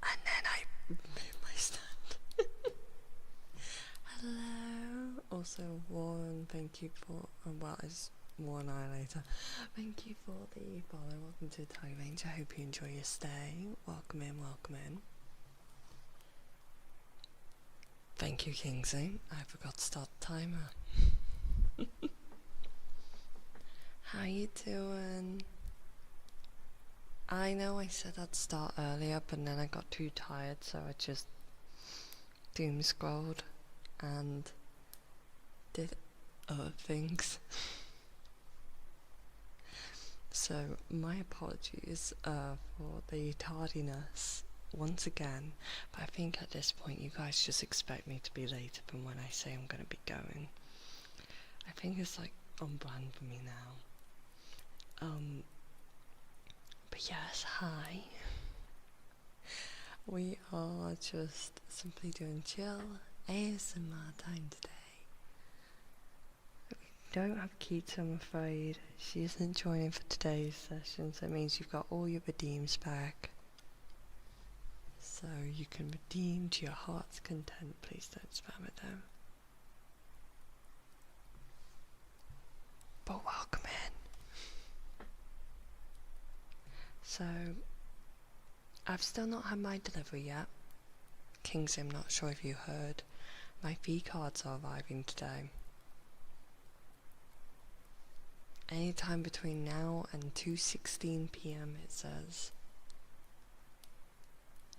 And then I move my stand. Hello. Also, Warren, thank you for, well, it's Warren Annihilator. Thank you for the follow. Welcome to Tiger Range. I hope you enjoy your stay. Welcome in, welcome in. Thank you, Kingsley. I forgot to start the timer. How you doing? I know I said I'd start earlier, but then I got too tired, so I just doom scrolled and did other things. So my apologies for the tardiness once again, but I think at this point you guys just expect me to be later than when I say I'm going to be going. I think it's like on brand for me now. But yes, hi. We are just simply doing chill ASMR time today. We don't have Keita, I'm afraid. She isn't joining for today's session, so it means you've got all your redeems back. So you can redeem to your heart's content. Please don't spam it though. But welcome in. So, I've still not had my delivery yet. Kingsley, I'm not sure if you heard. My fee cards are arriving today. Anytime between now and 2:16 PM it says.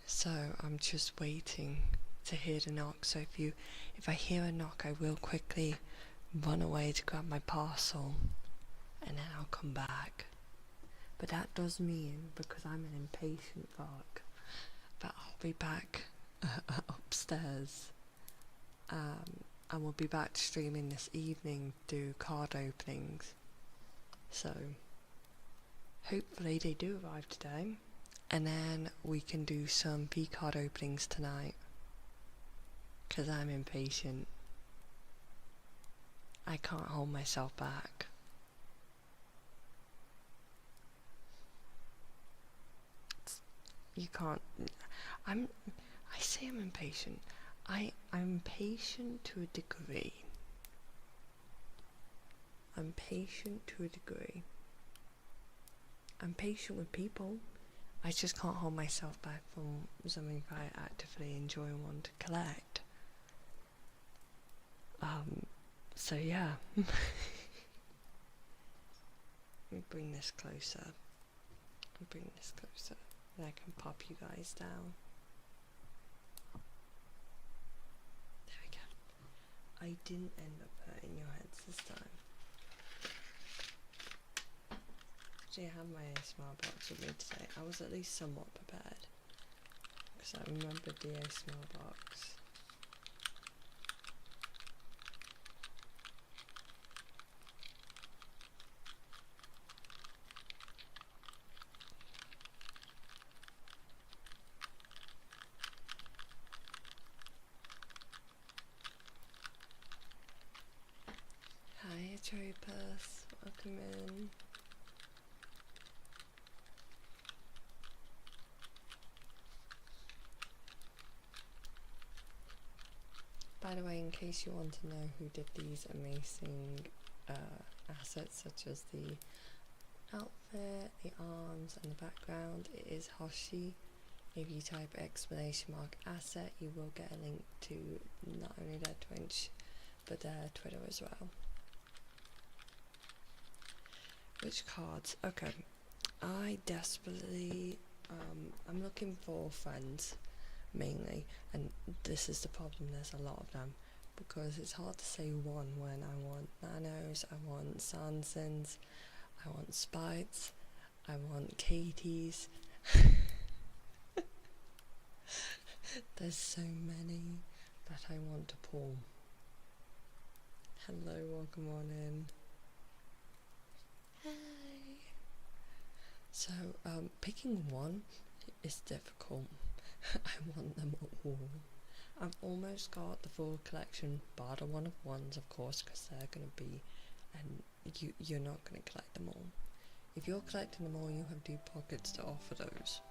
So I'm just waiting to hear the knock. So if I hear a knock, I will quickly run away to grab my parcel and then I'll come back. But that does mean, because I'm an impatient fuck, that I'll be back upstairs. And we'll be back streaming this evening, do card openings. So hopefully they do arrive today. And then we can do some V card openings tonight. Because I'm impatient. I can't hold myself back. You can't. I say I'm impatient. I'm patient to a degree. I'm patient to a degree. I'm patient with people. I just can't hold myself back from something I actively enjoy and want to collect. So yeah. Let me bring this closer. And I can pop you guys down. There we go. I didn't end up hurting your heads this time. Actually, I have my ASMR box with me today. I was at least somewhat prepared. Because I remembered the ASMR box. Hi, Troopers. Welcome in. By the way, in case you want to know who did these amazing assets such as the outfit, the arms and the background, it is Hoshi. If you type !asset, you will get a link to not only their Twitch but their Twitter as well. Which cards? Okay, I desperately I'm looking for friends mainly, and this is the problem, there's a lot of them, because it's hard to say one when I want Nanos, I want Sansons, I want Spites, I want Katies. There's so many that I want to pull. Hello, welcome on in. Hey. So, picking one is difficult. I want them all. I've almost got the full collection, bar the one of ones, of course, because they're going to be, and you're not going to collect them all. If you're collecting them all, you have deep pockets to offer those.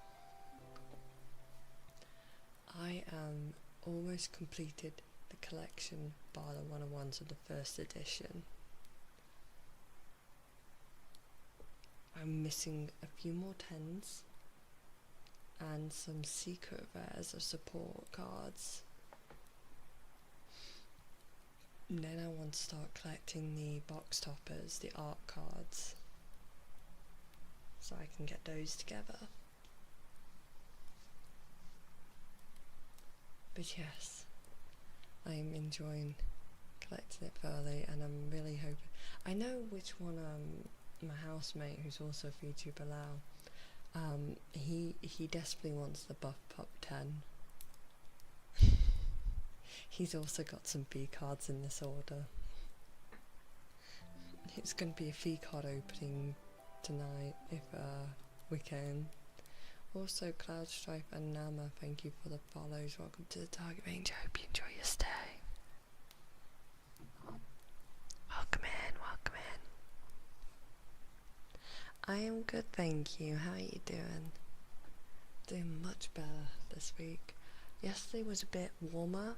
I am almost completed the collection bar the one-on-ones of the first edition. I'm missing a few more 10s and some secret rares of support cards. And then I want to start collecting the box toppers, the art cards, so I can get those together. But yes, I'm enjoying collecting it further, and I'm really hoping. I know which one my housemate, who's also a VTuber Lau, he desperately wants the Buff Pup 10. He's also got some V cards in this order. It's going to be a V card opening tonight if we can. Also, Cloudstripe and Nama, thank you for the follows. Welcome to the target range. I hope you enjoy your stay. Welcome in, welcome in. I am good, thank you. How are you doing? Doing much better this week. Yesterday was a bit warmer,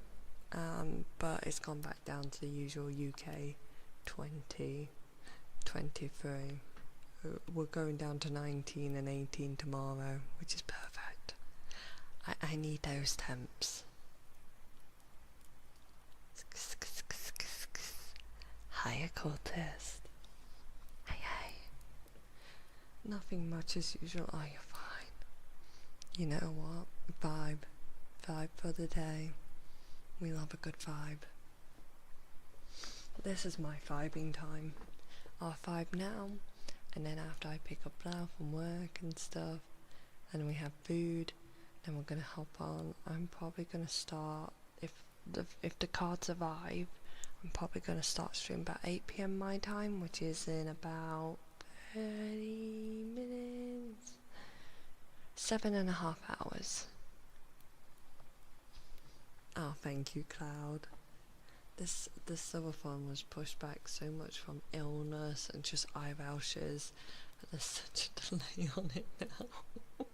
but it's gone back down to the usual UK 20, 23. We're going down to 19 and 18 tomorrow, which is perfect. I need those temps. Hi, occultist. Hey. Nothing much as usual. Oh, you're fine. You know what? Vibe for the day. We love a good vibe. This is my vibing time. I'll vibe now, and then after I pick up Lau from work and stuff, and we have food, then we're gonna hop on. I'm probably gonna start, if the cards survive, I'm probably gonna start stream about 8 PM my time, which is in about 30 minutes. 7.5 hours. Oh, thank you, Cloud. This subathon was pushed back so much from illness and just eye rashes. There's such a delay on it now.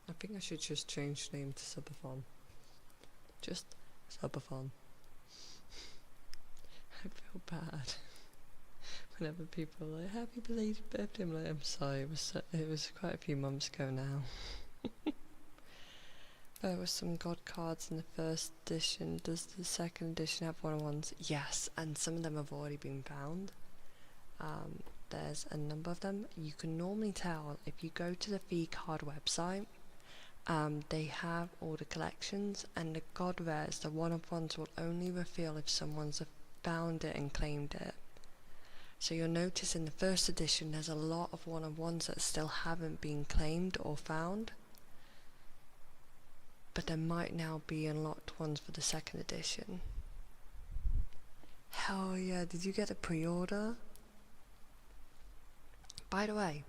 I think I should just change the name to Subathon. Just Subathon. I feel bad whenever people are like, happy belated birthday. I'm like, I'm sorry, it was quite a few months ago now. There were some god cards in the first edition. Does the second edition have one-on-ones? Yes, and some of them have already been found. There's a number of them. You can normally tell if you go to the V card website. They have all the collections, and the god rares, the one-of-ones, will only reveal if someone's found it and claimed it. So you'll notice in the first edition there's a lot of one-of-ones that still haven't been claimed or found. But there might now be unlocked ones for the second edition. Hell yeah, did you get a pre-order? By the way,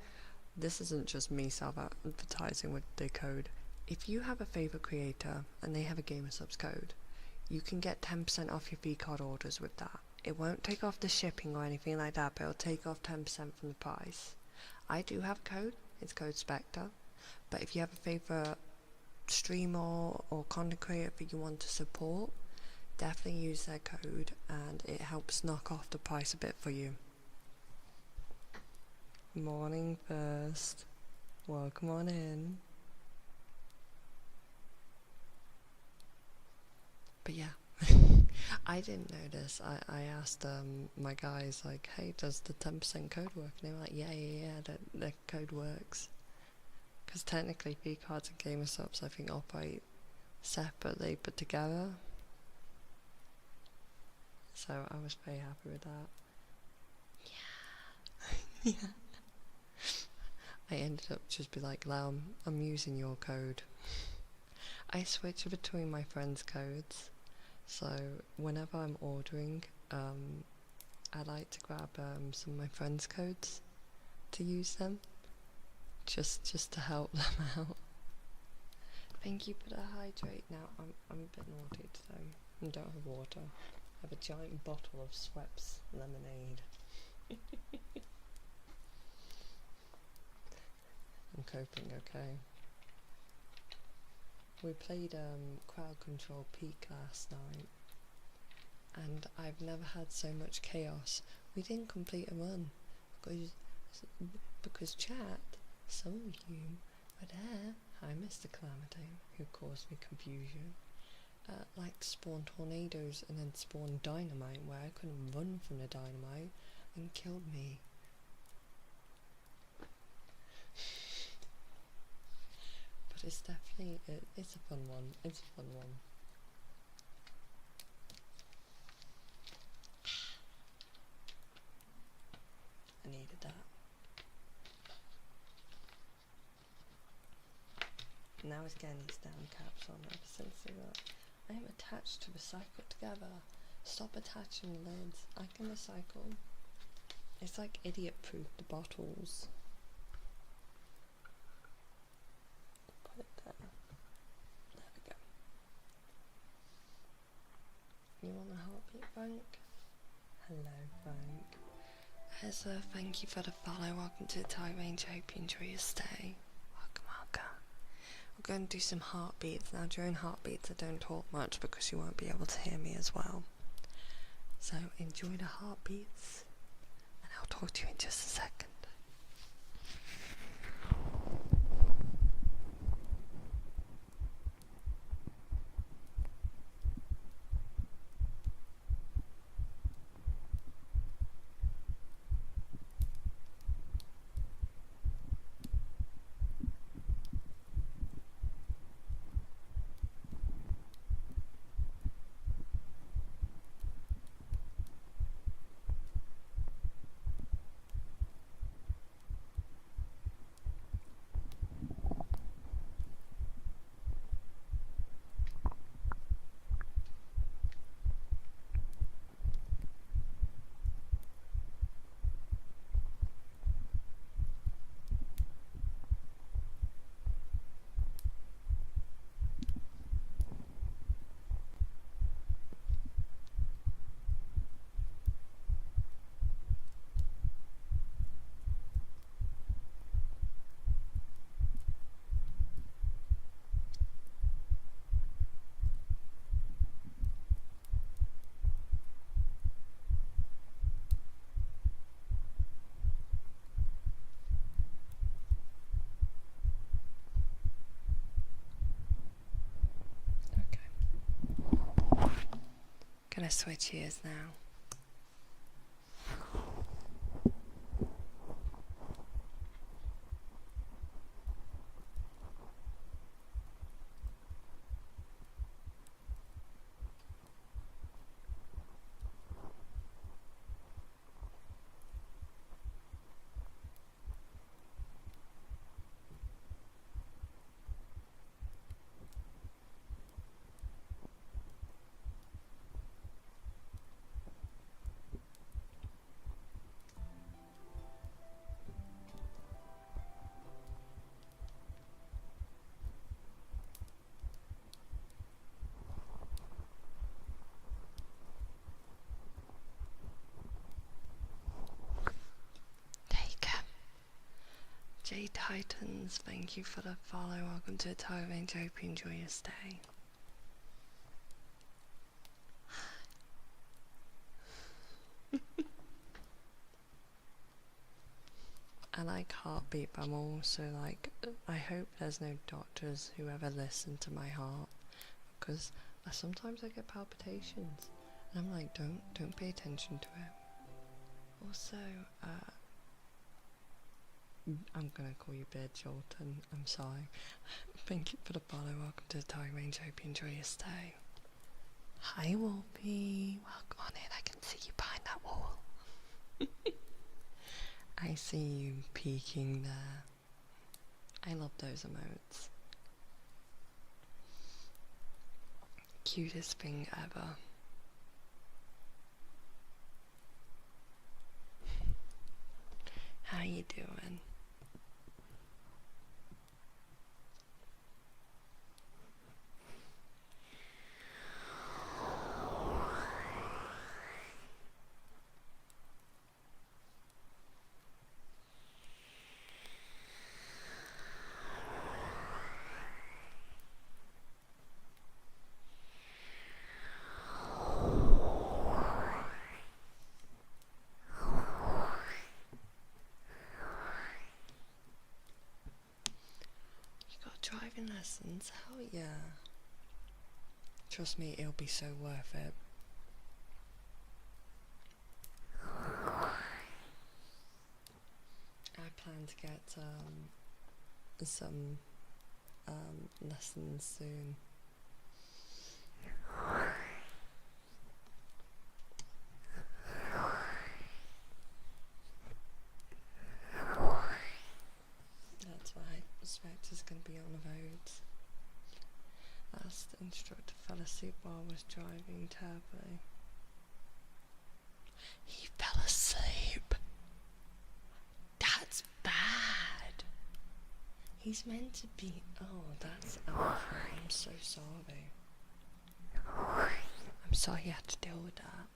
this isn't just me self-advertising with the code. If you have a favourite creator and they have a Gamersubs code, you can get 10% off your V-card orders with that. It won't take off the shipping or anything like that, but it'll take off 10% from the price. I do have a code, it's code Spectre, but if you have a favourite streamer or content creator that you want to support, definitely use their code, and it helps knock off the price a bit for you. Morning first, welcome on in. But yeah, I didn't know this. I asked my guys, like, hey, does the 10% code work? And they were like, yeah, the code works. Because technically V-cards and Gamersubs, I think, operate separately but together. So I was very happy with that. Yeah. I ended up just be like, Lau, I'm using your code. I switch between my friends' codes. So whenever I'm ordering, I like to grab some of my friends' codes to use them. Just to help them out. Thank you for the hydrate. Now I'm a bit naughty today. I don't have water. I have a giant bottle of Schweppes lemonade. I'm coping okay. We played Crowd Control Peak last night, and I've never had so much chaos. We didn't complete a run because chat, some of you were there. Hi, Mr. Calamity, who caused me confusion. Like spawned tornadoes and then spawned dynamite where I couldn't run from the dynamite and killed me. But it's definitely, it's a fun one. It's a fun one. I needed that. Now it's getting these damn caps on ever since they got. I am attached to recycle together. Stop attaching the lids. I can recycle. It's like idiot proof the bottles. Put it there. There we go. You want a heartbeat, Frank? Hello, Frank. Ezra, thank you for the follow. Welcome to the Thai Range. I hope you enjoy your stay. Welcome, welcome. We're going to do some heartbeats. Now during heartbeats I don't talk much because you won't be able to hear me as well. So enjoy the heartbeats and I'll talk to you in just a second. Gonna switch ears now. J Titans, thank you for the follow. Welcome to the Thai Range. I hope you enjoy your stay. I like heartbeat, but I'm also like, I hope there's no doctors who ever listen to my heart, because sometimes I get palpitations, and I'm like, don't pay attention to it. Also, I'm gonna call you Beard Jolton, I'm sorry. Thank you for the follow. Welcome to the Thai Range. I hope you enjoy your stay. Hi Wolfie, welcome on in. I can see you behind that wall. I see you peeking there. I love those emotes. Cutest thing ever. How you doing? driving lessons? Hell yeah. Trust me, it'll be so worth it. I plan to get some lessons soon. That's why I suspect it's going to be on the roads. Last instructor fell asleep while I was driving terribly. He fell asleep. That's bad. He's meant to be. Oh, that's awful. I'm so sorry. I'm sorry you had to deal with that.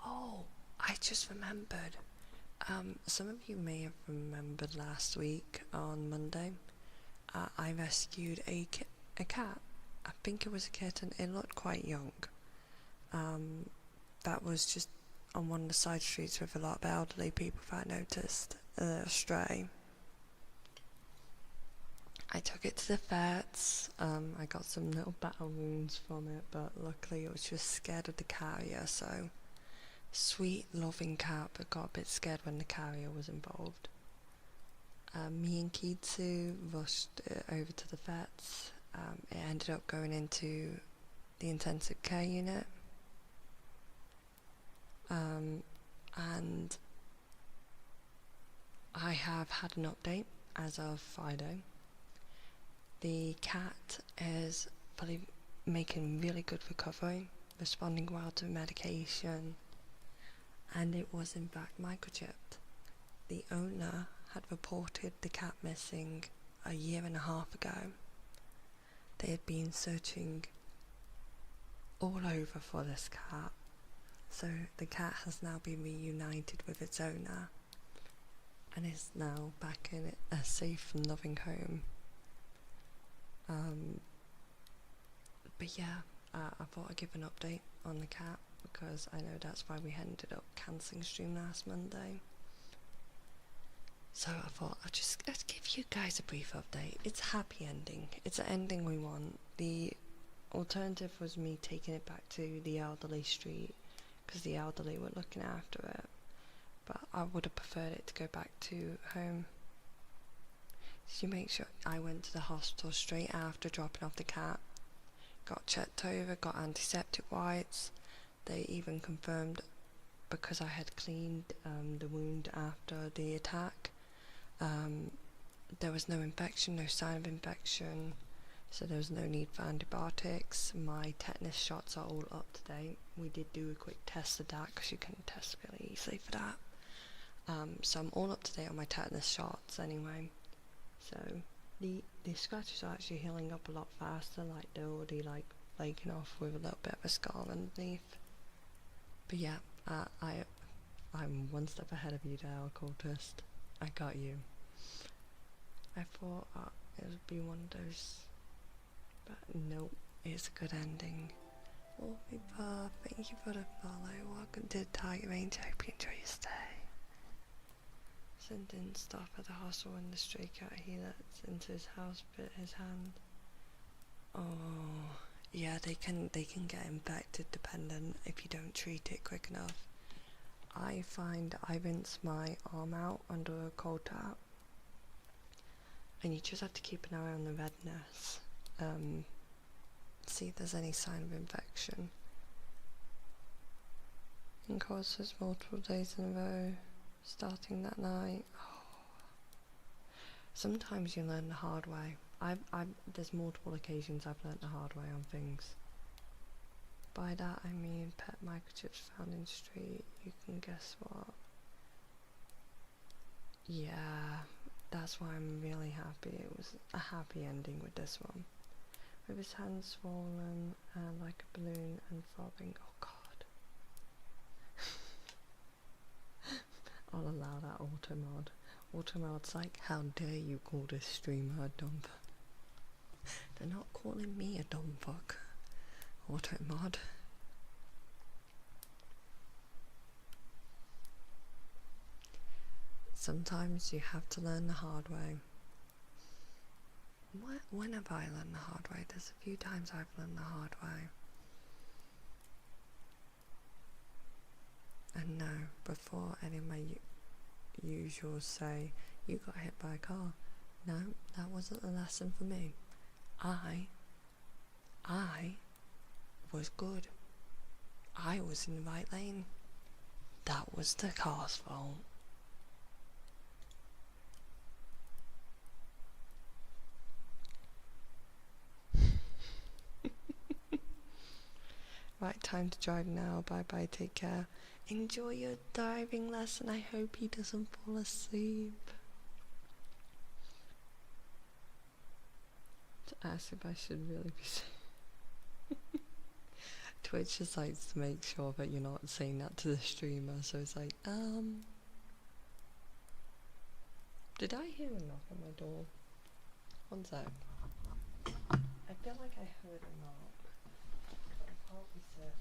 Oh, I just remembered. Some of you may have remembered last week on Monday, I rescued a cat. I think it was a kitten. It looked quite young. That was just on one of the side streets with a lot of elderly people that I noticed stray. I took it to the vets. I got some little battle wounds from it, but luckily it was just scared of the carrier, so sweet loving cat, but got a bit scared when the carrier was involved. Me and Kitsu rushed it over to the vets. It ended up going into the intensive care unit. And I have had an update as of Friday. The cat is fully making really good recovery, responding well to medication, and it was in fact microchipped. The owner had reported the cat missing a year and a half ago. They had been searching all over for this cat, so the cat has now been reunited with its owner and is now back in a safe and loving home. But yeah, I thought I'd give an update on the cat because I know that's why we ended up cancelling stream last Monday. So I thought I'd give you guys a brief update. It's a happy ending. It's an ending we want. The alternative was me taking it back to the elderly street because the elderly were looking after it. But I would have preferred it to go back to home. So you make sure I went to the hospital straight after dropping off the cat. Got checked over, got antiseptic wipes. They even confirmed, because I had cleaned the wound after the attack, there was no infection, no sign of infection, so there was no need for antibiotics. My tetanus shots are all up to date. We did do a quick test of that because you can test really easily for that. So I'm all up to date on my tetanus shots anyway. So the scratches are actually healing up a lot faster, like they're already like flaking off with a little bit of a scar underneath. But yeah, I'm one step ahead of you there, occultist. I got you. I thought it would be one of those, but nope, it's a good ending. Oh, Viva, thank you for the follow. Welcome to the Target Range. I hope you enjoy your stay. Sending stuff at the hostel when the stray cat he lets into his house bit his hand. Oh, yeah, they can get infected dependent if you don't treat it quick enough. I find I rinse my arm out under a cold tap, and you just have to keep an eye on the redness. See if there's any sign of infection. And causes multiple days in a row. Starting that night. Oh. Sometimes you learn the hard way. There's multiple occasions I've learned the hard way on things. By that I mean pet microchips found in the street. You can guess what. Yeah, that's why I'm really happy. It was a happy ending with this one. With his hands swollen like a balloon and throbbing. Oh god. I'll allow that automod. Automod's like, how dare you call this streamer a dumb fuck? They're not calling me a dumb fuck. Automod. Sometimes you have to learn the hard way. When have I learned the hard way? There's a few times I've learned the hard way. And no, before any of my usuals say, you got hit by a car. No, that wasn't the lesson for me. I was good. I was in the right lane. That was the car's fault. Right, time to drive now. Bye bye, take care. Enjoy your driving lesson. I hope he doesn't fall asleep. To ask if I should really be saying. Twitch just likes to make sure that you're not saying that to the streamer, so it's like, did I hear a knock on my door? One sec. I feel like I heard a knock, but I can't be certain.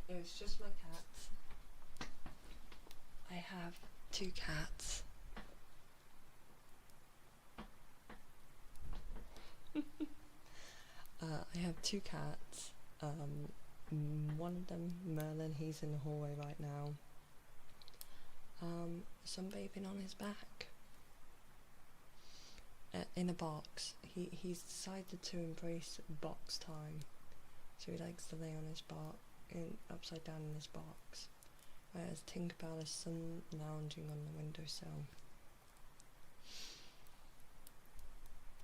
It was just my cats. I have 2 cats. I have 2 cats. One of them, Merlin, he's in the hallway right now. Sunbathing on his back. In a box. He's decided to embrace box time. So he likes to lay on his box, upside down in his box. Whereas Tinkerbell is sun lounging on the windowsill.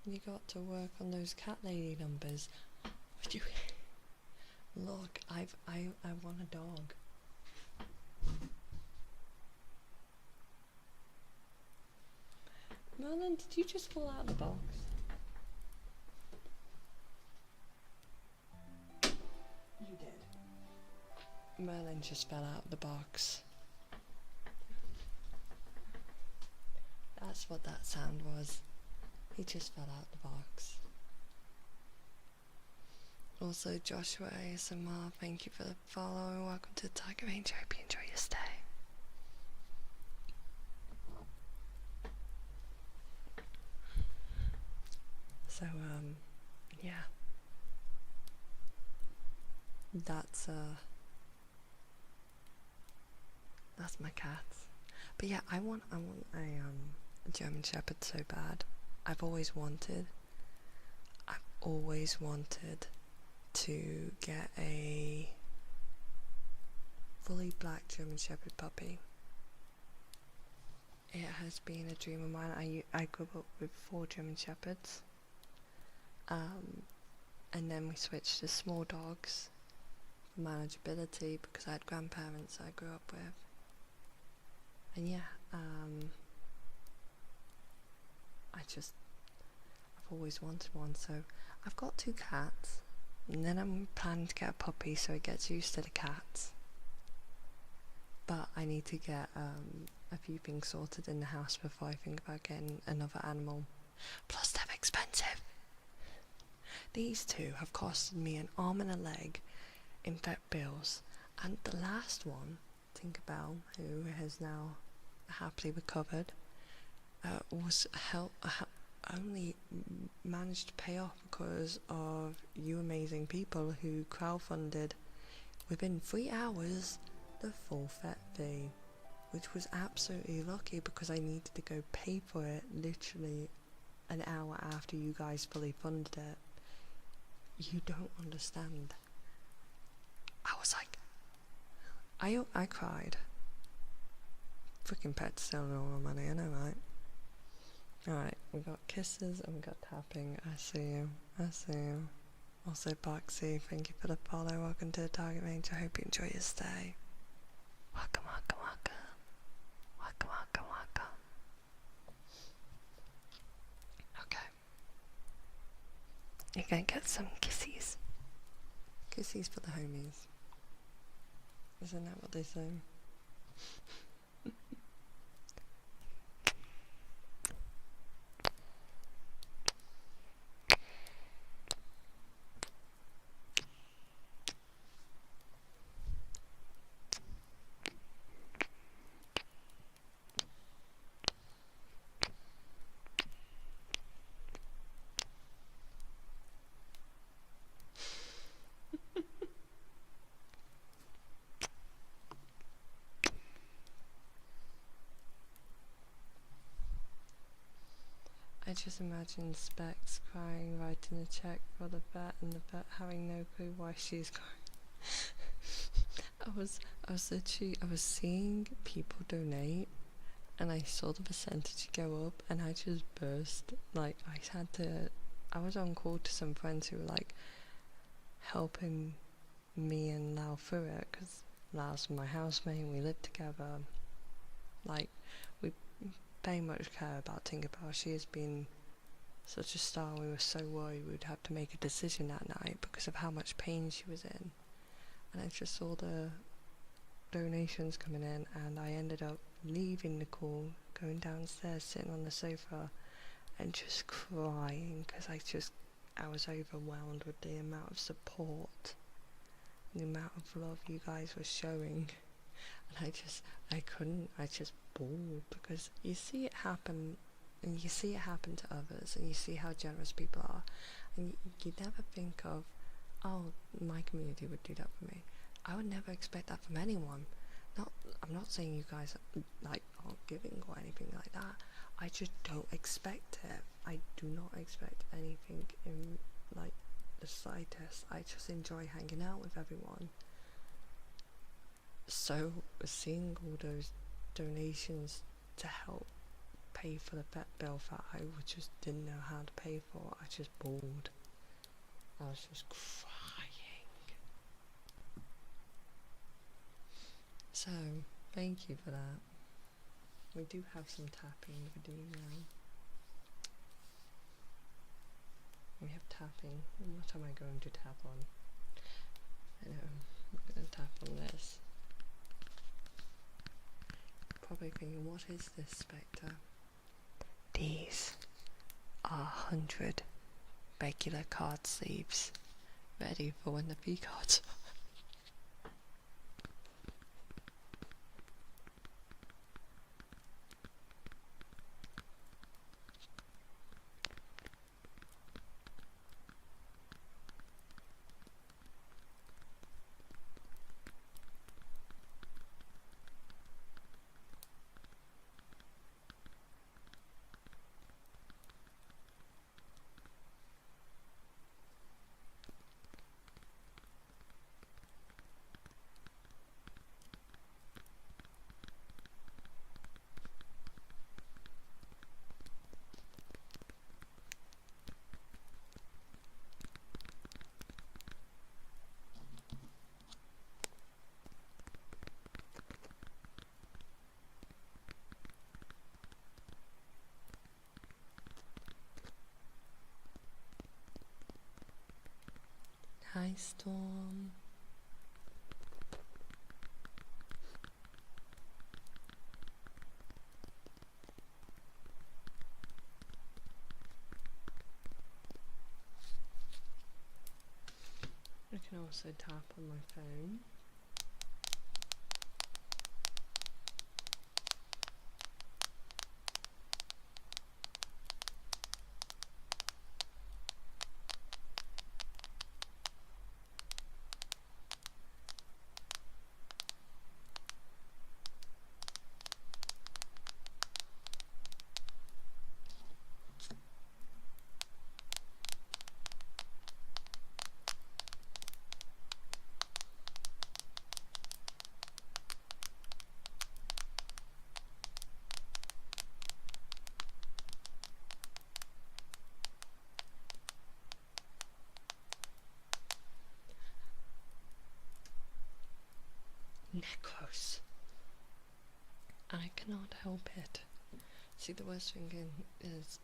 You got to work on those cat lady numbers. Would you? Look, I want a dog. Merlin, did you just fall out of the box? You did. Merlin just fell out of the box. That's what that sound was. He just fell out of the box. Also, Joshua ASMR, thank you for the follow and welcome to the Tiger Range. I hope you enjoy your stay. So, yeah. That's my cats. But yeah, I want a German Shepherd so bad. I've always wanted to get a fully black German Shepherd puppy. It has been a dream of mine. I grew up with 4 German Shepherds. And then we switched to small dogs for manageability because I had grandparents I grew up with. And yeah, I've always wanted one, so I've got 2 cats, and then I'm planning to get a puppy so it gets used to the cats. But I need to get a few things sorted in the house before I think about getting another animal. Plus they're expensive. These 2 have costed me an arm and a leg in vet bills, and the last one, Tinkerbell, who has now happily recovered, was only managed to pay off because of you amazing people who crowdfunded within 3 hours the full vet fee, which was absolutely lucky because I needed to go pay for it literally an hour after you guys fully funded it. You don't understand. I was like, I cried. Freaking pets selling all the money, I know, right? Alright, we got kisses and we got tapping. I see you. Also, Boxy, thank you for the follow. Welcome to the Target Range. I hope you enjoy your stay. Welcome. Okay. You're gonna get some kissies. Kissies for the homies. Isn't that what they say? I just imagine Specs crying, writing a check for the vet, and the vet having no clue why she's crying. I was seeing people donate, and I saw the percentage go up, and I just burst. Like, I was on call to some friends who were like helping me and Lau through it, because Lau's my housemate, we live together. Like, we very much care about Tinkerbell. She has been such a star. We were so worried we would have to make a decision that night because of how much pain she was in. And I just saw the donations coming in, and I ended up leaving the call, going downstairs, sitting on the sofa, and just crying because I was overwhelmed with the amount of support, the amount of love you guys were showing. And I just bawled because you see it happen, and you see it happen to others, and you see how generous people are, and you never think of, oh, my community would do that for me. I would never expect that from anyone. I'm not saying you guys like aren't giving or anything like that. I just don't expect it. I do not expect anything in like the slightest. I just enjoy hanging out with everyone. So seeing all those donations to help pay for the vet bill that I just didn't know how to pay for, I just bawled. I was just crying. So, thank you for that. We do have some tapping video now. We have tapping. What am I going to tap on? I know, I'm going to tap on this. Probably thinking, what is this, Spectre? These are 100 regular card sleeves, ready for when the V cards are. Hi, Storm. I can also tap on my phone. Necros. I cannot help it. See, the worst thing is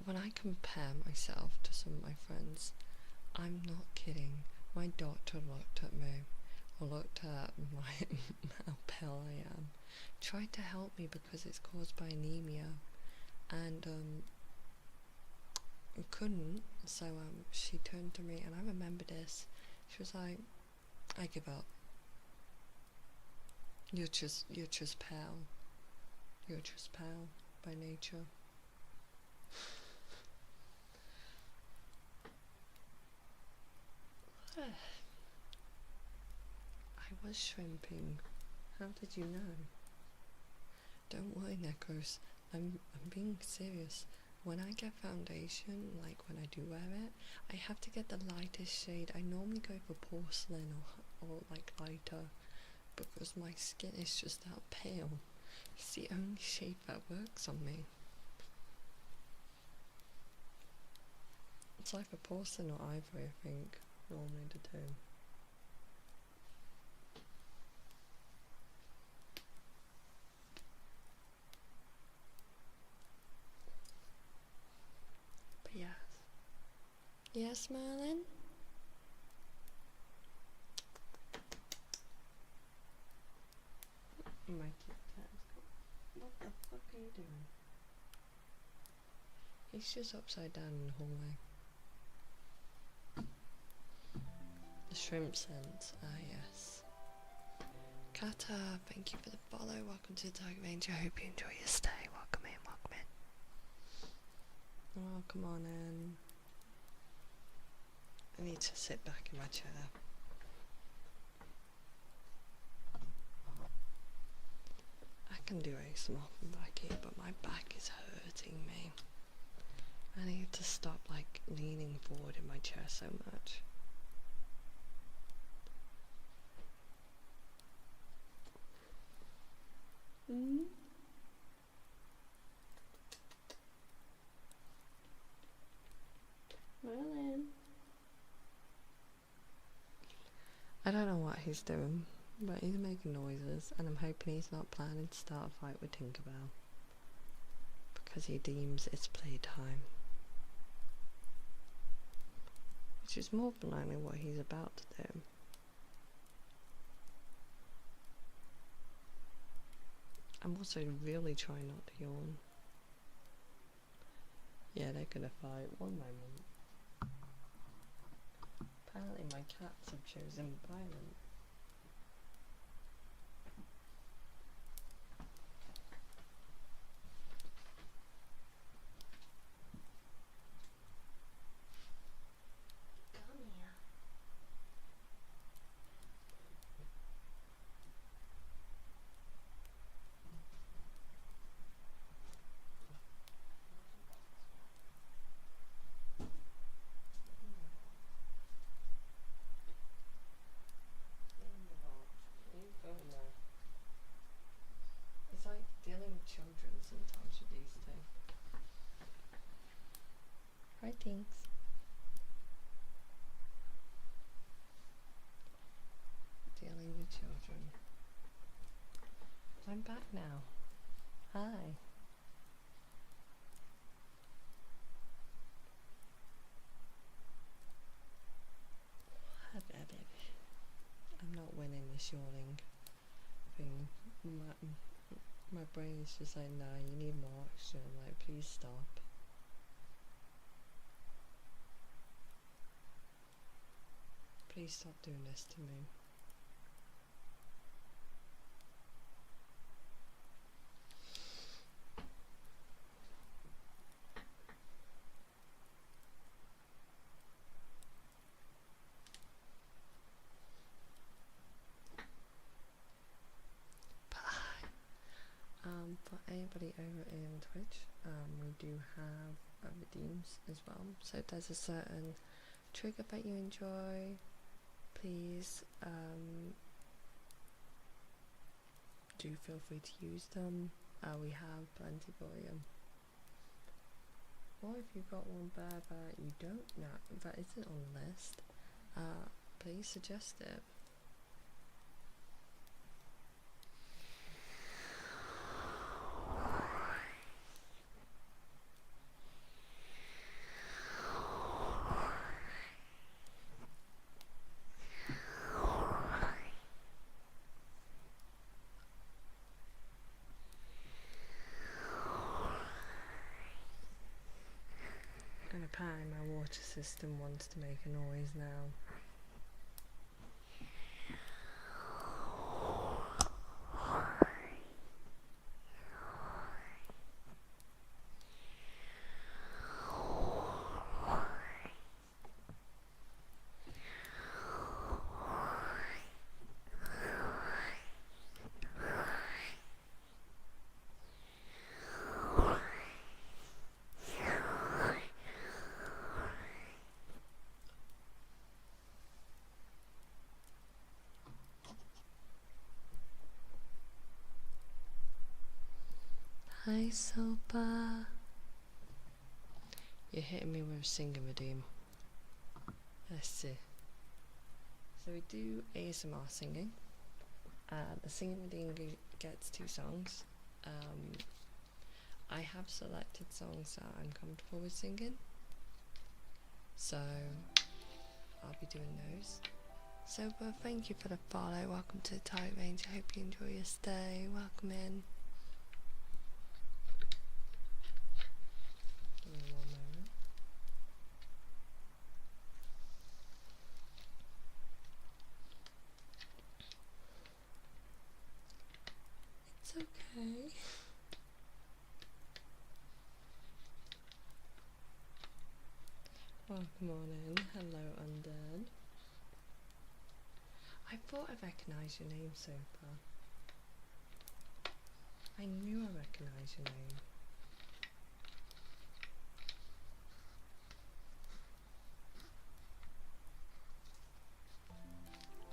when I compare myself to some of my friends, I'm not kidding. My doctor looked at me, looked at how pale I am, tried to help me because it's caused by anemia, and couldn't. So she turned to me, and I remember this. She was like, "I give up. You're just pale. You're just pale by nature." I was shrimping. How did you know? Don't worry, Necros. I'm being serious. When I get foundation, like when I do wear it, I have to get the lightest shade. I normally go for porcelain or like lighter because my skin is just that pale. It's the only shade that works on me. It's like a porcelain or ivory, I think, normally the two. But yes. Yes, Merlin? My kit's what the fuck are you doing? He's just upside down in the hallway. The shrimp sense, yes. Kata, thank you for the follow. Welcome to the Tiger Range. I hope you enjoy your stay. Welcome in, welcome in. Oh, come on in. I need to sit back in my chair. I can do ASMR from back here, but my back is hurting me. I need to stop like leaning forward in my chair so much. Merlin. I don't know what he's doing, but he's making noises, and I'm hoping he's not planning to start a fight with Tinkerbell because he deems it's playtime, which is more than likely what he's about to do. I'm also really trying not to yawn. Yeah, they're gonna fight. One moment. Apparently my cats have chosen violence. It's like dealing with children sometimes with these two. Hi, Tinks. Dealing with children. I'm back now. Hi. Hi, baby. I'm not winning this yawning thing. My brain is just like, nah, you need more action. Like, please stop. Please stop doing this to me. For anybody over in Twitch, we do have redeems as well. So if there's a certain trigger that you enjoy, please do feel free to use them. We have plenty for you. Or if you've got one there that you don't know, that isn't on the list, please suggest it. And apparently my water system wants to make a noise now. Hi, Sopa. You're hitting me with singing redeem. Let's see. So we do ASMR singing. The singing redeem gets 2 songs. I have selected songs that I'm comfortable with singing, so I'll be doing those. Sopa, thank you for the follow. Welcome to the Tight Range. I hope you enjoy your stay. Welcome in. Give me 1 moment. It's okay. Welcome on in. Hello, Undead. I thought I recognised your name, Sopa. I knew I recognised your name.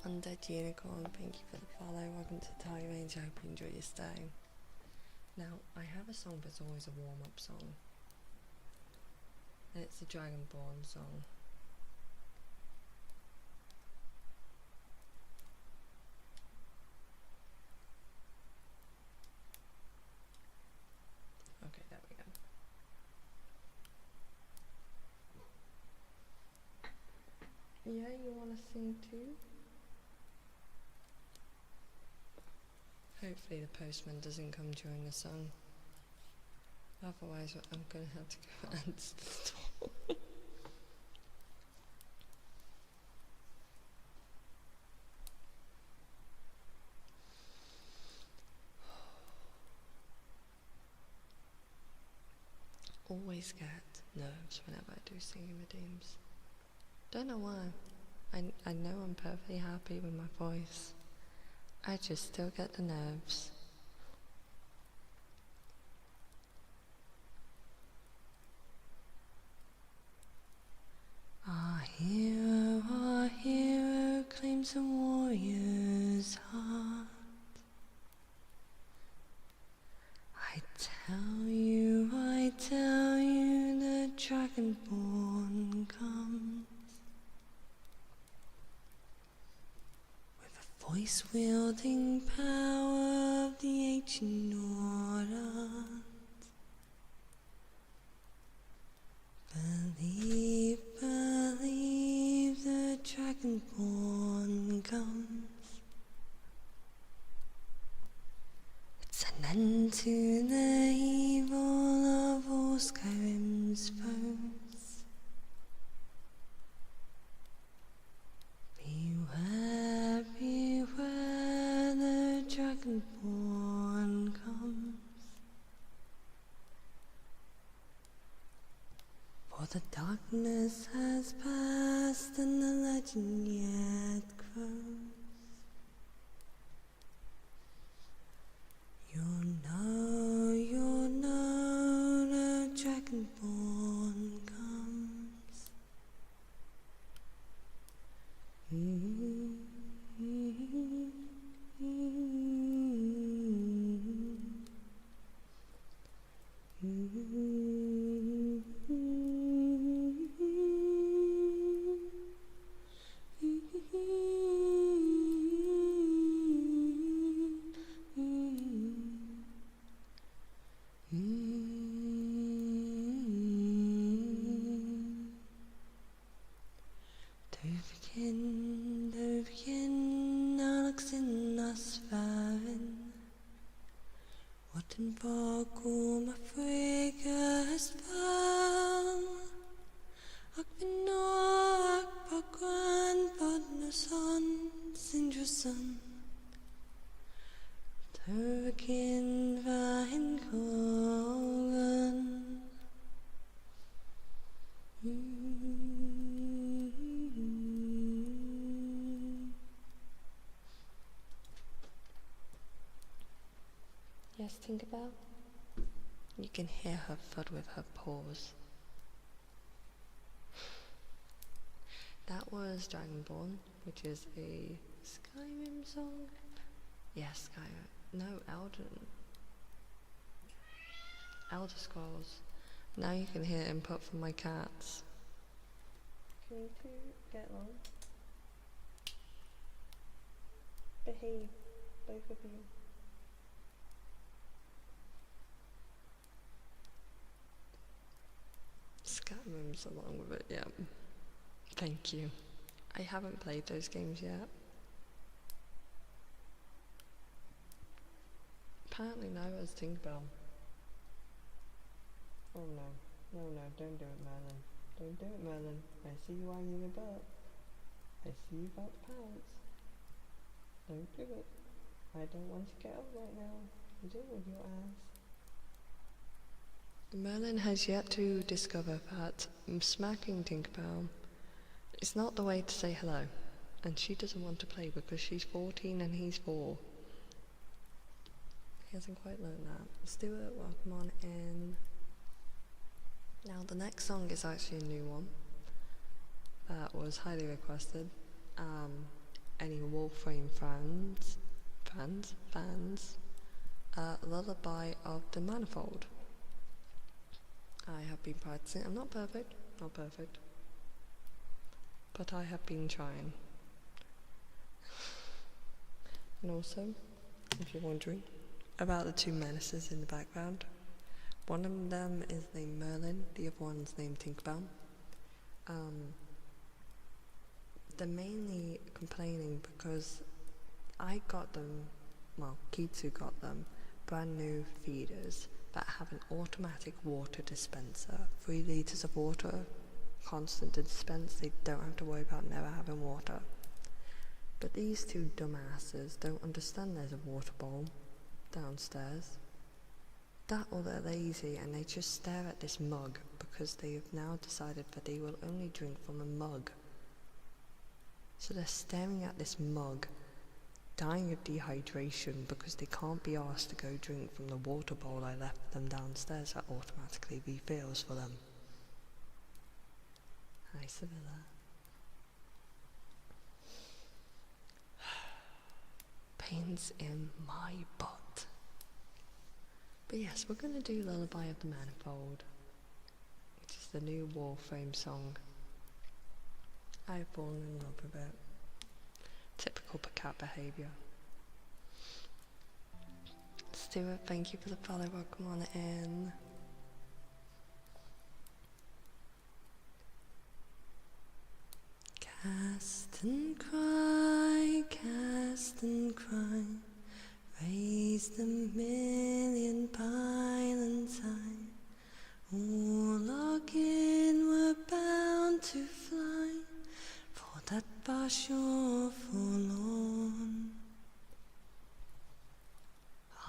Undead Unicorn, thank you for the follow. Welcome to Tight Range. I hope you enjoy your stay. Now, I have a song that's always a warm-up song. And it's the Dragonborn song. Okay, there we go. Yeah, you wanna sing too? Hopefully the postman doesn't come during the song. Otherwise I'm gonna have to go and answer the door. Always get nerves whenever I do singing redeems. Don't know why. I know I'm perfectly happy with my voice. I just still get the nerves. Our hero claims a warrior's heart. I tell you, the Dragonborn comes. With a voice-wielding power of the ancient order. Believe, the Dragonborn comes. It's an end to the evil of all Skyrim's foes. Beware, the Dragonborn comes. For the darkness has passed and the legend yet grows. You'll know, the Dragonborn comes. Dovkin, Alexin, Asfarin. What in Vakuum Afrika has found? Akvinor, Akpakwan, Podnoson, Sindrason. Dovkin, Vahin, Kogan. Yes, Tinkerbell? You can hear her thud with her paws. That was Dragonborn, which is a Skyrim song. Yes, Skyrim. No, Elden. Elder Scrolls. Now you can hear input from my cats. Can you two get along? Behave, both of you. Scatman's along with it, yeah. Thank you. I haven't played those games yet. Apparently now it's Tinkerbell. Oh no, don't do it, Merlin. Don't do it, Merlin. I see you wagging your butt. I see you about to pounce. Don't do it. I don't want to get up right now. Do it with your ass. Merlin has yet to discover that smacking Tinkerbell is not the way to say hello. And she doesn't want to play because she's 14 and he's 4. He hasn't quite learned that. Stuart, welcome on in. Now the next song is actually a new one that was highly requested. Any Warframe fans, Lullaby of the Manifold. I have been practicing. I'm not perfect, but I have been trying. And also, if you're wondering about the two menaces in the background, one of them is named Merlin, the other one's named Tinkerbell. They're mainly complaining because I got them, well, Kitsu got them, brand new feeders that have an automatic water dispenser. 3 litres of water, constant to dispense, they don't have to worry about never having water. But these two dumbasses don't understand there's a water bowl downstairs. That or they're lazy and they just stare at this mug because they have now decided that they will only drink from a mug. So they're staring at this mug, dying of dehydration because they can't be asked to go drink from the water bowl I left them downstairs that automatically refills for them. Hi, Sevilla. Pains in my butt. But yes, we're going to do Lullaby of the Manifold, which is the new Warframe song. I've fallen in love with it. Typical cat behaviour. Stuart, thank you for the follow, welcome on in. Cast and cry, raise the million pylons high. All our kin were bound to fly, for that far shore forlorn.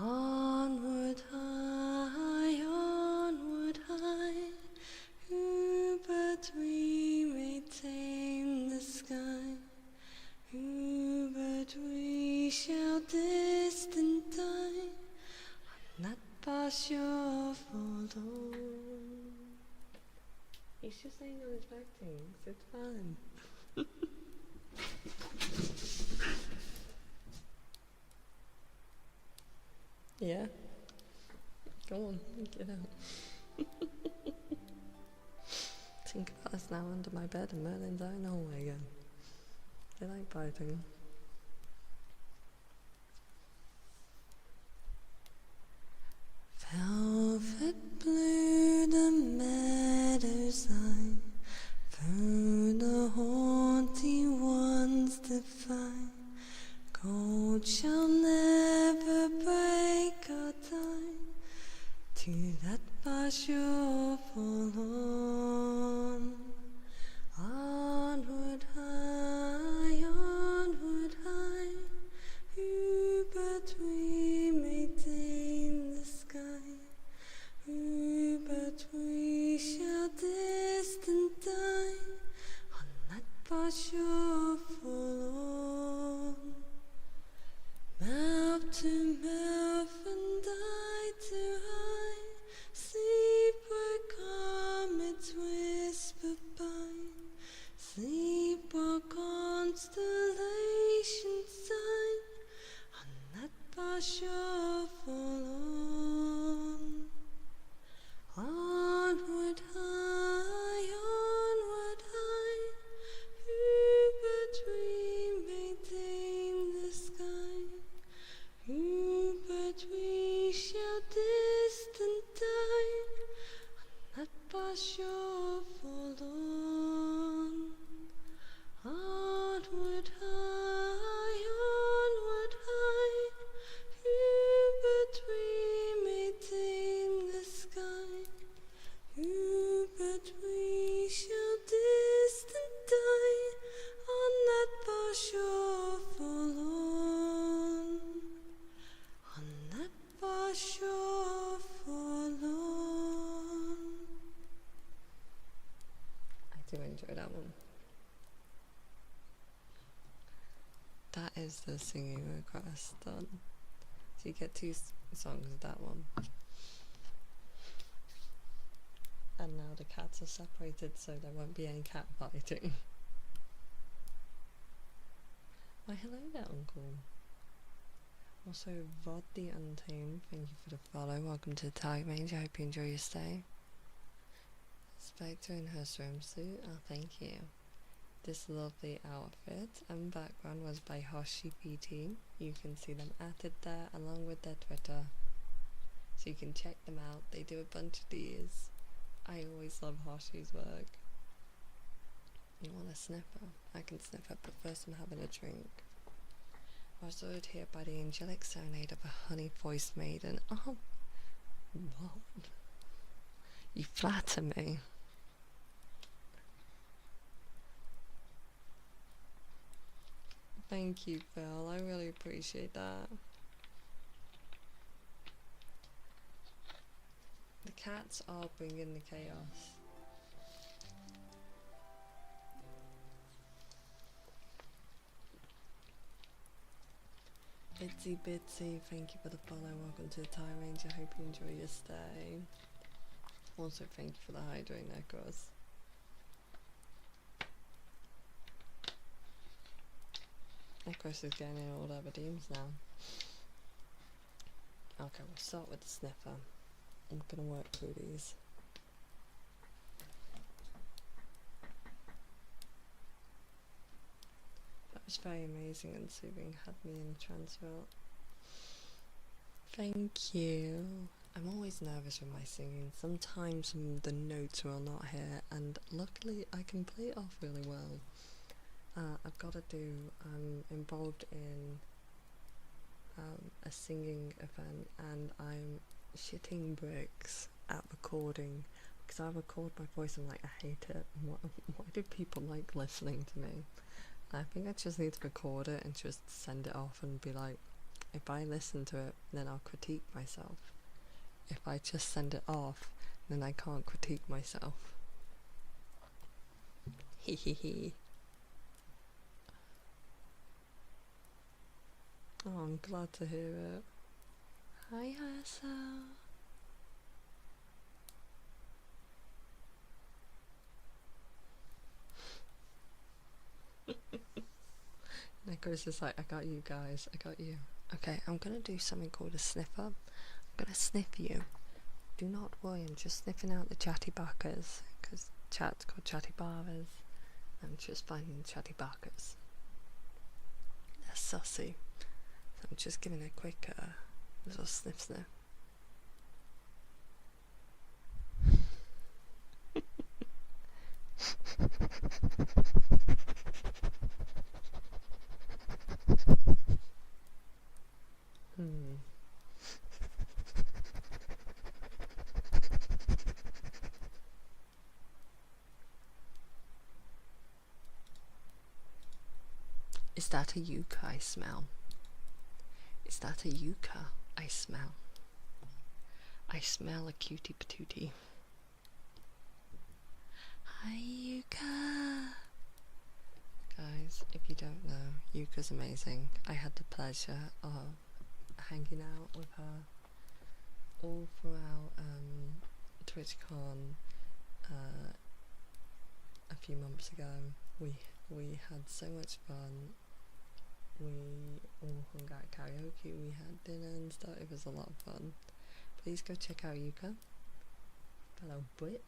Onward high, who but we may tame the sky? Who but we shall distant die on that far shore forlorn? He's just saying on his back things, it's fun. Yeah? Go on, get out. Think about us now under my bed and Merlin's out in the hallway again. They like biting. Velvet blue the meadows lie, through the haughty ones defy. Gold shall never break or die, to that far shore forlorn. Onward high, who but we may tame the sky? Who but we shall distant die on that far shore forlorn? Mouth to mouth and eye to eye, sleep where comets whisper by. Sleep while constellations sigh on that far shore forlorn. is the singing request done. So you get two songs of that one. And now the cats are separated, so there won't be any cat fighting. Why, hello there, Uncle. Also, Vod the Untamed, thank you for the follow. Welcome to the Target Range. I hope you enjoy your stay. Spectre in her swimsuit. Oh, thank you. This lovely outfit and background was by Hoshi PT. You can see them added there along with their Twitter, so you can check them out. They do a bunch of these. I always love Hoshi's work. You want a sniffer? I can sniff it, but first I'm having a drink. I was ordered here by the angelic serenade of a honey-voiced maiden. Oh, what? You flatter me. Thank you, Phil. I really appreciate that. The cats are bringing the chaos. Bitsy Bitsy, thank you for the follow. Welcome to the Time Range. I hope you enjoy your stay. Also, thank you for the hydrate necklace. Necklace is getting in all the other teams now. Okay, we'll start with the sniffer. I'm gonna work through these. That was very amazing and soothing. Had me in a trance. Thank you. I'm always nervous with my singing. Sometimes the notes will not hit, and luckily I can play it off really well. I'm involved in a singing event, and I'm shitting bricks at recording because I record my voice and I hate it. Why do people like listening to me? I think I just need to record it and just send it off and be like, if I listen to it, then I'll critique myself. If I just send it off, then I can't critique myself. Hehehe. Oh, I'm glad to hear it. Hi, Hassel. Nicholas is like, I got you guys, I got you. Okay, I'm gonna do something called a sniffer. I'm gonna sniff you. Do not worry, I'm just sniffing out the chatty backers, because chat's called chatty barbers. I'm just finding chatty backers. They're sussy. So I'm just giving a quick little sniff sniff. Is that a yucca I smell? Is that a yucca I smell? I smell a cutie patootie. Hi, yucca! Guys, if you don't know, Yuka's amazing. I had the pleasure of hanging out with her all throughout TwitchCon a few months ago. We had so much fun. We all hung out at karaoke, we had dinner and stuff. It was a lot of fun. Please go check out Yuka, fellow Brit,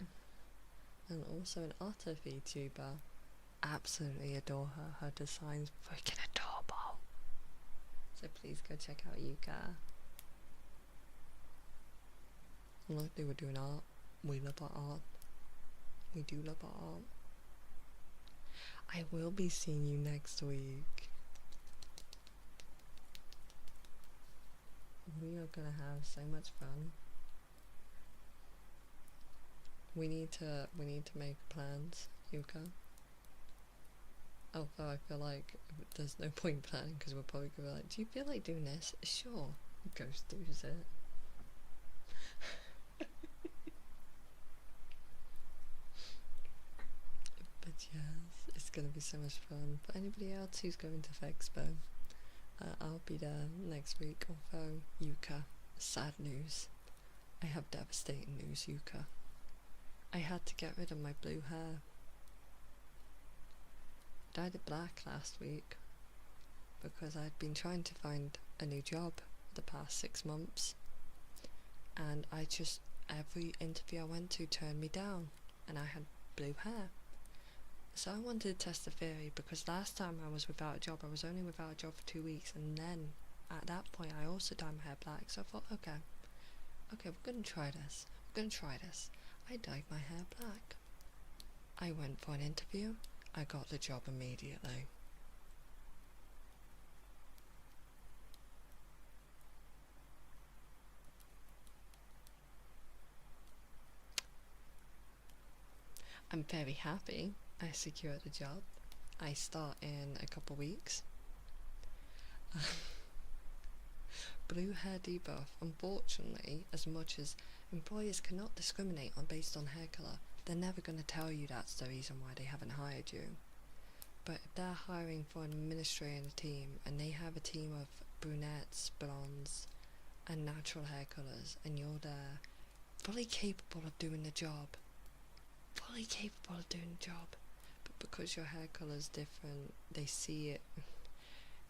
and also an otter VTuber. Absolutely adore her. Her design's freaking adorable. So please go check out Yuka. And look, they were doing art. We love our art. We do love our art. I will be seeing you next week. We are gonna have so much fun. We need to make plans, Yuka. Although I feel like there's no point planning because we're probably gonna be like, do you feel like doing this? Sure. Ghost does it. But yes, it's gonna be so much fun. For anybody else who's going to Fexpo, I'll be there next week. Although, Yuka, sad news. I have devastating news, Yuka. I had to get rid of my blue hair. I dyed it black last week because I'd been trying to find a new job the past 6 months, and every interview I went to turned me down, and I had blue hair. So I wanted to test the theory, because last time I was without a job, I was only without a job for 2 weeks, and then at that point I also dyed my hair black. So I thought, okay, we're gonna try this. I dyed my hair black. I went for an interview. I got the job immediately. I'm very happy I secured a job. I start in a couple weeks. Blue hair debuff. Unfortunately, as much as employers cannot discriminate based on hair colour, they're never going to tell you that's the reason why they haven't hired you. But if they're hiring for an administrator in a team, and they have a team of brunettes, blondes, and natural hair colours, and you're there, fully capable of doing the job, but because your hair colour's different, they see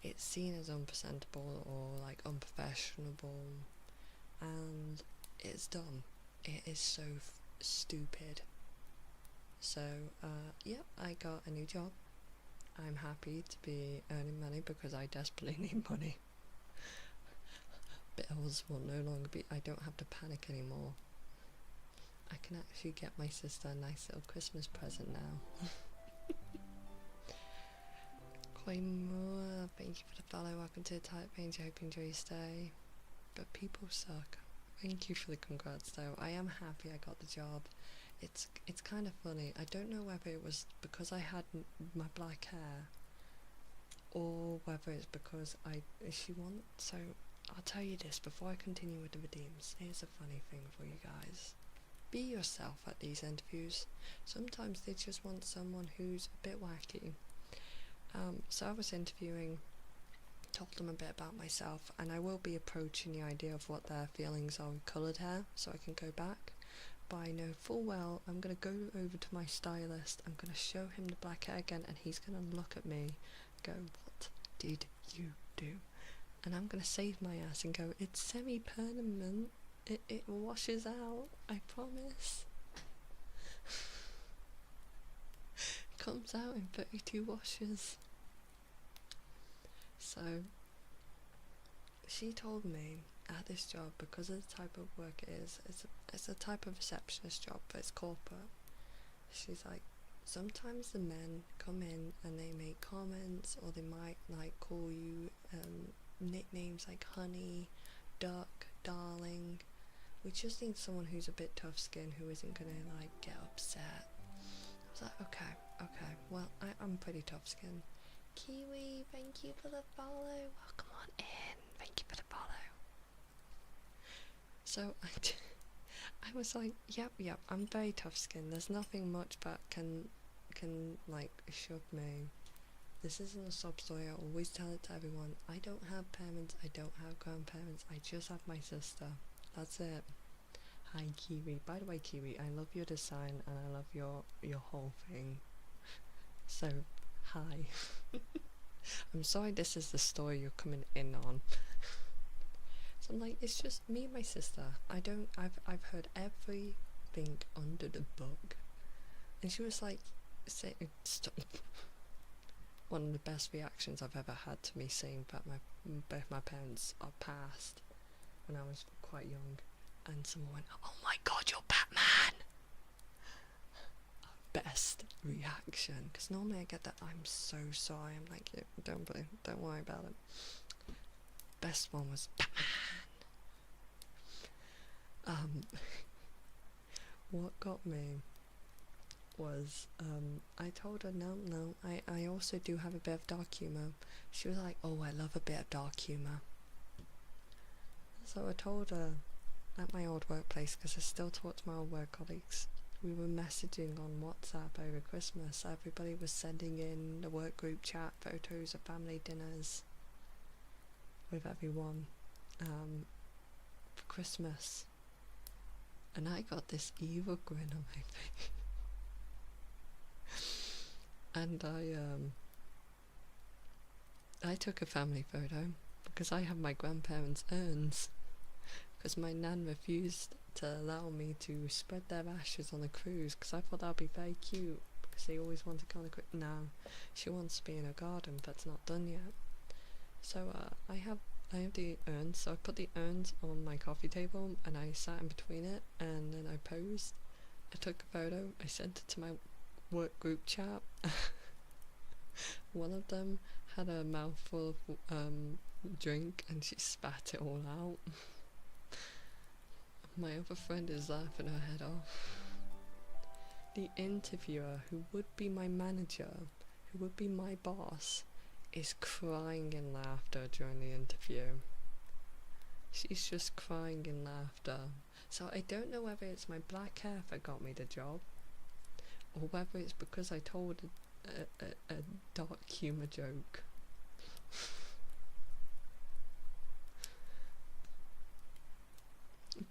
it's seen as unpresentable or like unprofessional, and it's dumb. It is so stupid. So yeah, I got a new job. I'm happy to be earning money because I desperately need money. Bills will no longer be, I don't have to panic anymore. I can actually get my sister a nice little Christmas present now. Moore, thank you for the follow. Welcome to the Type Range. I hope you enjoy your stay. But people suck. Thank you for the congrats though. I am happy I got the job. It's kind of funny. I don't know whether it was because I had my black hair, or whether it's because so I'll tell you this before I continue with the redeems. Here's a funny thing for you guys. Be yourself at these interviews. Sometimes they just want someone who's a bit wacky. So I was interviewing, told them a bit about myself, and I will be approaching the idea of what their feelings are with coloured hair, so I can go back. But I know full well I'm going to go over to my stylist, I'm going to show him the black hair again, and he's going to look at me and go, what did you do? And I'm going to save my ass and go, it's semi-permanent, it washes out, I promise. Comes out in 32 washes. So she told me at this job, because of the type of work it is, it's a type of receptionist job, but it's corporate. She's like, sometimes the men come in and they make comments, or they might like call you nicknames like honey, duck, darling. We just need someone who's a bit tough skin, who isn't gonna like get upset. I was like, okay, well I'm pretty tough skin. Kiwi, thank you for the follow. Welcome on in. Thank you for the follow. So I was like, yep, I'm very tough skinned. There's nothing much that can like shock me. This isn't a sob story. I always tell it to everyone. I don't have parents. I don't have grandparents. I just have my sister. That's it. Hi Kiwi. By the way, Kiwi, I love your design and I love your whole thing. So hi. I'm sorry this is the story you're coming in on. So I'm like, it's just me and my sister. I've heard everything under the book. And she was like, stop. One of the best reactions I've ever had to me saying that both my parents are passed when I was quite young. And someone went, oh my god, you're Batman! Best reaction, because normally I get that, I'm so sorry. I'm like, yeah, don't worry about it. Best one was Batman. What got me was I told her no, I also do have a bit of dark humour. She was like, oh, I love a bit of dark humour. So I told her at my old workplace, because I still talk to my old work colleagues, we were messaging on WhatsApp over Christmas. Everybody was sending in the work group chat photos of family dinners. with everyone for Christmas, and I got this evil grin on my face. And I took a family photo because I have my grandparents' urns, because my nan refused to allow me to spread their ashes on a cruise, because I thought that would be very cute, because they always want to go on a cruise. Now she wants to be in a garden, but it's not done yet. So I have the urns, so I put the urns on my coffee table and I sat in between it, and then I posed. I took a photo, I sent it to my work group chat. One of them had a mouthful of drink and she spat it all out. My other friend is laughing her head off. The interviewer, who would be my manager, who would be my boss, is crying in laughter during the interview. She's just crying in laughter. So I don't know whether it's my black hair that got me the job, or whether it's because I told a dark humour joke.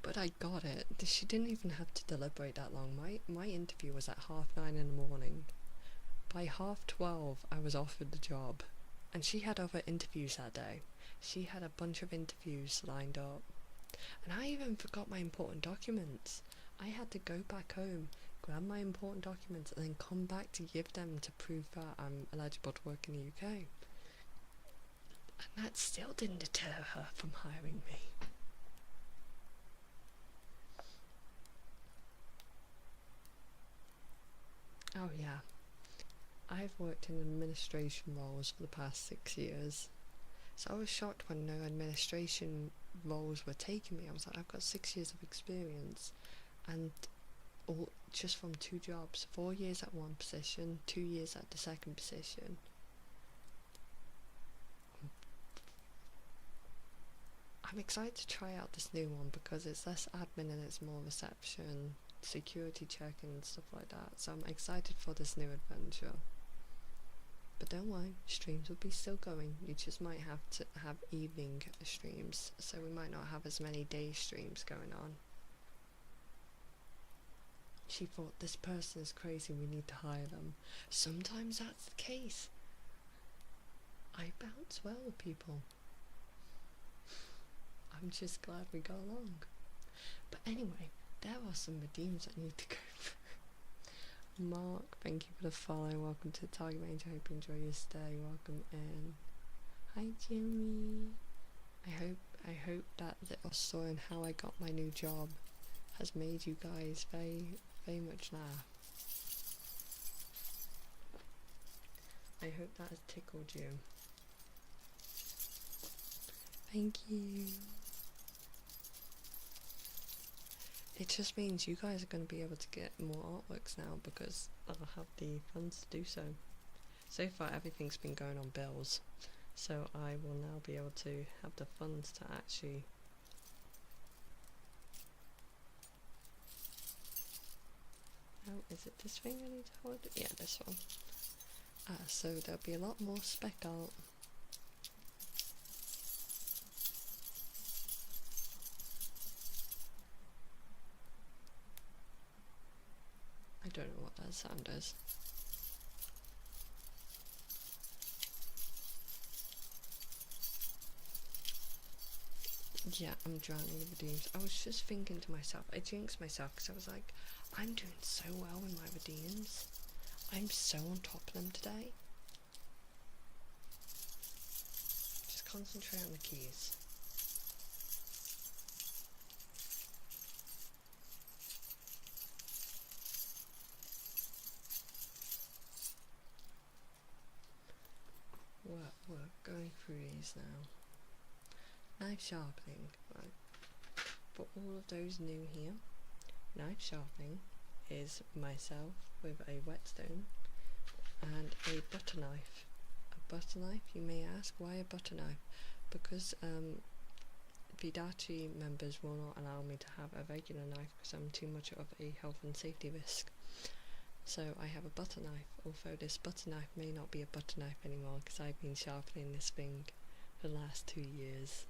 But I got it. She didn't even have to deliberate that long. My interview was at 9:30 in the morning. By 12:30 I was offered the job. And she had other interviews that day. She had a bunch of interviews lined up. And I even forgot my important documents. I had to go back home, grab my important documents, and then come back to give them to prove that I'm eligible to work in the UK. And that still didn't deter her from hiring me. Oh yeah, I've worked in administration roles for the past 6 years. So I was shocked when no administration roles were taking me. I was like, I've got 6 years of experience, and all just from 2 jobs, 4 years at one position, 2 years at the second position. I'm excited to try out this new one because it's less admin and it's more reception, security checking and stuff like that. So I'm excited for this new adventure. But don't worry, streams will be still going. You just might have to have evening streams, so we might not have as many day streams going on. She thought, this person is crazy, we need to hire them. Sometimes that's the case. I bounce well with people. I'm just glad we got along. But anyway, there are some redeems I need to go through. Mark, thank you for the follow. Welcome to the Target Range. I hope you enjoy your stay. Welcome in. Hi Jimmy. I hope that little story on how I got my new job has made you guys very, very much laugh. I hope that has tickled you. Thank you. It just means you guys are going to be able to get more artworks now because I'll have the funds to do so. So far everything's been going on bills, so I will now be able to have the funds to actually is it this thing I need to hold? Yeah, this one. So there'll be a lot more spec art. I don't know what that sound is. Yeah, I'm drowning in redeems. I was just thinking to myself, I jinxed myself because I was like, I'm doing so well with my redeems. I'm so on top of them today. Just concentrate on the keys. We're going through these now. Knife sharpening, right? For all of those new here, knife sharpening is myself with a whetstone and a butter knife. A butter knife, you may ask, why a butter knife? Because Vidachi members will not allow me to have a regular knife because I'm too much of a health and safety risk. So I have a butter knife, although this butter knife may not be a butter knife anymore because I've been sharpening this thing for the last 2 years.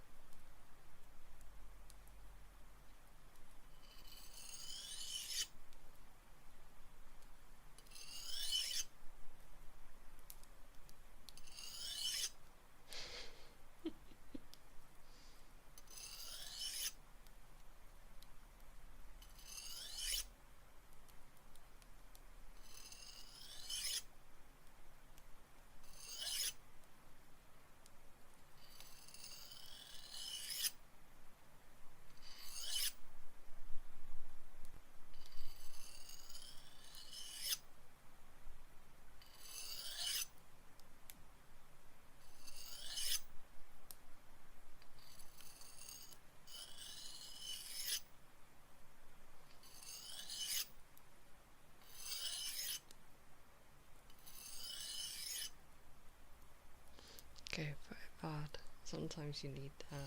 Go for it, bud. Sometimes you need that.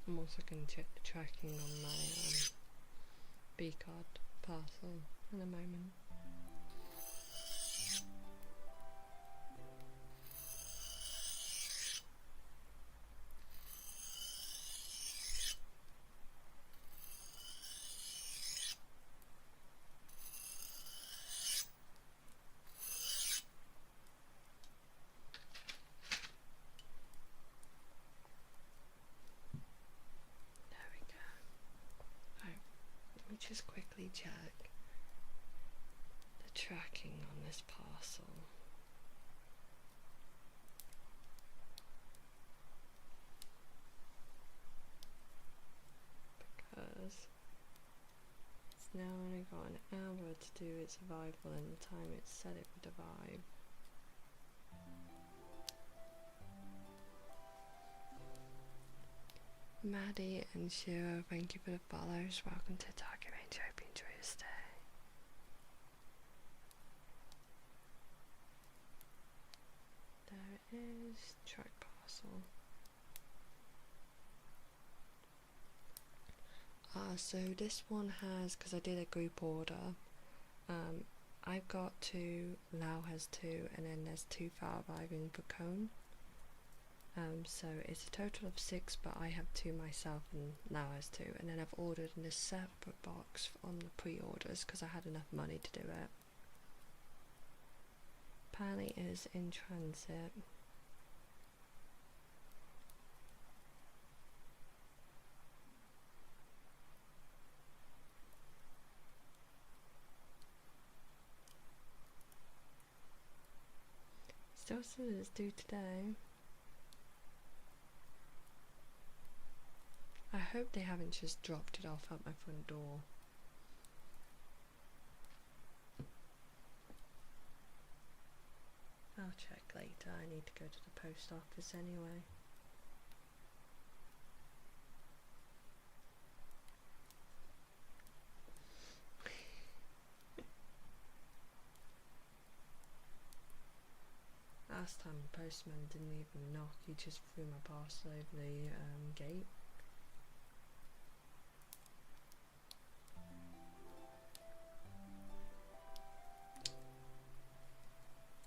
I'm also going to check the tracking on my B card parcel in a moment. Just quickly check the tracking on this parcel. Because it's now only got an hour to do its arrival and the time it said it would arrive. Maddie and Shiro, thank you for the follows. Welcome to Target Range. I hope you enjoy your stay. There it is, track parcel. So this one has, because I did a group order, I've got 2, Lau has 2, and then there's 2 file arriving for Cone. So it's a total of 6, but I have 2 myself and Lau has 2, and then I've ordered in a separate box on the pre-orders because I had enough money to do it. Apparently it is in transit. Still says it's due today. I hope they haven't just dropped it off at my front door. I'll check later. I need to go to the post office anyway. Last time the postman didn't even knock, he just threw my parcel over the gate.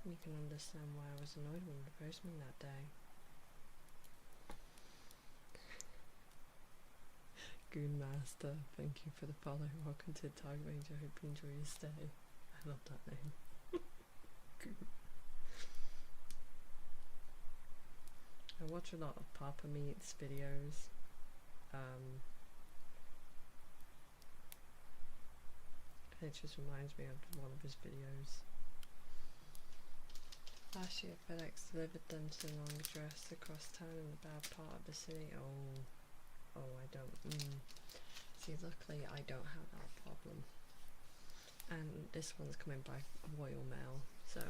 You can understand why I was annoyed with the postman that day. Goonmaster, thank you for the follow. Welcome to Target Range. I hope you enjoy your stay. I love that name. I watch a lot of Papa Meats videos. It just reminds me of one of his videos. Last year FedEx delivered them to the wrong address across town in a bad part of the city. Oh, I don't. See, luckily I don't have that problem. And this one's coming by Royal Mail, so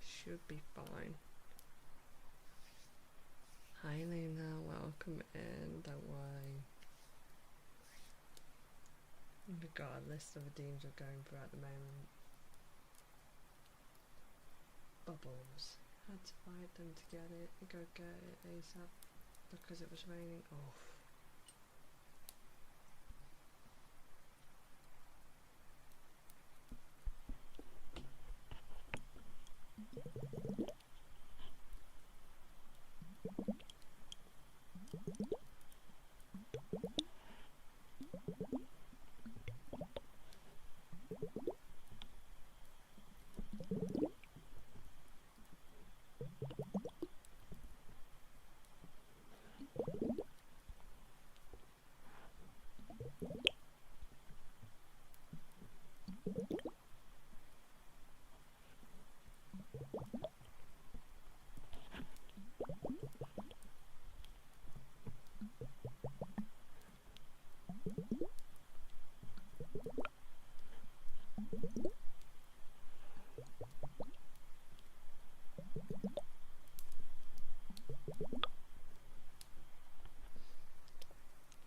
should be fine. Hi Lena, welcome in, don't worry. We've got a list of redeems we're going through at the moment. Bubbles. Had to fight them to get it. Go get it ASAP because it was raining. Oh.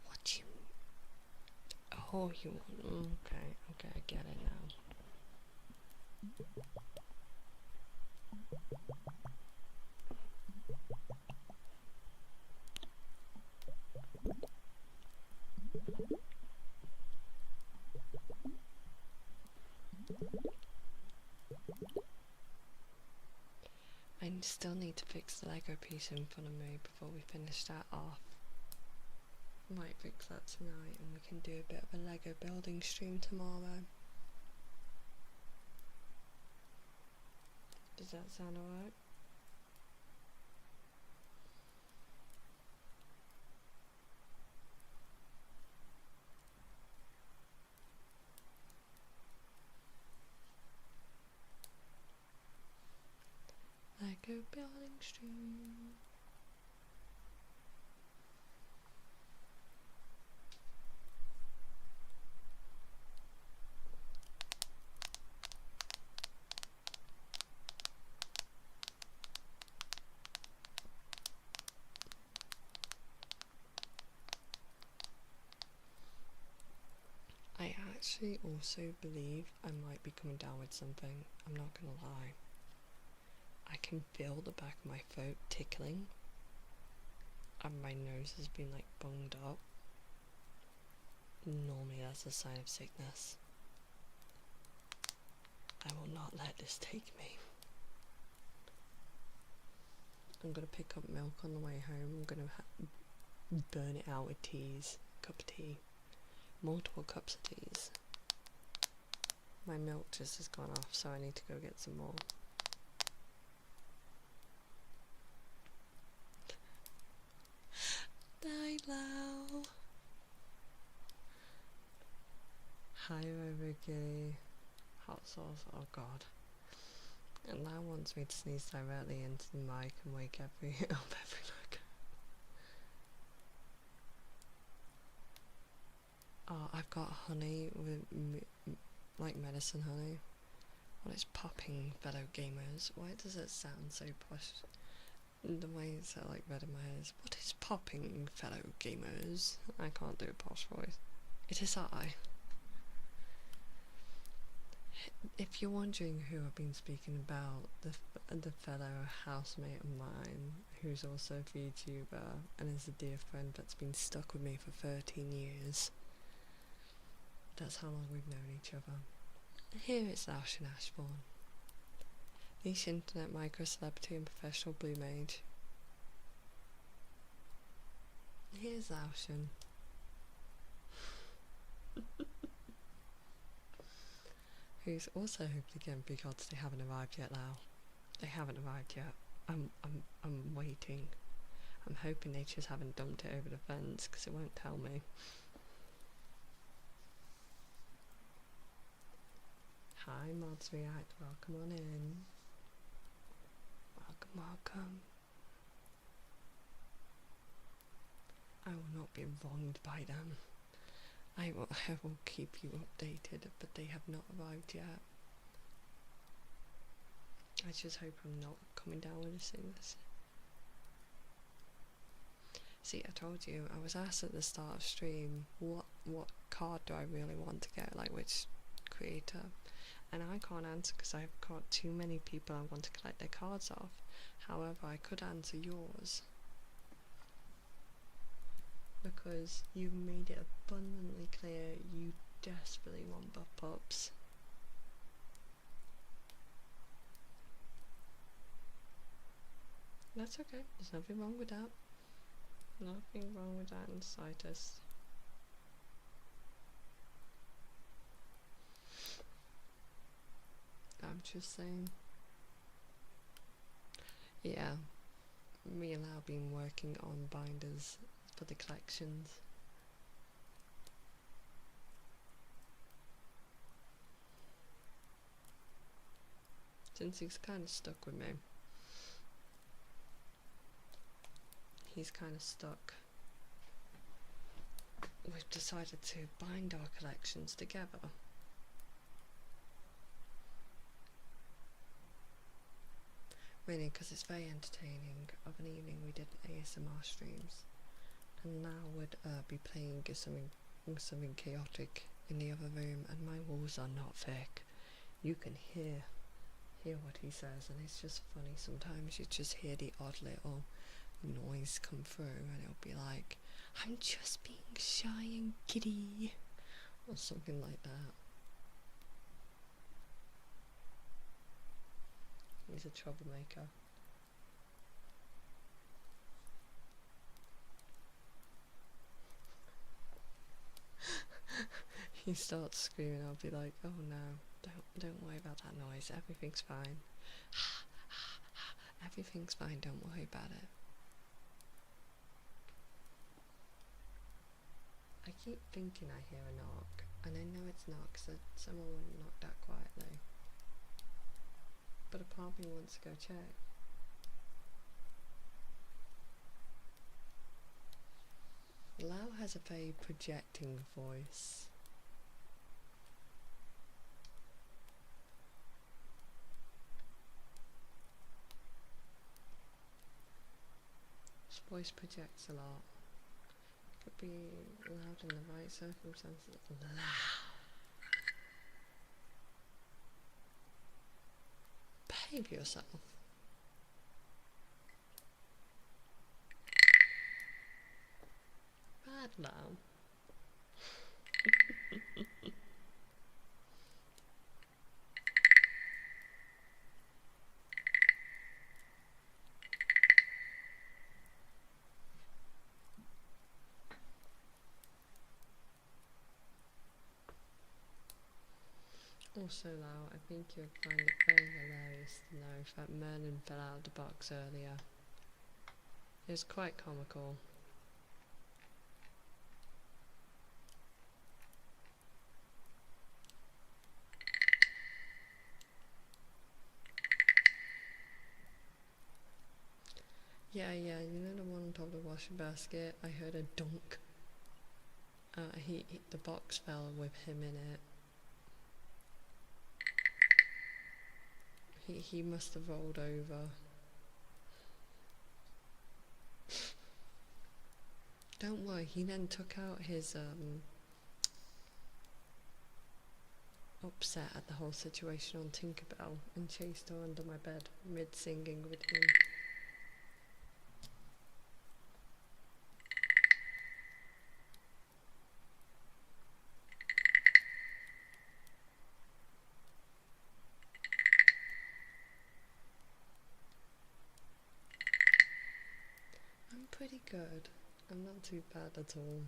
What you? Oh, you want? Okay, I get it now. I still need to fix the Lego piece in front of me before we finish that off. Might fix that tonight and we can do a bit of a Lego building stream tomorrow. Does that sound alright? Lego building stream. I actually also believe I might be coming down with something, I'm not gonna lie. I can feel the back of my throat tickling and my nose has been like bunged up. Normally that's a sign of sickness. I will not let this take me. I'm gonna pick up milk on the way home. I'm gonna burn it out with teas, cup of tea, multiple cups of teas. My milk just has gone off, so I need to go get some more. Bye, Lau. Hi, Vicky. Hot sauce. Oh God. And Lau wants me to sneeze directly into the mic and wake every up every look. Oh, I've got honey with like medicine honey. What is popping, fellow gamers? Why does it sound so posh? The way it's like read in my head is, what is popping, fellow gamers? I can't do a posh voice. It is I. If you're wondering who I've been speaking about, the fellow housemate of mine, who's also a VTuber and is a dear friend that's been stuck with me for 13 years. That's how long we've known each other. Here it's Laoshin Ashbourne, niche internet micro celebrity and professional blue mage. Here's Laoshin. Who's also hopefully getting big odds they haven't arrived yet, Lau. They haven't arrived yet. I'm waiting. I'm hoping they just haven't dumped it over the fence because it won't tell me. Hi Mods React, welcome on in. Welcome. I will not be wronged by them. I will keep you updated, but they have not arrived yet. I just hope I'm not coming down with a sickness. See, I told you, I was asked at the start of stream, what card do I really want to get, like which creator? And I can't answer because I've got too many people I want to collect their cards off. However, I could answer yours, because you've made it abundantly clear you desperately want buff pops. That's okay, there's nothing wrong with that. Nothing wrong with that in the slightest. I'm just saying. Yeah, me and Lau been working on binders for the collections. Since he's kind of stuck with me. He's kind of stuck. We've decided to bind our collections together. Really, because it's very entertaining. Of an evening we did ASMR streams, and now would be playing something chaotic in the other room, and my walls are not thick. You can hear what he says, and it's just funny. Sometimes you just hear the odd little noise come through, and it'll be like, "I'm just being shy and giddy," or something like that. He's a troublemaker. He starts screaming, I'll be like, "Oh no, don't worry about that noise, everything's fine." Everything's fine, don't worry about it. I keep thinking I hear a knock, and I know it's not, because someone wouldn't knock that quietly. But a part of me wants to go check. Lau has a very projecting voice. His voice projects a lot. Could be loud in the right circumstances. Loud. Behave yourself. Bad Lau. Also, Lau, I think you'll find it very hilarious to know that Merlin fell out of the box earlier. It was quite comical. Yeah, you know the one on top of the washing basket? I heard a dunk. The box fell with him in it. He must have rolled over. Don't worry, he then took out his upset at the whole situation on Tinkerbell and chased her under my bed mid-singing with him. I'm pretty good. I'm not too bad at all.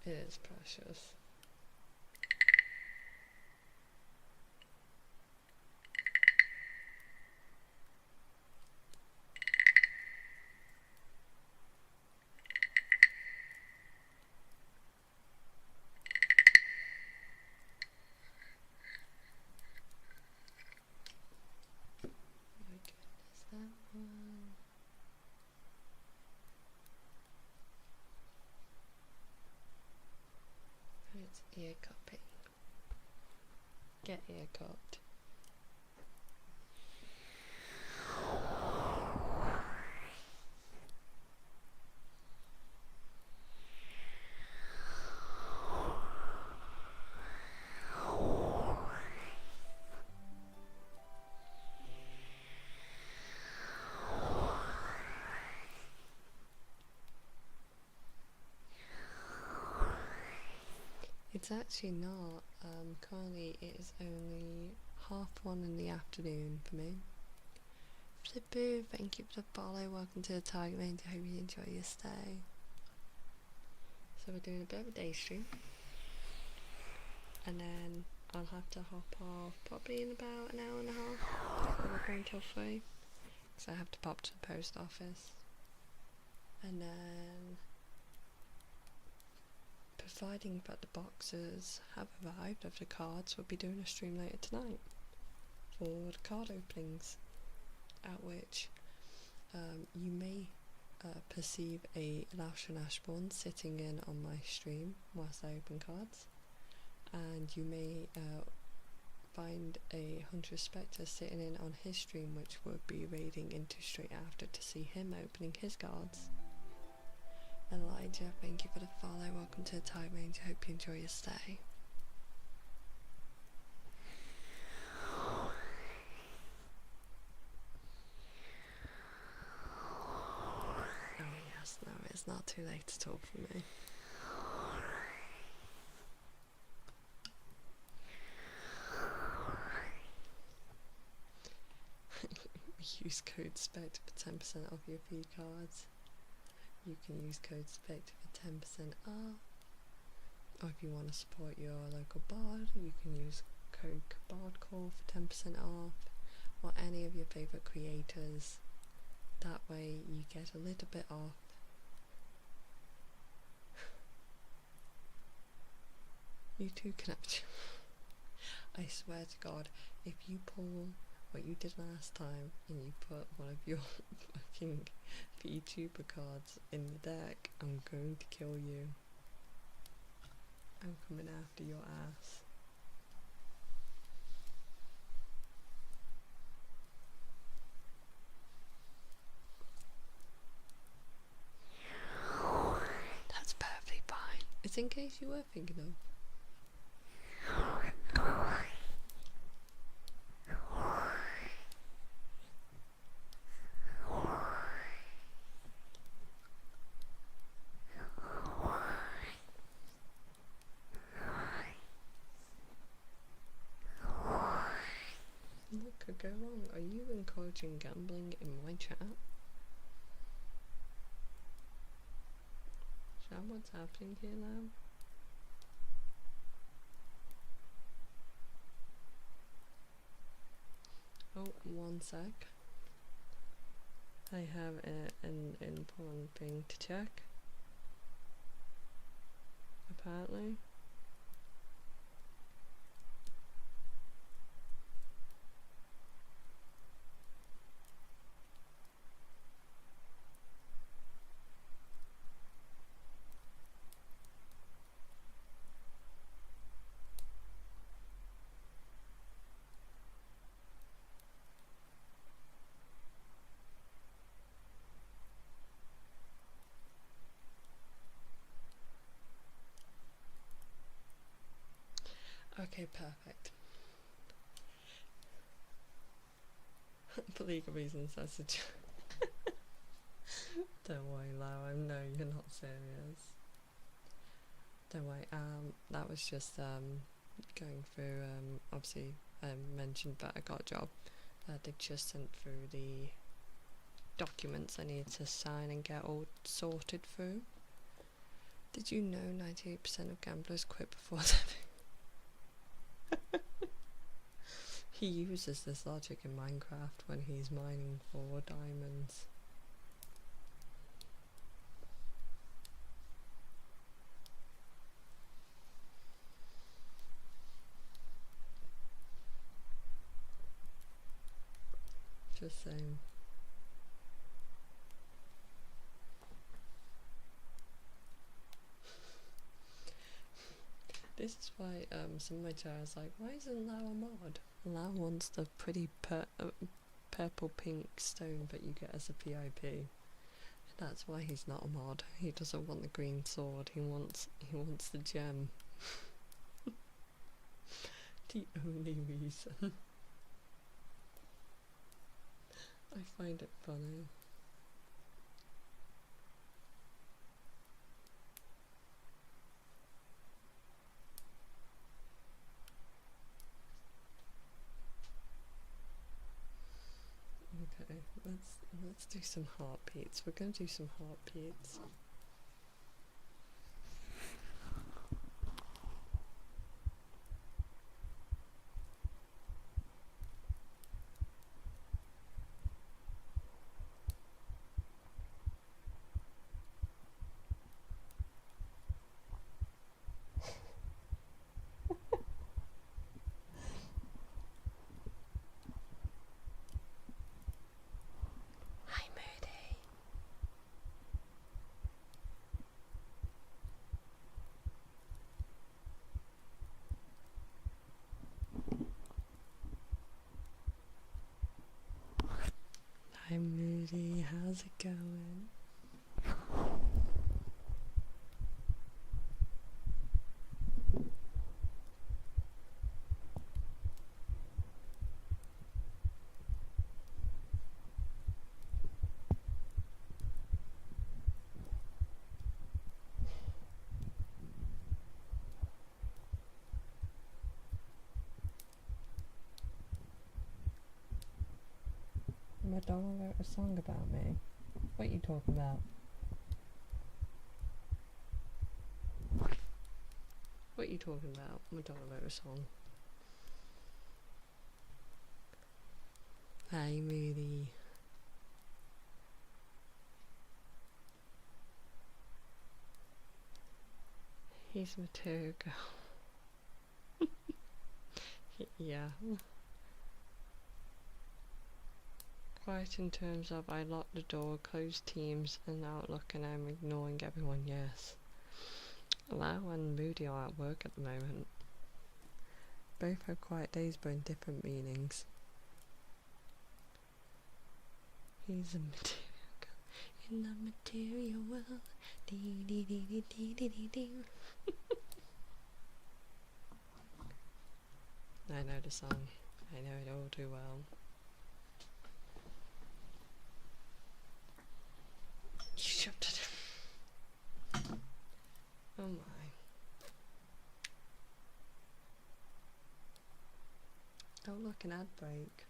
It is precious. My goodness, that one. haircut. It's actually not. Currently it is only 1:30 in the afternoon for me. Flipper, thank you for the follow. Welcome to the Target Range. I hope you enjoy your stay. So we're doing a bit of a day stream. And then I'll have to hop off probably in about an hour and a half before we're going till 3. Because I have to pop to the post office. And then, providing that the boxes have arrived of the cards, we'll be doing a stream later tonight for the card openings, at which you may perceive a Laotian Ashbourne sitting in on my stream whilst I open cards, and you may find a Huntress Spectre sitting in on his stream, which we'll be raiding into straight after to see him opening his cards. Elijah, thank you for the follow. Welcome to the Time Range. I hope you enjoy your stay. Oh yes, no, it's not too late to talk for me. Use code SPECT for 10% off your feed cards. You can use code SPECT for 10% off. Or if you want to support your local bard, you can use code BARDCALL for 10% off. Or any of your favourite creators. That way you get a little bit off. You too can have. I swear to God, if you pull what you did last time and you put one of your fucking VTuber cards in the deck, I'm going to kill you. I'm coming after your ass. That's perfectly fine. It's in case you were thinking of. What could go wrong? Are you encouraging gambling in my chat? Is that what's happening here now? Oh, one sec. I have an important thing to check. Apparently. Okay, perfect. For legal reasons, that's a joke. Don't worry, Lau, I know you're not serious. Don't worry, that was just going through, obviously I mentioned that I got a job. They just sent through the documents I need to sign and get all sorted through. Did you know 98% of gamblers quit before 7? He uses this logic in Minecraft when he's mining for diamonds. Just saying. This is why some of my chat is like, why isn't Lau a mod? Lau wants the pretty purple pink stone that you get as a PIP. And that's why he's not a mod. He doesn't want the green sword. He wants the gem. The only reason. I find it funny. Okay, let's do some heartbeats. We're gonna do some heartbeats. Hi, Moody. Hi, Moody. How's it going? Madonna wrote a song about me. What are you talking about? What are you talking about? Madonna wrote a song. Hi, Moody. He's a material girl. Yeah. Quiet in terms of I locked the door, closed Teams and Outlook, and I'm ignoring everyone, yes. Lau and Moody are at work at the moment. Both have quiet days but in different meanings. He's a material girl in the material world. Dee dee dee dee dee dee dee dee. I know the song. I know it all too well. You shoved it. Oh my. Oh look, an ad break.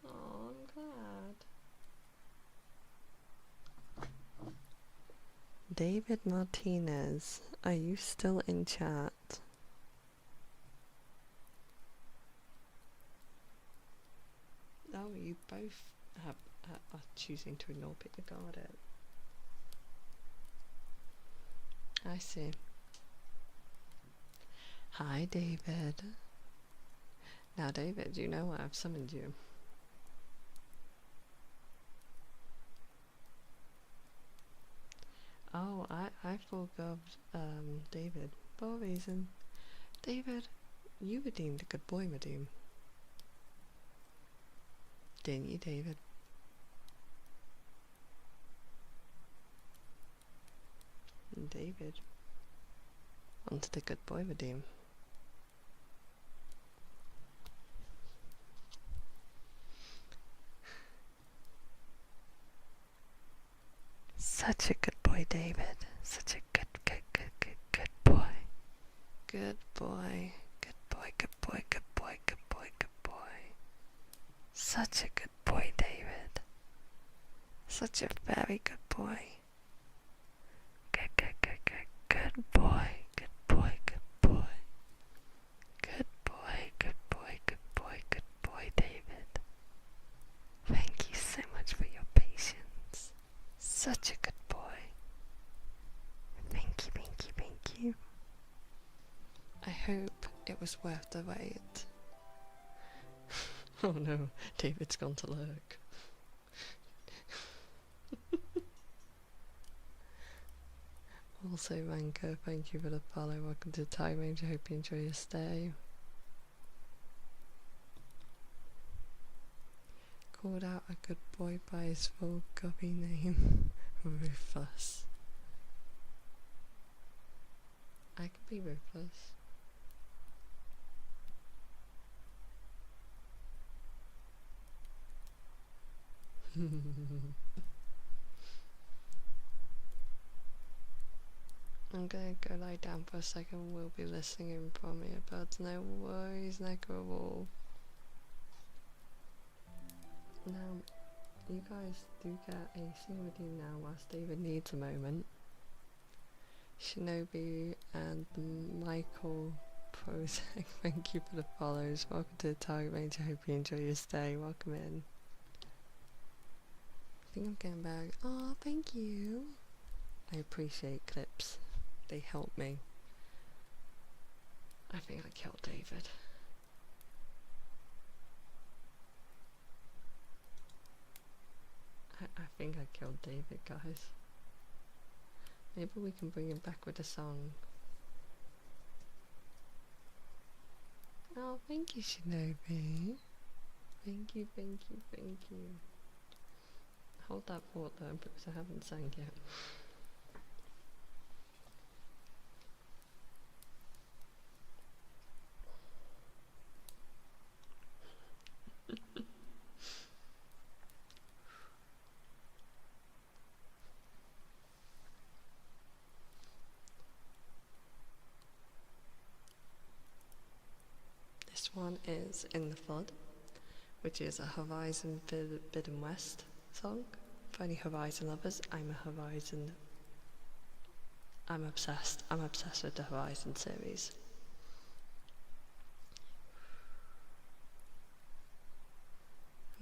Oh, I'm glad. David Martinez, are you still in chat? Oh, you both are choosing to ignore Peter. Got it. I see. Hi, David. Now, David, you know I've summoned you. Oh, I forgot David. For a reason. David, you redeemed a good boy, Madeem. Didn't you, David? And David wanted a good boy, Madeem. Such a good boy, David. Such a good boy. Good boy. Good boy, good boy, good boy, good boy, good boy. Such a good boy, David. Such a very good boy. Good boy. Good boy, good boy. Good boy, good boy, good boy, good boy, David. Thank you so much for your patience. Such a good boy. Thank you, thank you, thank you. I hope it was worth the wait. Oh no, David's gone to lurk. Also, Ranker, thank you for the follow. Welcome to Time Range. I hope you enjoy your stay. Called out a good boy by his full guppy name, Ruthless. I could be Ruthless. I'm gonna go lie down for a second. We'll be listening in from here, but no worries, Necro. Now, you guys do get a scene with you now whilst David needs a moment. Shinobi and Michael Prozek, thank you for the follows. Welcome to the Target Range. I hope you enjoy your stay. Welcome in. I think I'm getting back. Oh, thank you. I appreciate clips. They help me. I think I killed David. I think I killed David, guys. Maybe we can bring him back with a song. Oh, thank you, Shinobi. Thank you, thank you, thank you. Hold that thought though, because I haven't sang yet. This one is In the Flood, which is a Horizon Forbidden West song. For any Horizon lovers, I'm obsessed. I'm obsessed with the Horizon series.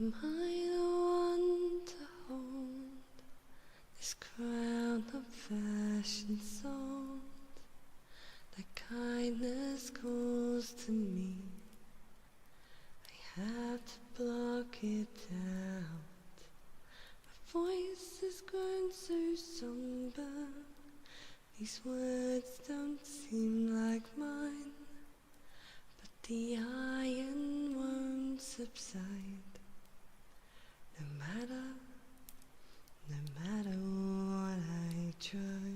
Am I the one to hold this crown of fashion sold? That kindness calls to me. I have to block it out. My voice has grown so somber. These words don't seem like mine, but the iron won't subside. No matter what I try.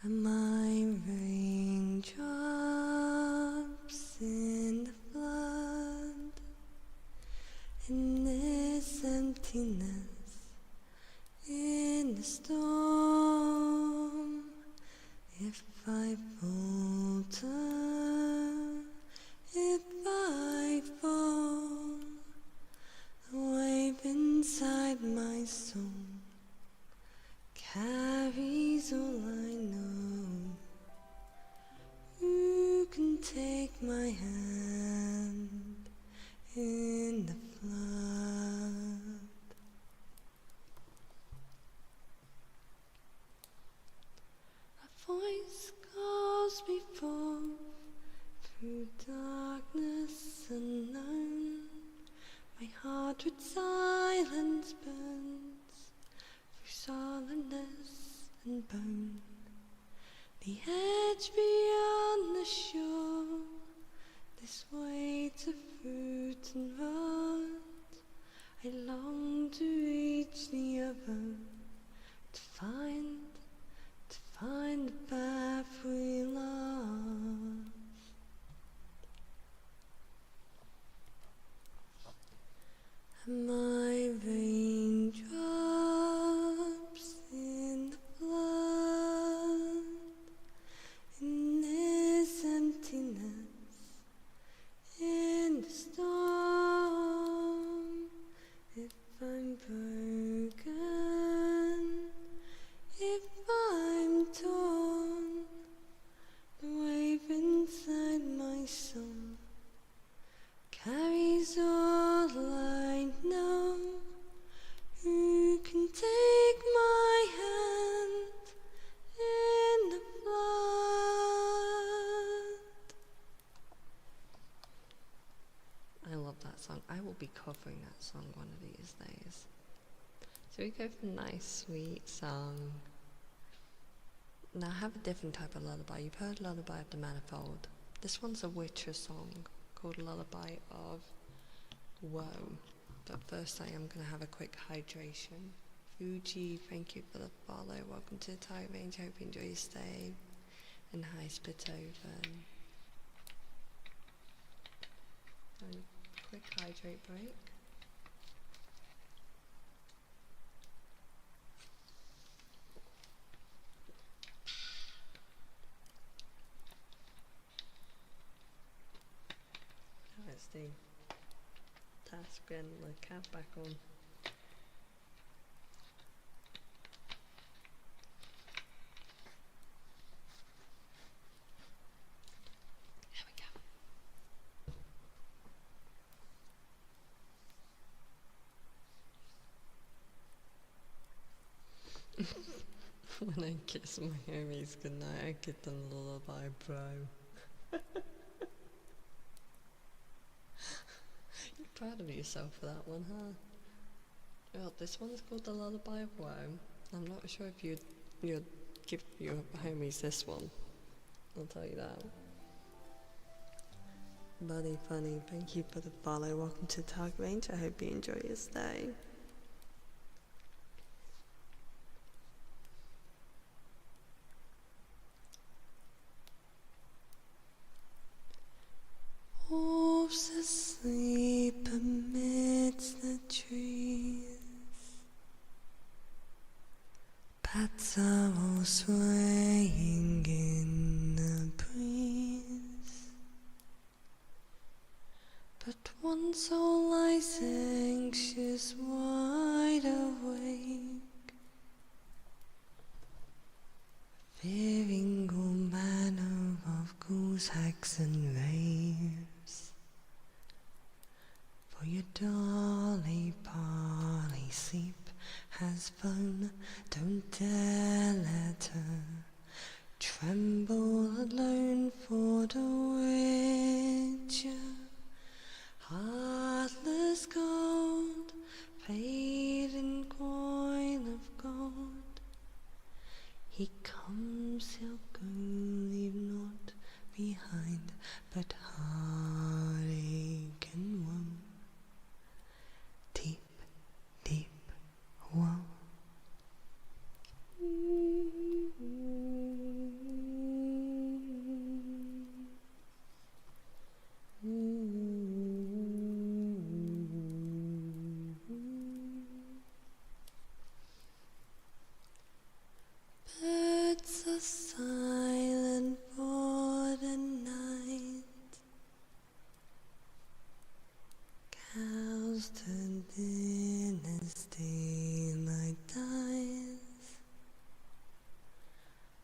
Am I raindrops in the flood? In this emptiness, in the storm, if I falter, if I fall, the wave inside my soul carries all I know. You can take my hand in the flood. A voice calls me forth through darkness unknown. My heart with silence burns through sullenness and bone. The edge beyond the shore, this way to fruit and rot. I long to reach the other, to find the path we lost. Am I raindrops in the flood? In covering that song one of these days. So we go for a nice, sweet song. Now I have a different type of lullaby. You've heard Lullaby of the Manifold. This one's a Witcher song called Lullaby of Woe. But first I am going to have a quick hydration. Fuji, thank you for the follow. Welcome to the Tiger Range. Hope you enjoy your stay. And hi, Spitoven. Quick hydrate break. Let's do task and the cap back on. When I kiss my homies goodnight, I get them lullaby, bro. You're proud of yourself for that one, huh? Well, this one's called the Lullaby of Woe. I'm not sure if you'd give your homies this one. I'll tell you that. Buddy Funny, thank you for the follow. Welcome to Target Range. I hope you enjoy your stay. Wolves asleep amidst the trees. Bats are all swaying in the breeze. But one soul lies anxious, wide awake, fearing all manner of ghouls, hags and raves. For your dolly Polly sleep has flown, don't dare let her tremble alone, for the Witcher, heartless gold, fading coin of gold. He comes, he'll go, leave naught behind but heartache and woe. Deep, deep woe. Birds are silent for the night. Cows turned in as daylight dies.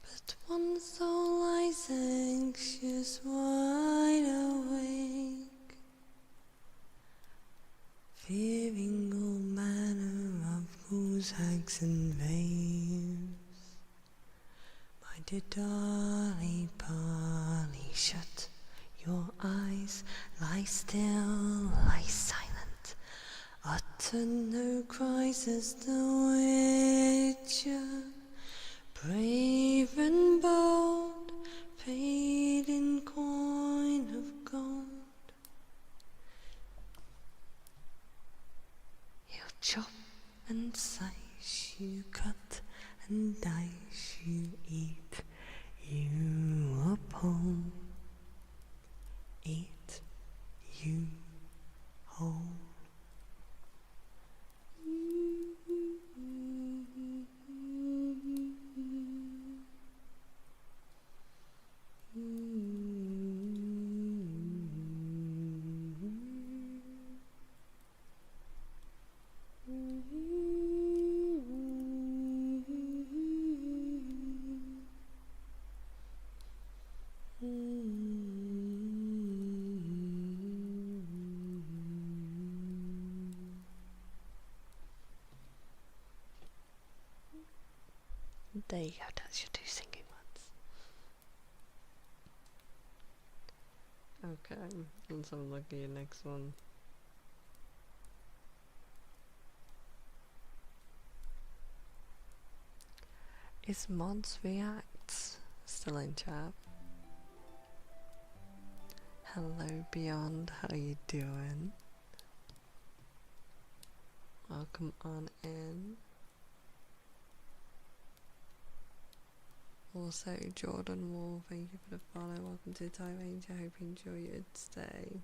But one soul lies anxious, wide awake, fearing all manner of ghouls, hags and raves. My dear Dolly Polly, shut your eyes, lie still, lie silent, utter no cries as the Witcher, brave and bold, fading coin of gold. He'll chop and slice you, cut and dice you, eat you up whole, eat you whole. There you go, that's your two singing ones. Okay, let's have a look at your next one. Is Mods Reacts still in chat? Hello Beyond, how you doing? Welcome on in. Also, Jordan Wall, thank you for the follow. Welcome to the Time Range. I hope you enjoy your stay.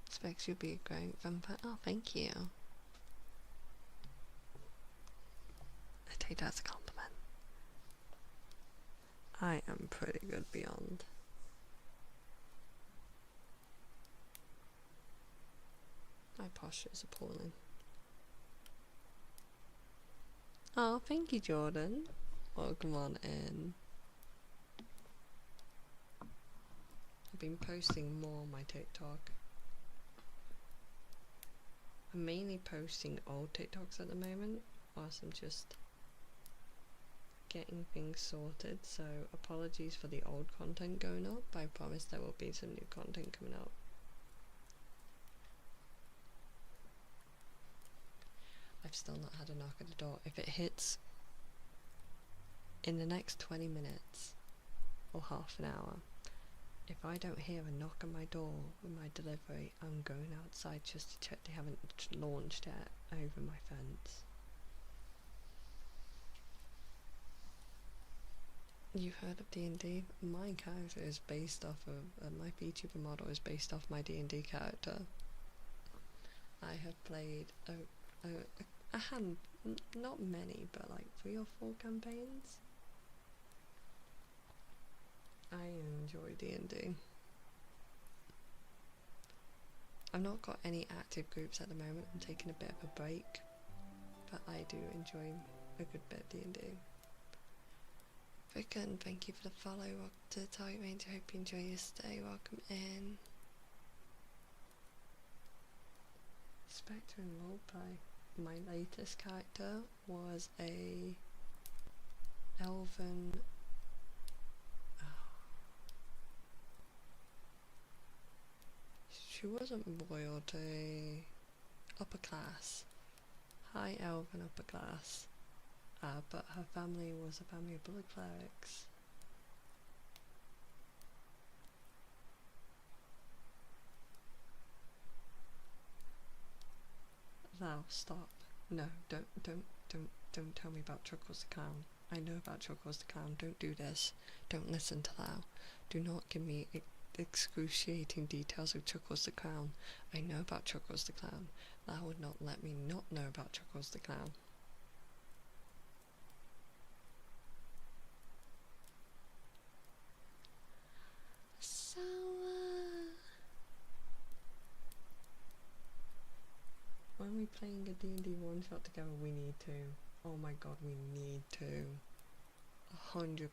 Expects you'll be a great vampire. Oh, thank you. I take that as a compliment. I am pretty good Beyond. My posture is appalling. Oh, thank you, Jordan. Welcome on in. I've been posting more on my TikTok. I'm mainly posting old TikToks at the moment, whilst I'm just getting things sorted, so apologies for the old content going up, but I promise there will be some new content coming out. I've still not had a knock at the door. If it hits in the next 20 minutes or half an hour, if I don't hear a knock on my door with my delivery, I'm going outside just to check they haven't launched it over my fence. You've heard of D&D? My character is based off of, my VTuber model is based off my D&D character. I have played a hand, not many, but like 3 or 4 campaigns. I enjoy D&D. I've not got any active groups at the moment, I'm taking a bit of a break, but I do enjoy a good bit of D&D. Fricken, thank you for the follow. Welcome to the Target Range. I hope you enjoy your stay. Welcome in. Spectre and roleplay. My latest character was a elven. She wasn't royalty. Upper class. High elven upper class. But her family was a family of blood clerics. Thou, stop. No, don't tell me about Chuckles the Clown. I know about Chuckles the Clown. Don't do this. Don't listen to Thou. Do not give me excruciating details of Chuckles the Clown. I know about Chuckles the Clown. Thou would not let me not know about Chuckles the Clown. When we playing a D&D one shot together, we need to. Oh my god, we need to. 100%.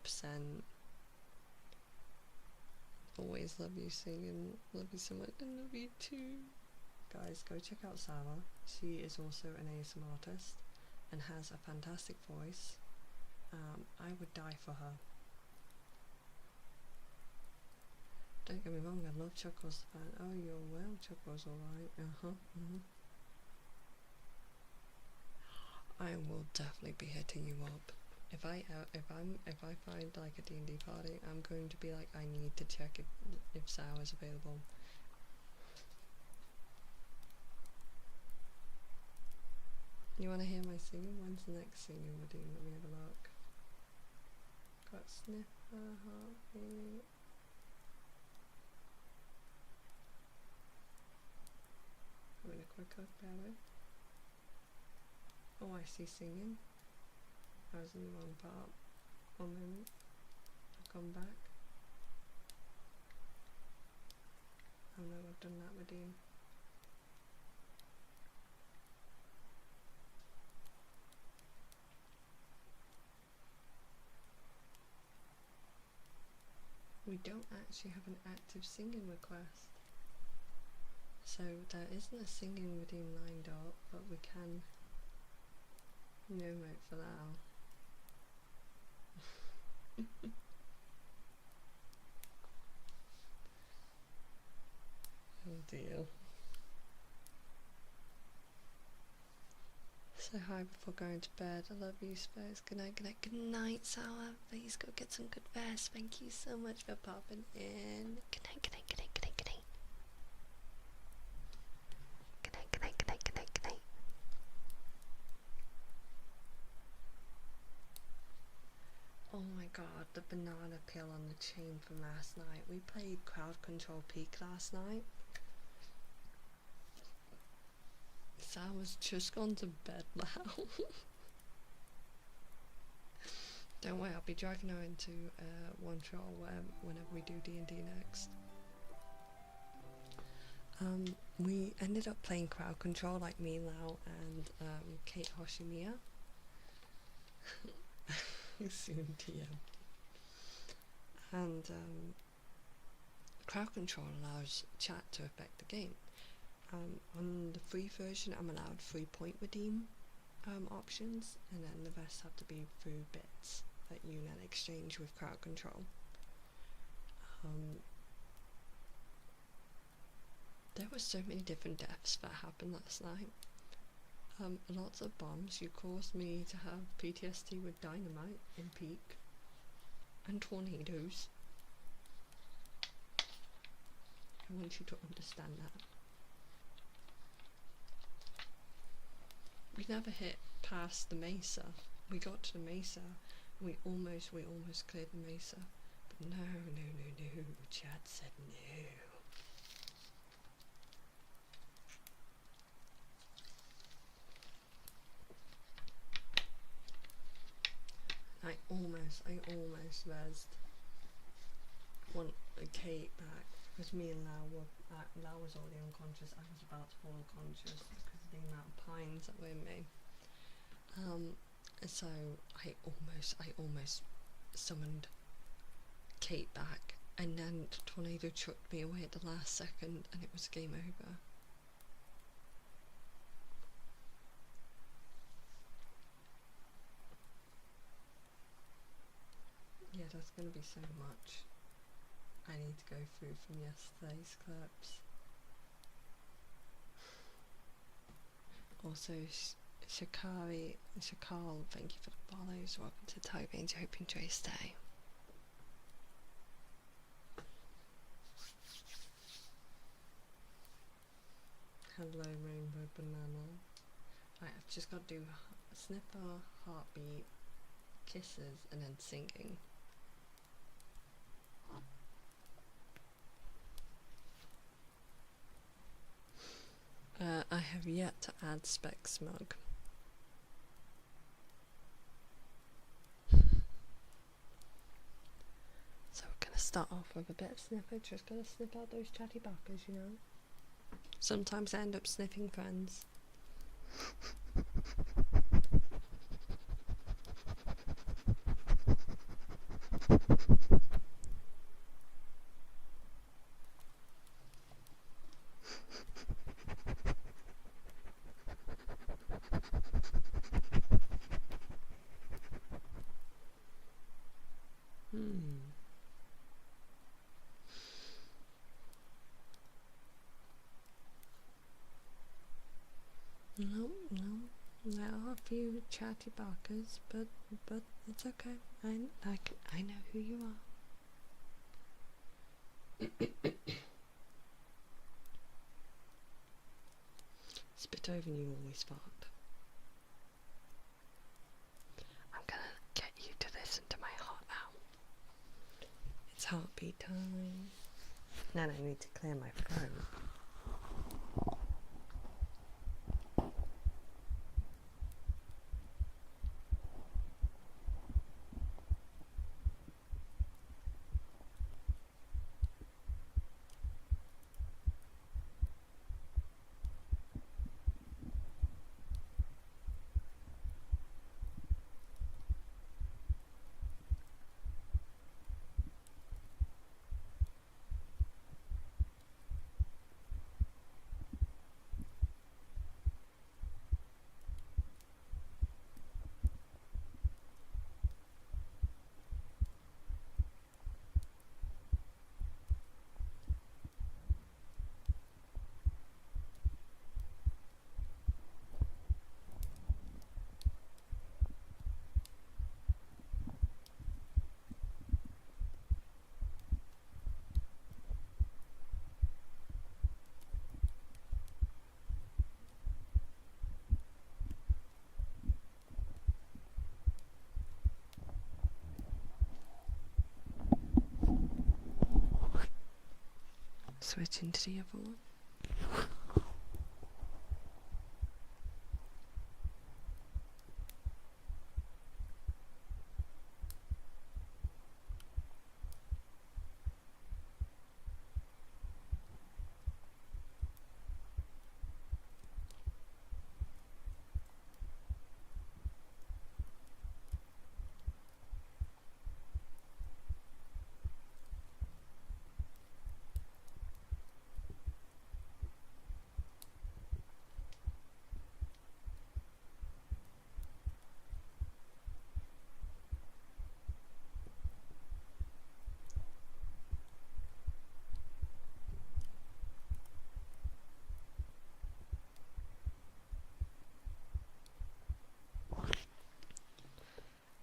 Always love you singing. Love you so much. I love you too. Guys, go check out Sarah. She is also an ASMR artist and has a fantastic voice. I would die for her. Don't get me wrong, I love Chuckles the fan. Oh, you're well, Chuckles, alright. I will definitely be hitting you up. If I find like a D&D party, I'm going to be like, I need to check if Sao is available. You want to hear my singing? When's the next singing we're doing? Let me have a look. Got sniffer, heartbeat. Having a quick look, bear with. Oh, I see singing. I was in the wrong part. 1 moment. I'll come back. Oh no, I've done that with you. We don't actually have an active singing request. So there isn't a singing redeem lined up, but we can no mode for now. Oh dear. Say hi before going to bed. I love you, Space. Good night, good night, good night, Sour. Please go get some good rest. Thank you so much for popping in. Good night, good night, good night, good night, good night. Good night, good night, good night, good night, good night. Oh my god, the banana peel on the chain from last night. We played Crowd Control Peak last night. Sour's just gone to bed now. Don't worry, I'll be dragging her into one shot whenever we do D&D next. We ended up playing Crowd Control, like me, Lau, and Kate Hoshimiya. Soon TM. And Crowd Control allows chat to affect the game. On the free version, I'm allowed 3-point redeem options, and then the rest have to be through bits that you then exchange with Crowd Control. There were so many different deaths that happened last night. Lots of bombs. You caused me to have PTSD with dynamite in Peak, and tornadoes. I want you to understand that. We never hit past the mesa. We got to the mesa. We almost cleared the mesa. But no. Chad said no. I almost rezzed one Kate back because me and Lau was already unconscious. I was about to fall unconscious because of the amount of pines that were in me. So I almost summoned Kate back, and then the tornado chucked me away at the last second, and it was game over. Yeah, there's going to be so much I need to go through from yesterday's clips. Also, Shakal, thank you for the follows. Welcome to Tyrange. I hope you enjoy your stay. Hello, Rainbow Banana. Right, I've just got to do sniffer, heartbeat, kisses, and then singing. I have yet to add Spec Smug. So we're going to start off with a bit of sniffer, just going to sniff out those chatty backers, you know. Sometimes I end up sniffing friends. No, there are a few chatty barkers, but it's okay. I know who you are. Spit over and you always fart. I'm gonna get you to listen to my heart now. It's heartbeat time. Then I need to clear my throat. switch into the other one.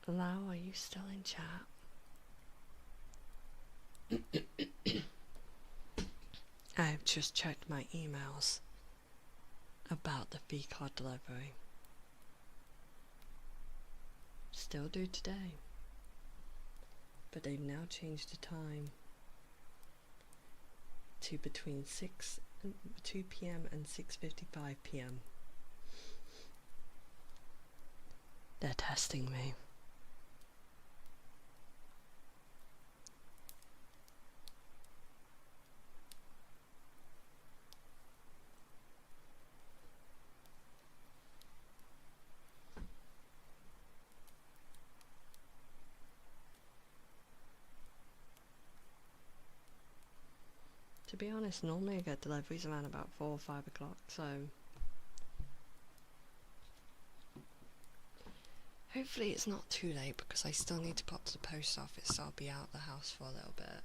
Lau, are you still in chat? I have just checked my emails about the fee card delivery. Still do today, but they've now changed the time to between 2 p.m. and 6:55 p.m. They're testing me. To be honest, normally I get deliveries around about 4 or 5 o'clock, so hopefully it's not too late because I still need to pop to the post office, so I'll be out of the house for a little bit.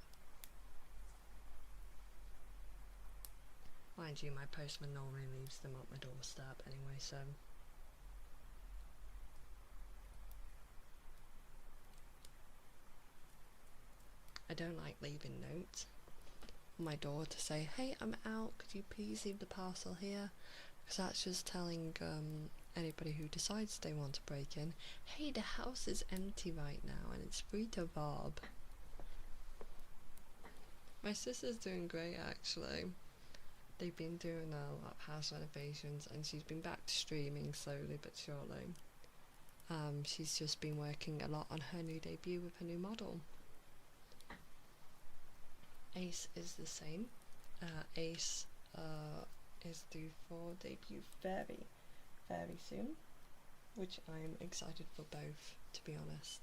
Mind you, my postman normally leaves them at my doorstep anyway, so I don't like leaving notes on my door to say, hey, I'm out, could you please leave the parcel here? Because that's just telling anybody who decides they want to break in, hey, the house is empty right now and it's free to rob. My sister's doing great actually. They've been doing a lot of house renovations and she's been back to streaming slowly but surely. She's just been working a lot on her new debut with her new model. Ace is the same. Ace is due for debut very, very soon, which I'm excited for both, to be honest.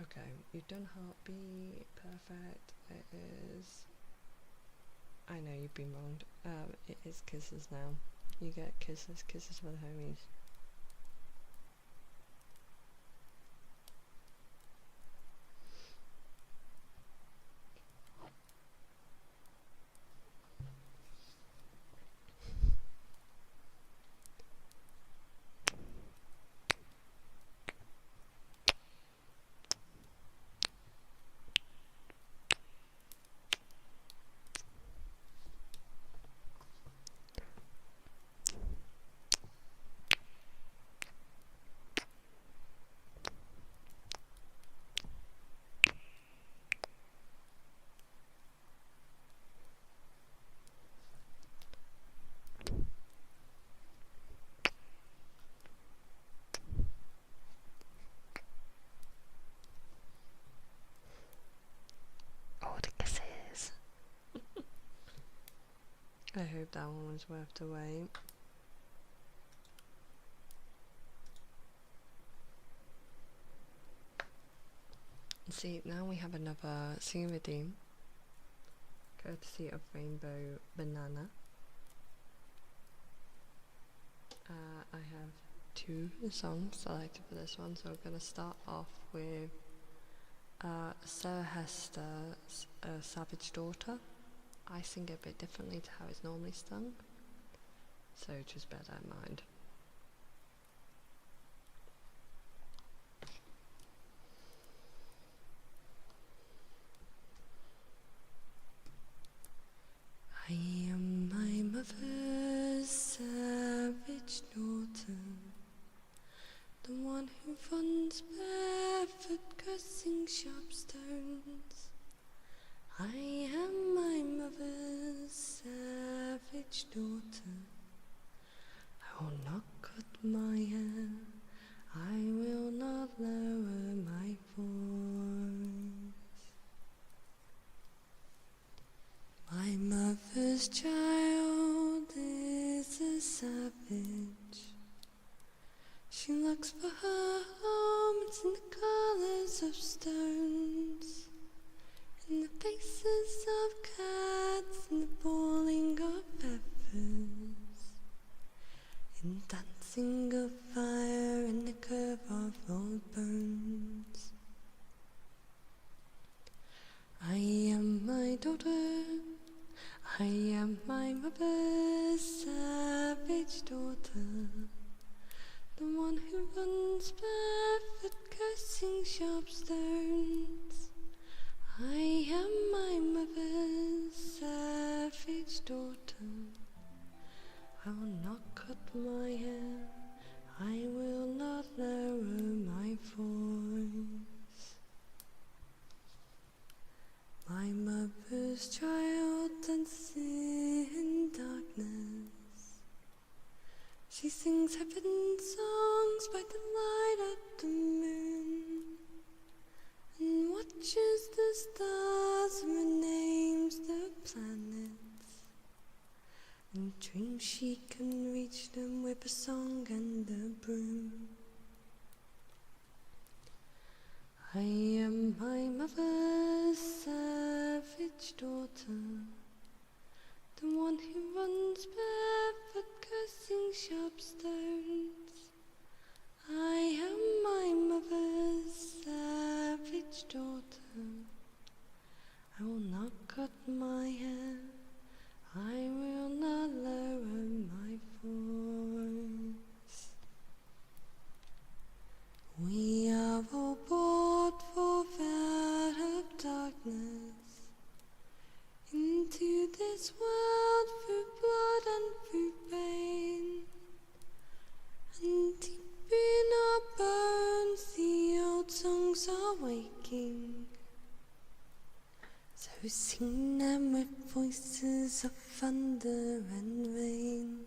Okay, you've done Heartbeat, perfect. It is... I know you've been wronged. It is Kisses now. You get Kisses for the homies. I hope that one was worth the wait. See, now we have another scene redeem, courtesy of Rainbow Banana. I have 2 songs selected for this one, so we're going to start off with Sarah Hester's Savage Daughter. I sing it a bit differently to how it's normally sung, so just bear that in mind. I am my mother's savage daughter, the one who runs barefoot, cursing sharp stones. I am my mother's savage daughter. I will not cut my hair, I will not lower my voice. My mother's child is a savage. She looks for her home, it's in the colors of stones, in the faces of cats, in the boiling of peppers, in dancing of fire, in the curve of old bones. I am my daughter, I am my mother's savage daughter, the one who runs barefoot, cursing sharp stones. I am my mother's savage daughter. I will not cut my hair, I will not lower my voice. My mother's child dances in darkness. She sings heaven songs by the light of the moon, and watches the stars and names the planets, and dreams she can reach them with a song and a broom. I am my mother's savage daughter, the one who runs barefoot, cursing sharp stones. I am my mother's savage daughter. I will not cut my hair, I will not lower my voice. We are all brought forth out of darkness into this world through blood and through pain, and deep in our bones the old songs are waking. So sing them with voices of thunder and rain.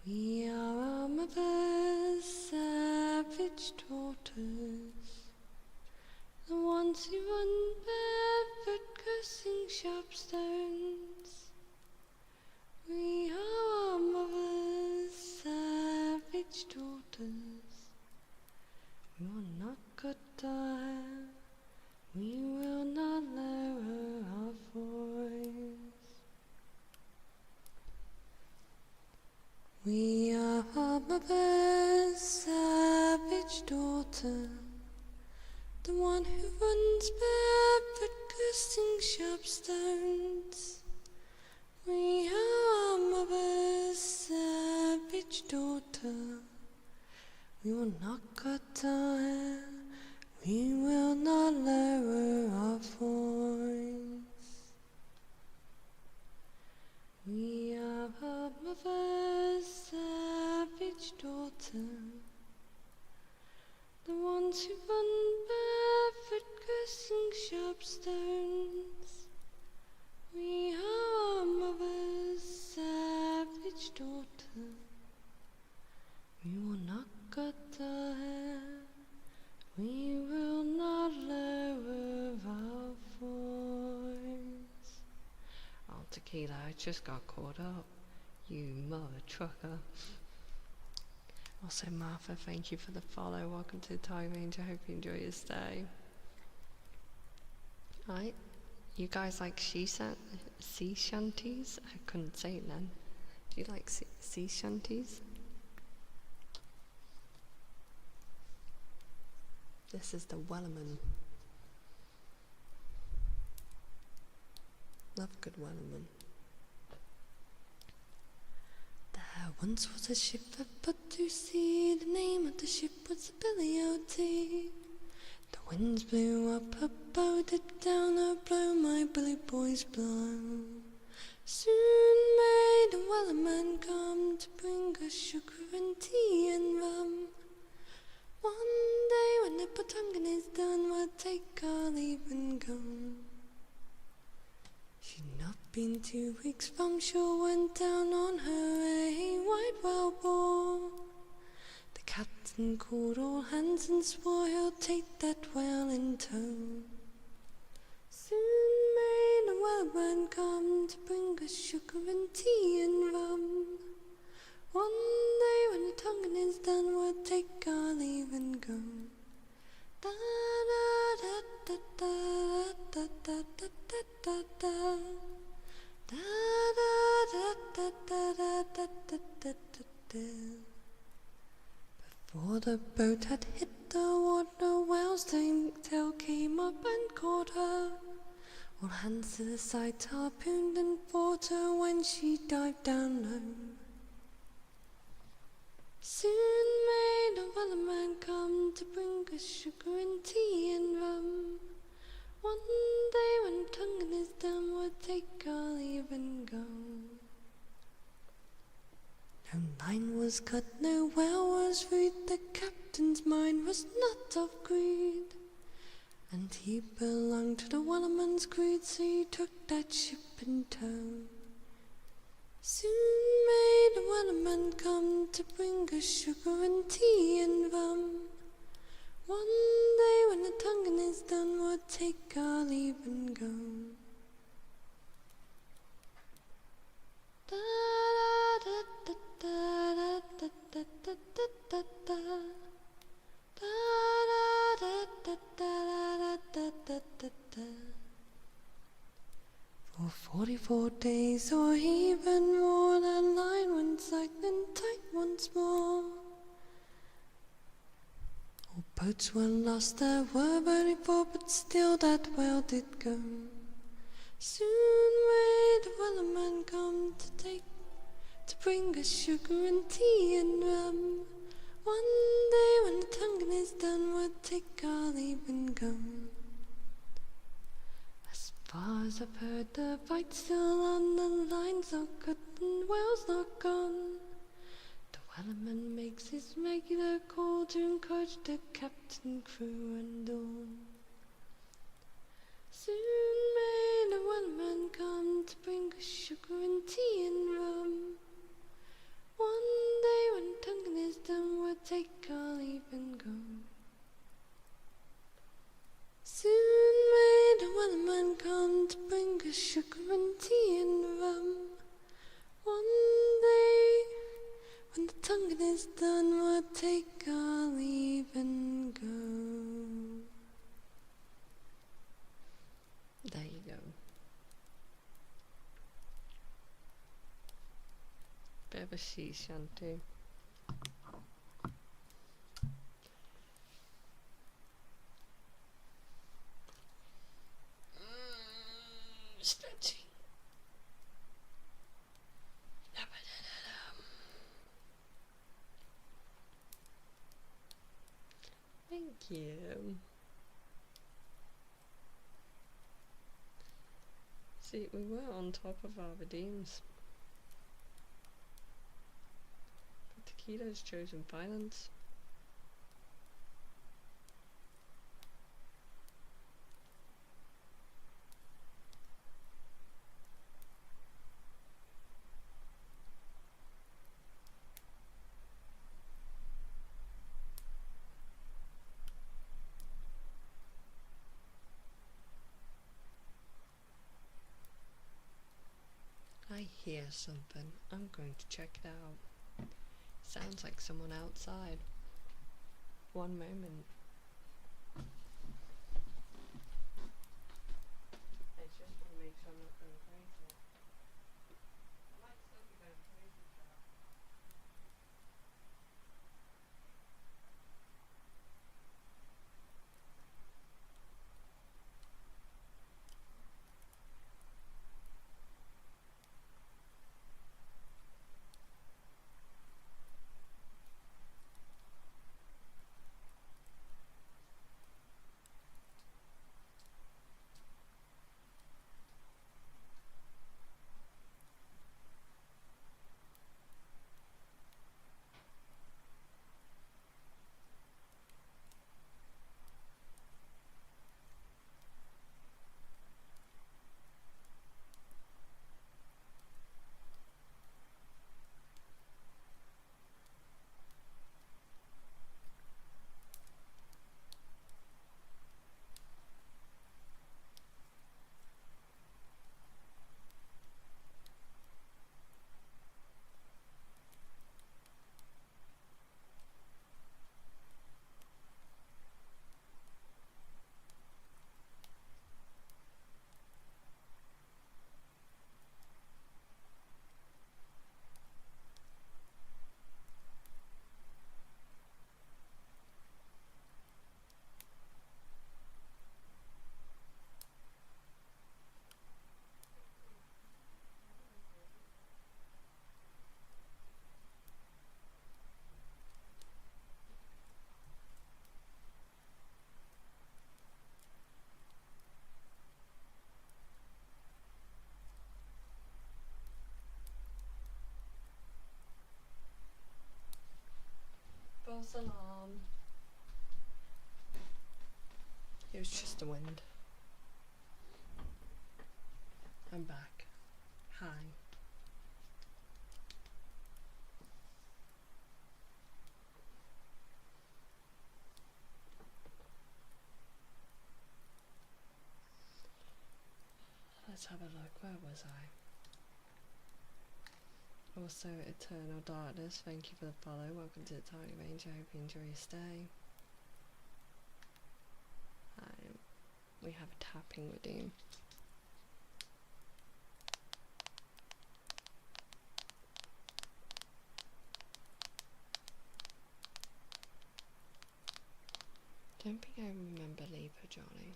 We are our mother's savage daughters, the ones who run barefoot, cursing sharp stones. We are our mother's savage daughters. We will not cut our hair, we will not lower our voice. We are our mother's savage daughter, the one who runs barefoot, cursing sharp stones. We are our mother's savage daughter. We will not cut our hair, we will not lower our voice. We are our mother's savage daughter, the ones who run barefoot, cursing sharp stones. We are our mother's savage daughter. We will not cut our hair, we will not lower our voice. Oh, Tequila, I just got caught up. You mother trucker. Also, Martha, thank you for the follow. Welcome to Thai Range. I hope you enjoy your stay. Right, you guys like sea shanties? I couldn't say it then. Do you like sea shanties? This is the Wellerman. Love good Wellerman. There once was a ship that put to sea. The name of the ship was the Billy O.T. The winds blew up her bow, dipped down her blow, my Billy boys blow. Soon may the Wellerman come to bring us sugar and tea and rum. One day when the Patungan is done, we'll take our leave 2 weeks from shore went down on her a white whale-bore. The captain called all hands and swore he'll take that whale in tow. Soon may the whaleman come to bring us sugar and tea and rum. One day when the tonguing is done, we'll take our leave and go. Da da da da da da da da da da. Da da da da da da da da da da. Before the boat had hit the water, whale's tail came up and caught her. All hands to the side harpooned and fought her when she dived down low. Soon may the wellerman come to bring us sugar and tea and rum. One day when tonguing is done, we'll take our leave and go. No line was cut, no whale was freed. The captain's mind was not of greed, and he belonged to the wellerman's creed, so he took that ship in tow. Soon may the wellerman come to bring us sugar and tea and rum. One day when the tonguing is done, we'll take our leave and go. Da da da da da da da da da da. Da da da da da da da da. For 44 days or even more, the line went cycling tight once more. All boats were lost, there were only 4, but still that whale did go. Soon may the wellerman come to bring us sugar and tea and rum. One day when the tonguing is done, we'll take our leave and go. As far as I've heard, the fight's still on, the lines are cut and whales not gone. The wellerman makes his regular call to encourage the captain, crew and all. Soon may the wellerman come to bring us sugar and tea and rum. One day when tonguing is done, we'll take our leave and go. Soon may the wellerman come to bring us sugar and tea and rum. One day when the tonguing is done, we'll take our leave and go. There you go. Bit of a sea shanty. Stretching. Thank you. See, we were on top of our redeems. But Taquitos chosen violence. I hear something. I'm going to check it out. Sounds like someone outside. One moment. I just want to make sure I'm not going crazy. I might still be going crazy, Charles. False alarm. It was just the wind. I'm back. Hi. Let's have a look. Where was I? Also, Eternal Darkness, thank you for the follow. Welcome to the Target Range. I hope you enjoy your stay. We have a tapping redeem. Don't think I remember Leaper, Johnny.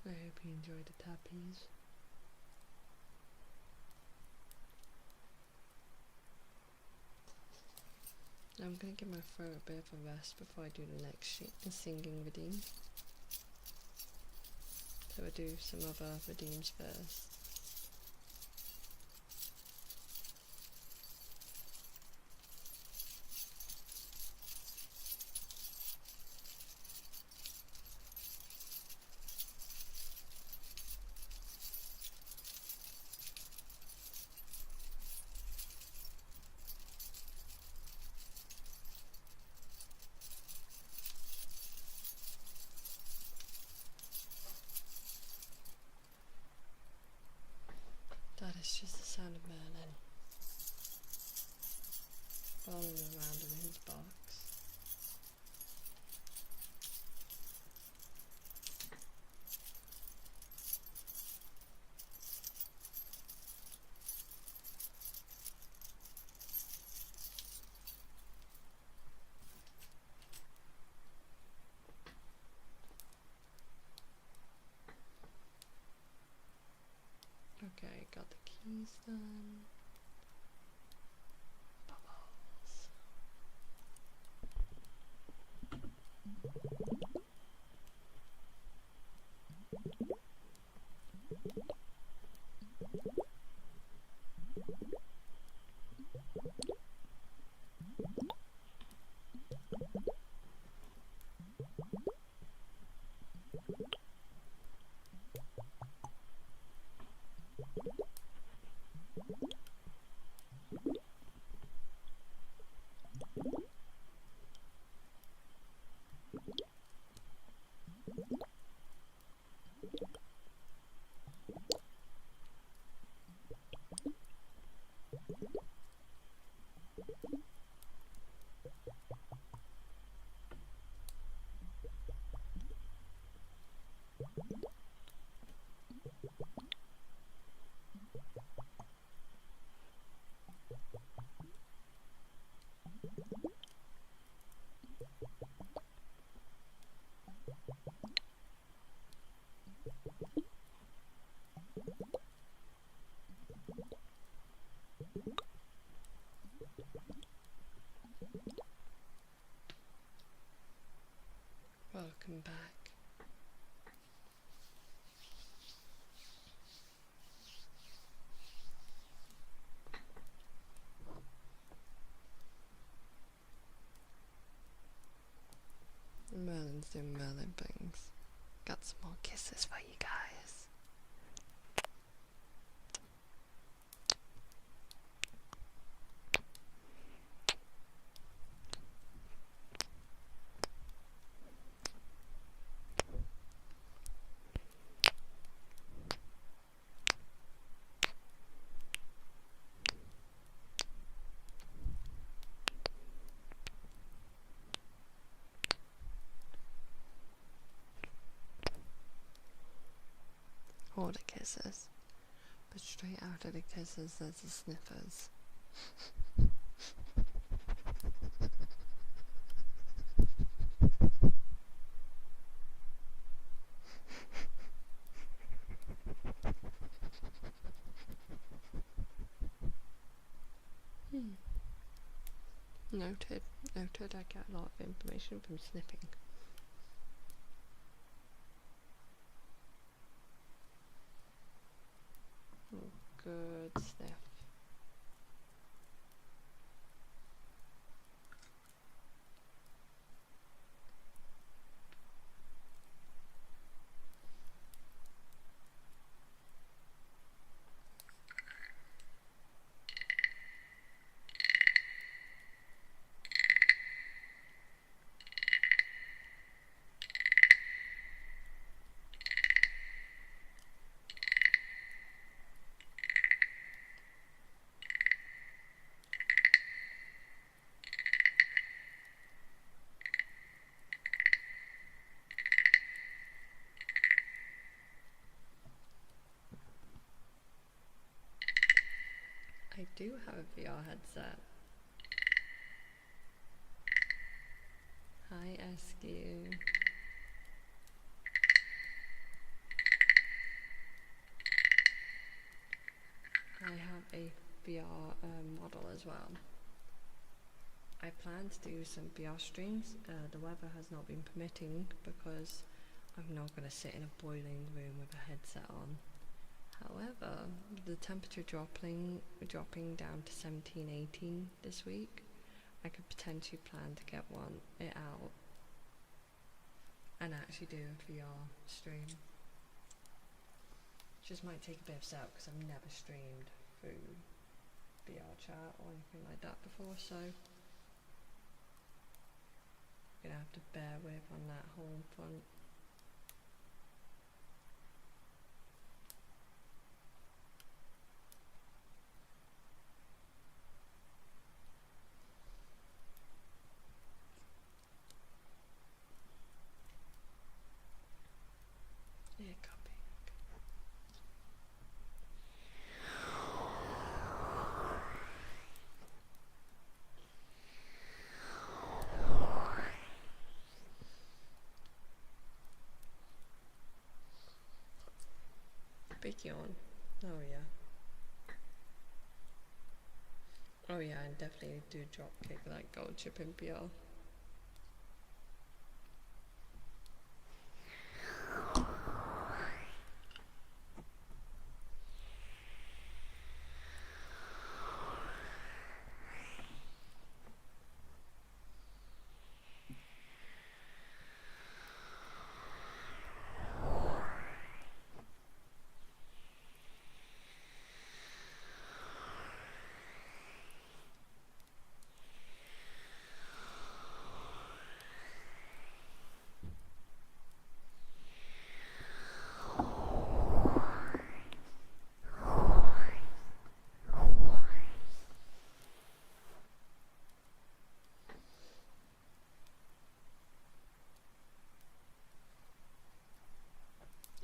I hope you enjoyed the tappies. I'm going to give my throat a bit of a rest before I do the next singing redeem. So we'll do some other redeems first. That is just the sound of Merlin rolling around in his box. Okay, got the keys done. Bubbles. Welcome back. Merlin's doing Merlin things. Got some more kisses for you guys. Or the kisses. But straight out of the kisses, there's the sniffers. Noted. Noted. I get a lot of information from sniffing. Good sniff. I do have a VR headset. Hi, Askew. I have a VR model as well. I plan to do some VR streams. The weather has not been permitting because I'm not going to sit in a boiling room with a headset on. However, the temperature dropping down to 17, 18 this week, I could potentially plan to get it out and actually do a VR stream. Just might take a bit of setup because I've never streamed through VR chat or anything like that before, so you're gonna have to bear with on that whole front. Yeah, copy. Big yawn. Oh yeah. Oh yeah, I definitely do drop kick like gold chip in VR.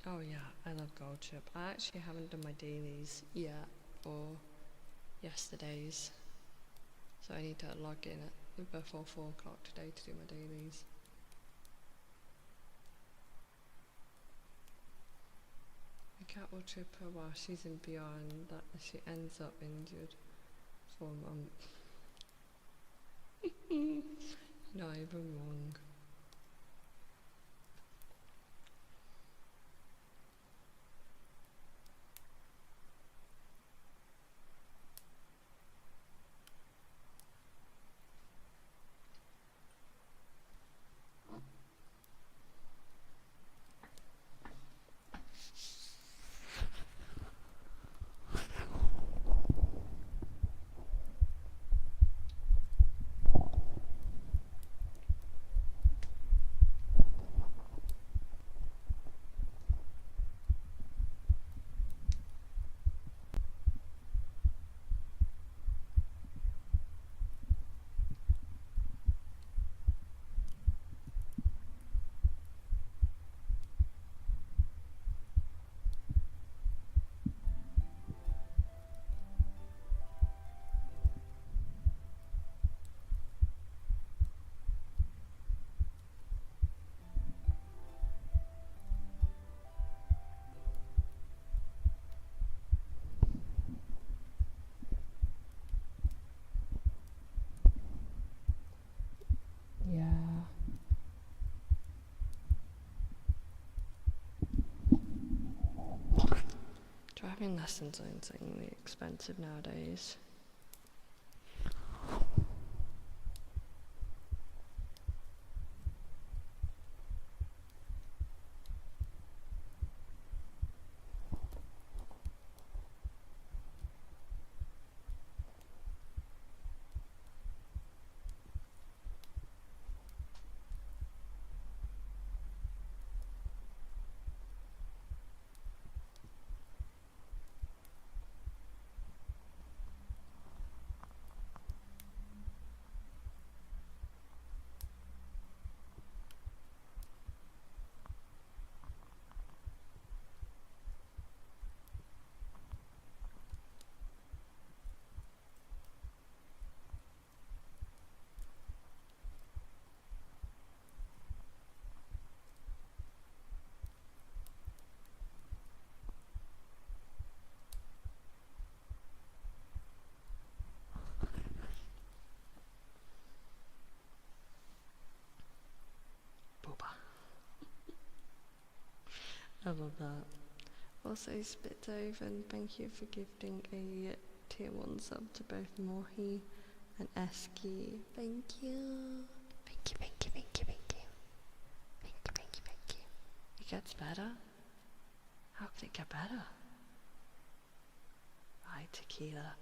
Oh yeah, I love gold chip. I actually haven't done my dailies yet for yesterday's, so I need to log in before 4 o'clock today to do my dailies. My cat will trip her while she's in VR and that she ends up injured for a month. Not even wrong. I mean, lessons are insanely expensive nowadays. I love that. Also, Spitzoven, thank you for gifting a tier 1 sub to both Mohi and Eski. Thank you. Thank you, thank you, thank you, thank you. Thank you, thank you, thank you. It gets better? How could it get better? Right, tequila.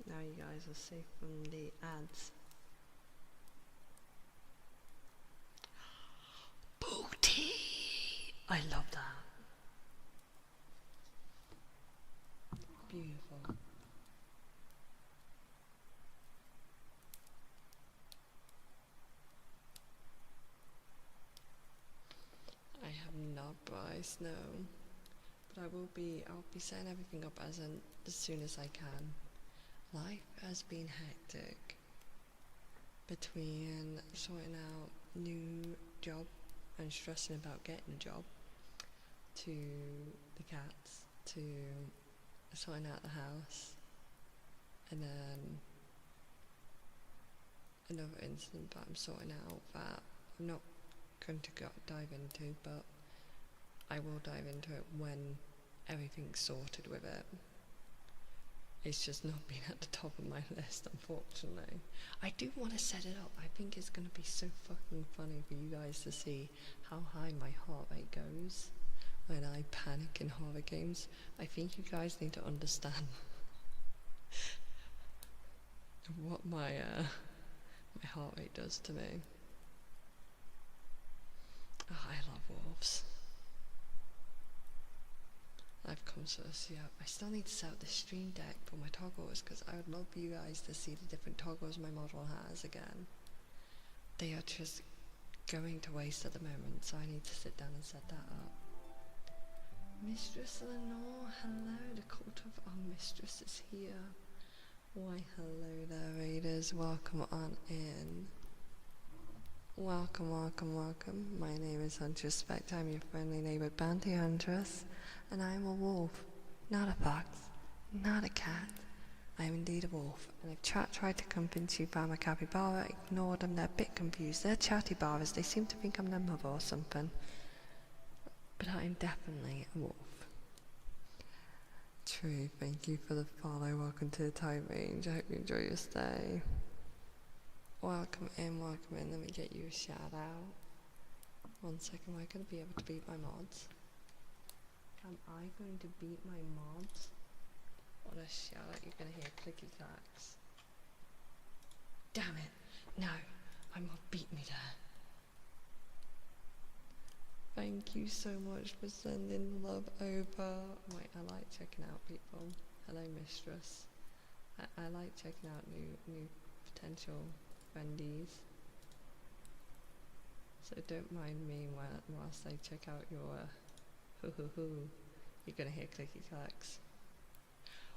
Now you guys are safe from the ads. Booty! I love that. Beautiful. I have not Bryce, no. But I'll be setting everything up as soon as I can. Life has been hectic between sorting out new job and stressing about getting a job, to the cats, to sorting out the house, and then another incident that I'm sorting out that I'm not going to dive into, but I will dive into it when everything's sorted with it. It's just not been at the top of my list, unfortunately. I do want to set it up. I think it's going to be so fucking funny for you guys to see how high my heart rate goes when I panic in horror games. I think you guys need to understand what my heart rate does to me. Oh, I love wolves. I've come so see out. I still need to set up the stream deck for my toggles because I would love for you guys to see the different toggles my model has again. They are just going to waste at the moment, so I need to sit down and set that up. Mistress Lenore, hello, the cult of our mistress is here. Why hello there raiders, welcome on in. Welcome, welcome, welcome. My name is Huntress Spectre, I'm your friendly neighbour bounty huntress, and I am a wolf, not a fox, not a cat. I am indeed a wolf, and if chat tried to convince you about my capybara, ignore them, they're a bit confused. They're chatty bars, they seem to think I'm their mother or something. But I am definitely a wolf. True, thank you for the follow, welcome to the time range, I hope you enjoy your stay. Welcome in, let me get you a shout out. 1 second, am I going to be able to beat my mods? Am I going to beat my mods? What a shout out, you're going to hear clicky clacks. Damn it, no, I'm going to beat me there. Thank you so much for sending love over. Wait, I like checking out people. Hello mistress. I like checking out new potential friendies. So don't mind me whilst I check out your hoo hoo hoo. You're gonna hear clicky clacks.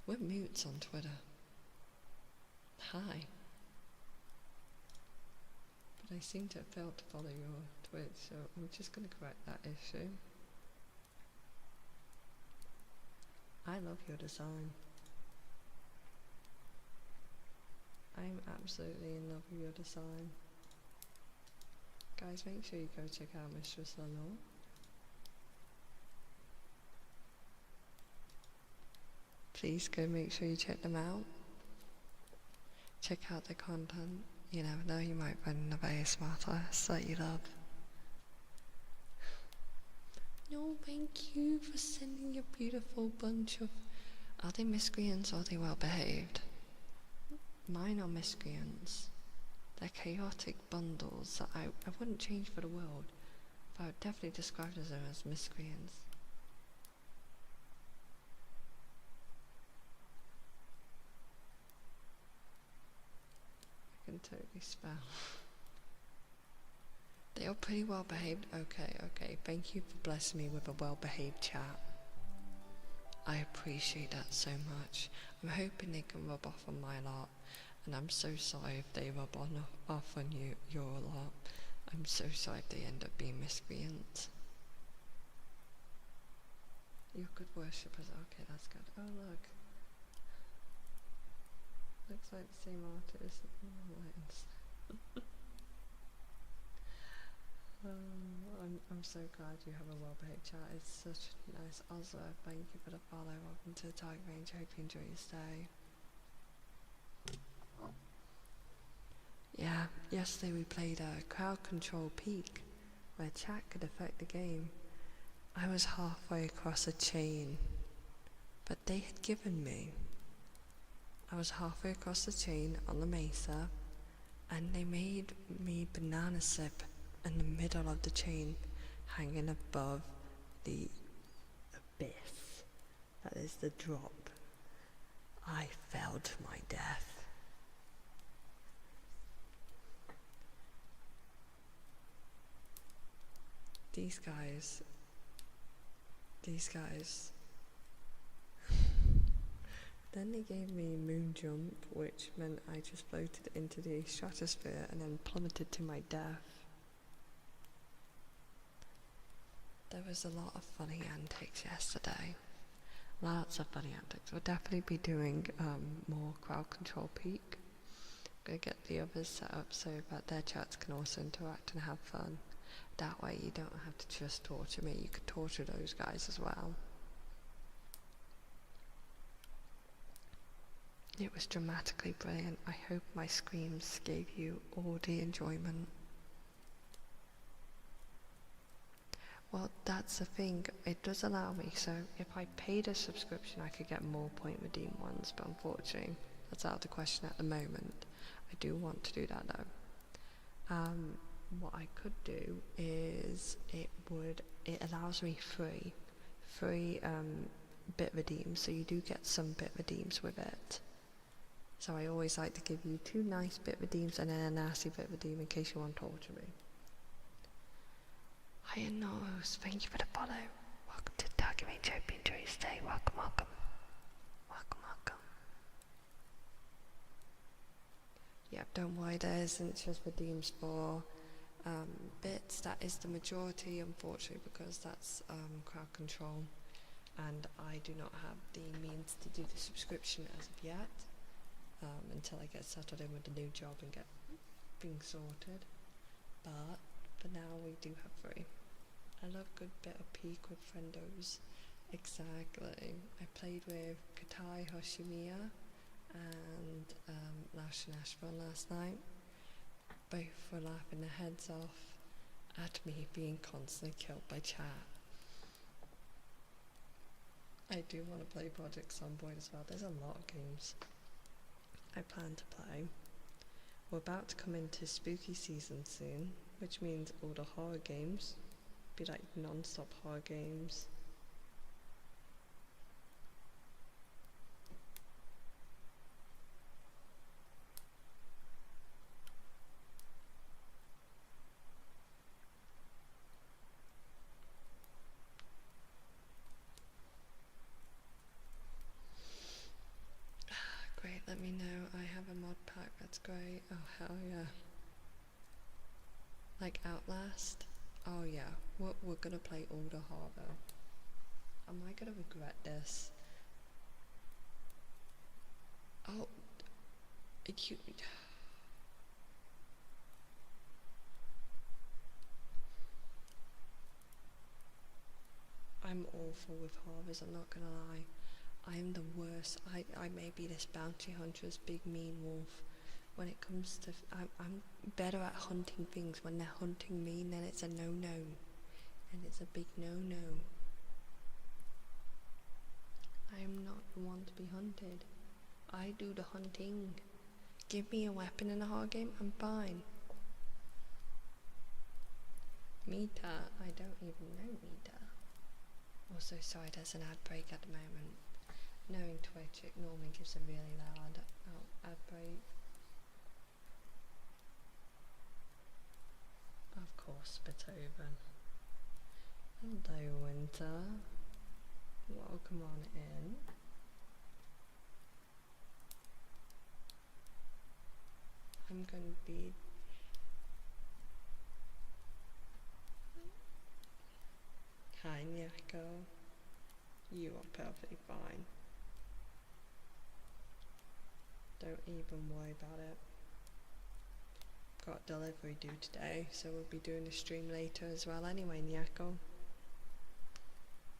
We're mutes on Twitter. Hi. But I seem to have failed to follow your Twitch, so I'm just gonna correct that issue. love your design. I'm absolutely in love with your design. Guys, make sure you go check out Mistress Lenore. Please go make sure you check them out. Check out their content. You never know, you might find another ASMR artist that you love. No, thank you for sending your beautiful bunch of... Are they miscreants or are they well behaved? Mine are miscreants. They're chaotic bundles that I wouldn't change for the world, but I would definitely describe them as miscreants. I can totally spell. They are pretty well behaved. Okay. Thank you for blessing me with a well behaved chat. I appreciate that so much. I'm hoping they can rub off on my lot. And I'm so sorry if they rub off on your lot. I'm so sorry if they end up being miscreants. You're good worshippers. Okay, that's good. Oh, look. Looks like the same artist. I'm so glad you have a well-behaved chat. It's such nice. Also, thank you for the follow. Welcome to the Target Range. I hope you enjoy your stay. Yeah, yesterday we played Crowd Control Peak, where chat could affect the game. I was halfway across a chain, but they had given me. I was halfway across the chain on the mesa, and they made me banana slip in the middle of the chain, hanging above the abyss. That is the drop. I fell to my death. These guys. Then they gave me moon jump, which meant I just floated into the stratosphere and then plummeted to my death. There was a lot of funny antics yesterday. Lots of funny antics. We'll definitely be doing more Crowd Control Peak. I'm gonna get the others set up so that their chats can also interact and have fun. That way you don't have to just torture me, you could torture those guys as well. It was dramatically brilliant. I hope my screams gave you all the enjoyment. Well, that's the thing, it does allow me, so if I paid a subscription I could get more point redeem ones, but unfortunately that's out of the question at the moment. I do want to do that though. What I could do is it allows me free bit redeems, so you do get some bit redeems with it. So I always like to give you 2 nice bit redeems and then a nasty bit redeem in case you want to torture me. Hiya Norris, thank you for the follow. Welcome to Target Range, hope you enjoy your stay. Welcome. Yep, don't worry, there isn't just redeems for bits. That is the majority, unfortunately, because that's Crowd Control, and I do not have the means to do the subscription as of yet, until I get settled in with the new job and get things sorted. But for now we do have free. I love a good bit of Peak with friendos. Exactly. I played with Katai Hoshimiya and Lash and Ashburn last night. Both were laughing their heads off at me being constantly killed by chat. I do want to play Project Zomboid as well. There's a lot of games I plan to play. We're about to come into spooky season soon, which means all the horror games be like non-stop horror games. Great, let me know. I have a mod pack, that's great. Oh hell yeah. Like Outlast? Oh yeah, we're gonna play all the horror. Am I gonna regret this? Oh, you... I'm awful with horrors, I'm not gonna lie. I am the worst. I may be this bounty hunter's big mean wolf. When it comes to... I'm better at hunting things. When they're hunting me, then it's a no-no. And it's a big no-no. I am not the one to be hunted. I do the hunting. Give me a weapon in a horror game, I'm fine. Mita, I don't even know Mita. Also, sorry, there's an ad break at the moment. Knowing Twitch, it normally gives a really loud ad break. Of course, Beethoven. Hello, Winter. Welcome on in. I'm going to be... Hi, Nyako. You are perfectly fine. Don't even worry about it. Got delivery due today, so we'll be doing a stream later as well anyway, Nyako.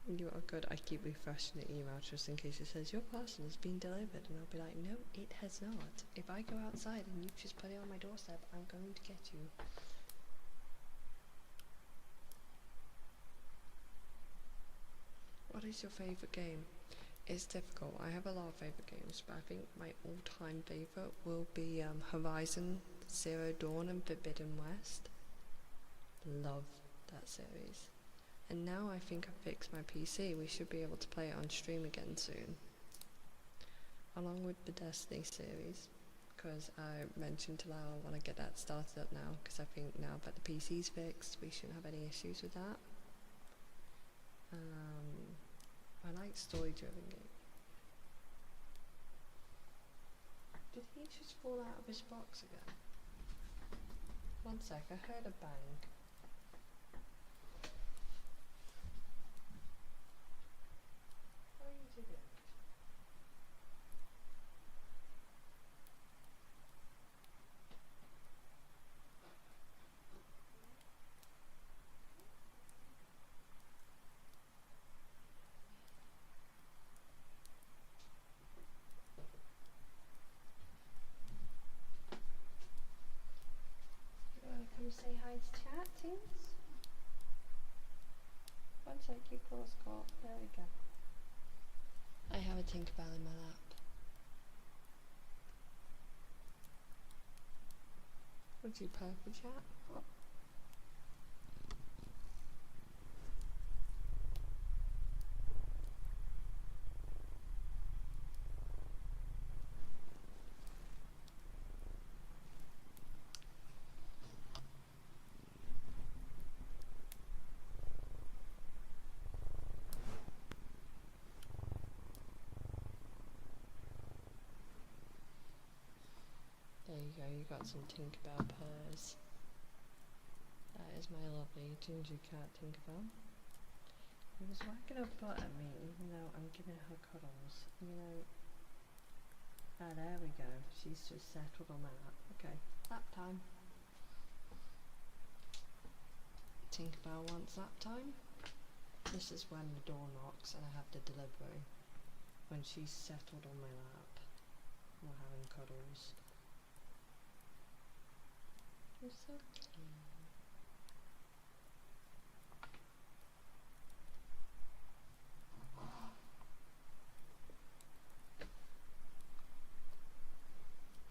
You are good. I keep refreshing the email just in case it says your parcel has been delivered, and I'll be like, no, it has not. If I go outside and you just put it on my doorstep, I'm going to get you. What is your favourite game? It's difficult. I have a lot of favourite games, but I think my all-time favourite will be Horizon Zero Dawn and Forbidden West. Love that series. And now I think I've fixed my PC. We should be able to play it on stream again soon. Along with the Destiny series. Because I mentioned to Lau I want to get that started up now. Because I think now that the PC's fixed, we shouldn't have any issues with that. I like story-driven games. Did he just fall out of his box again? One sec, I heard a bang. What are you doing? You wanna come say hi to chat, Tings? One sec, you pause call. There we go. I have a Tinkerbell in my lap. Would you purr for chat? There you go, you got some Tinkerbell purrs. That is my lovely ginger cat Tinkerbell. He was whacking her butt at me even though I'm giving her cuddles. You know... Ah, there we go. She's just settled on my lap. Okay, lap time. Tinkerbell wants lap time. This is when the door knocks and I have the delivery. When she's settled on my lap. We're having cuddles. You're so cute.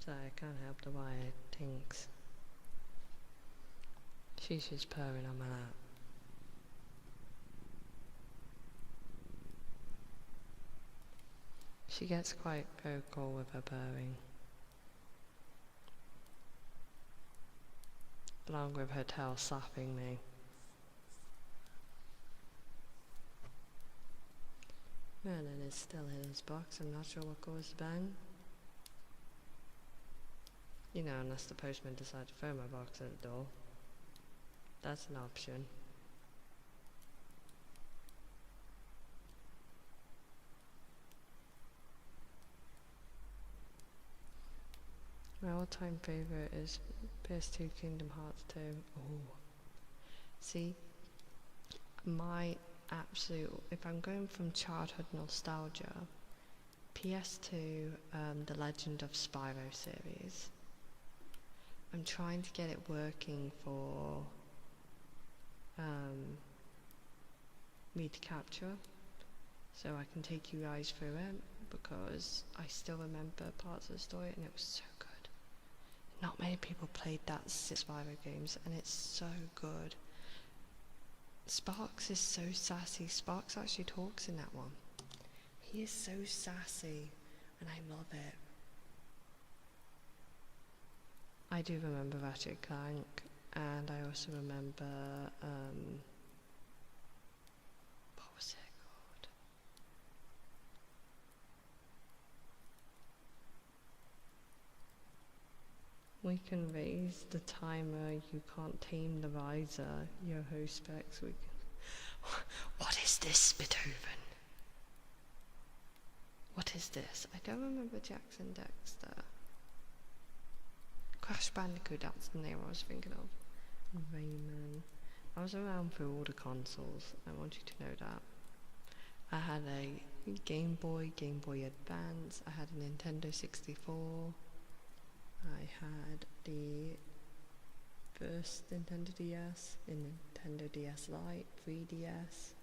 Sorry, I can't help the way it thinks. She's just purring on my lap. She gets quite vocal with her purring. Along with her tail slapping me. Merlin is still in his box, I'm not sure what caused the bang. You know, unless the postman decided to throw my box at the door. That's an option. all-time favorite is PS2 Kingdom Hearts 2. Oh, see, my absolute, if I'm going from childhood nostalgia, PS2, The Legend of Spyro series. I'm trying to get it working for me to capture, so I can take you guys through it, because I still remember parts of the story and it was so good. Not many people played that Spyro games, and it's so good. Sparks is so sassy. Sparks actually talks in that one. He is so sassy, and I love it. I do remember Ratchet Clank, and I also remember, what was it called? We can raise the timer, you can't tame the riser, yo-ho specs, we can... What is this, Beethoven? What is this? I don't remember Jackson Dexter. Crash Bandicoot, that's the name I was thinking of. Rayman. I was around for all the consoles, I want you to know that. I had a Game Boy, Game Boy Advance, I had a Nintendo 64, I had the first Nintendo DS, a Nintendo DS Lite, 3DS.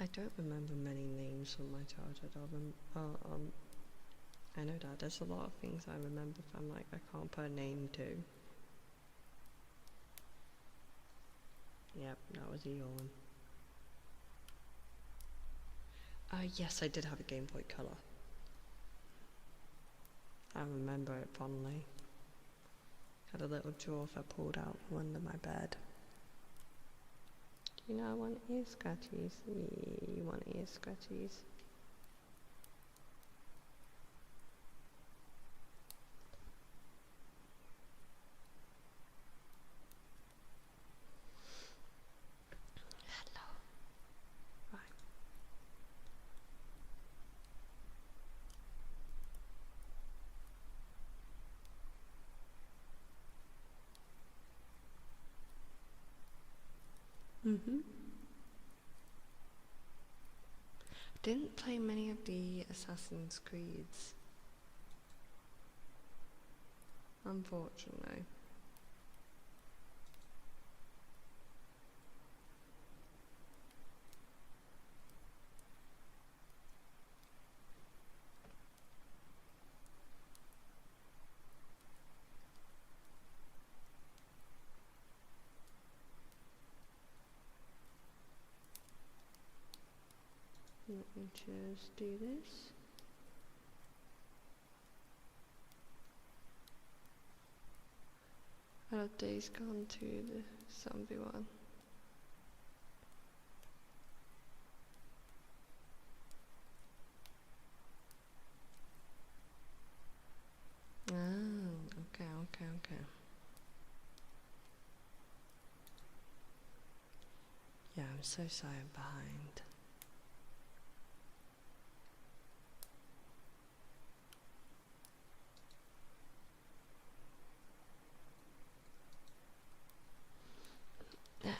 I don't remember many names from my childhood. I know that there's a lot of things I remember from, like, I can't put a name to. Yep, that was a yawn. Yes, I did have a Game Boy Color. I remember it fondly. Had a little drawer I pulled out from under my bed. You know, I want ear scratchies. Yeah, you want ear scratchies. Hello. Right. Didn't play many of the Assassin's Creeds, unfortunately. Let me just do this. Out of Days Gone to the zombie one. Okay. Yeah, I'm so sorry I'm behind. Now,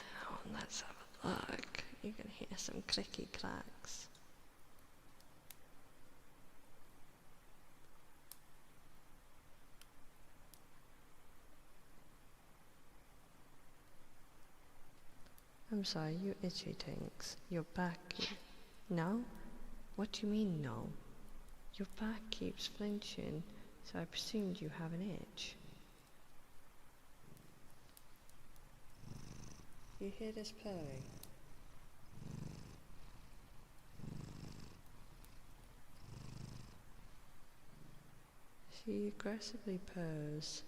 let's have a look. You can hear some clicky clacks. I'm sorry, you itchy tinks. Your back... No? What do you mean, no? Your back keeps flinching, so I presumed you have an itch. You hear this purring? She aggressively purrs.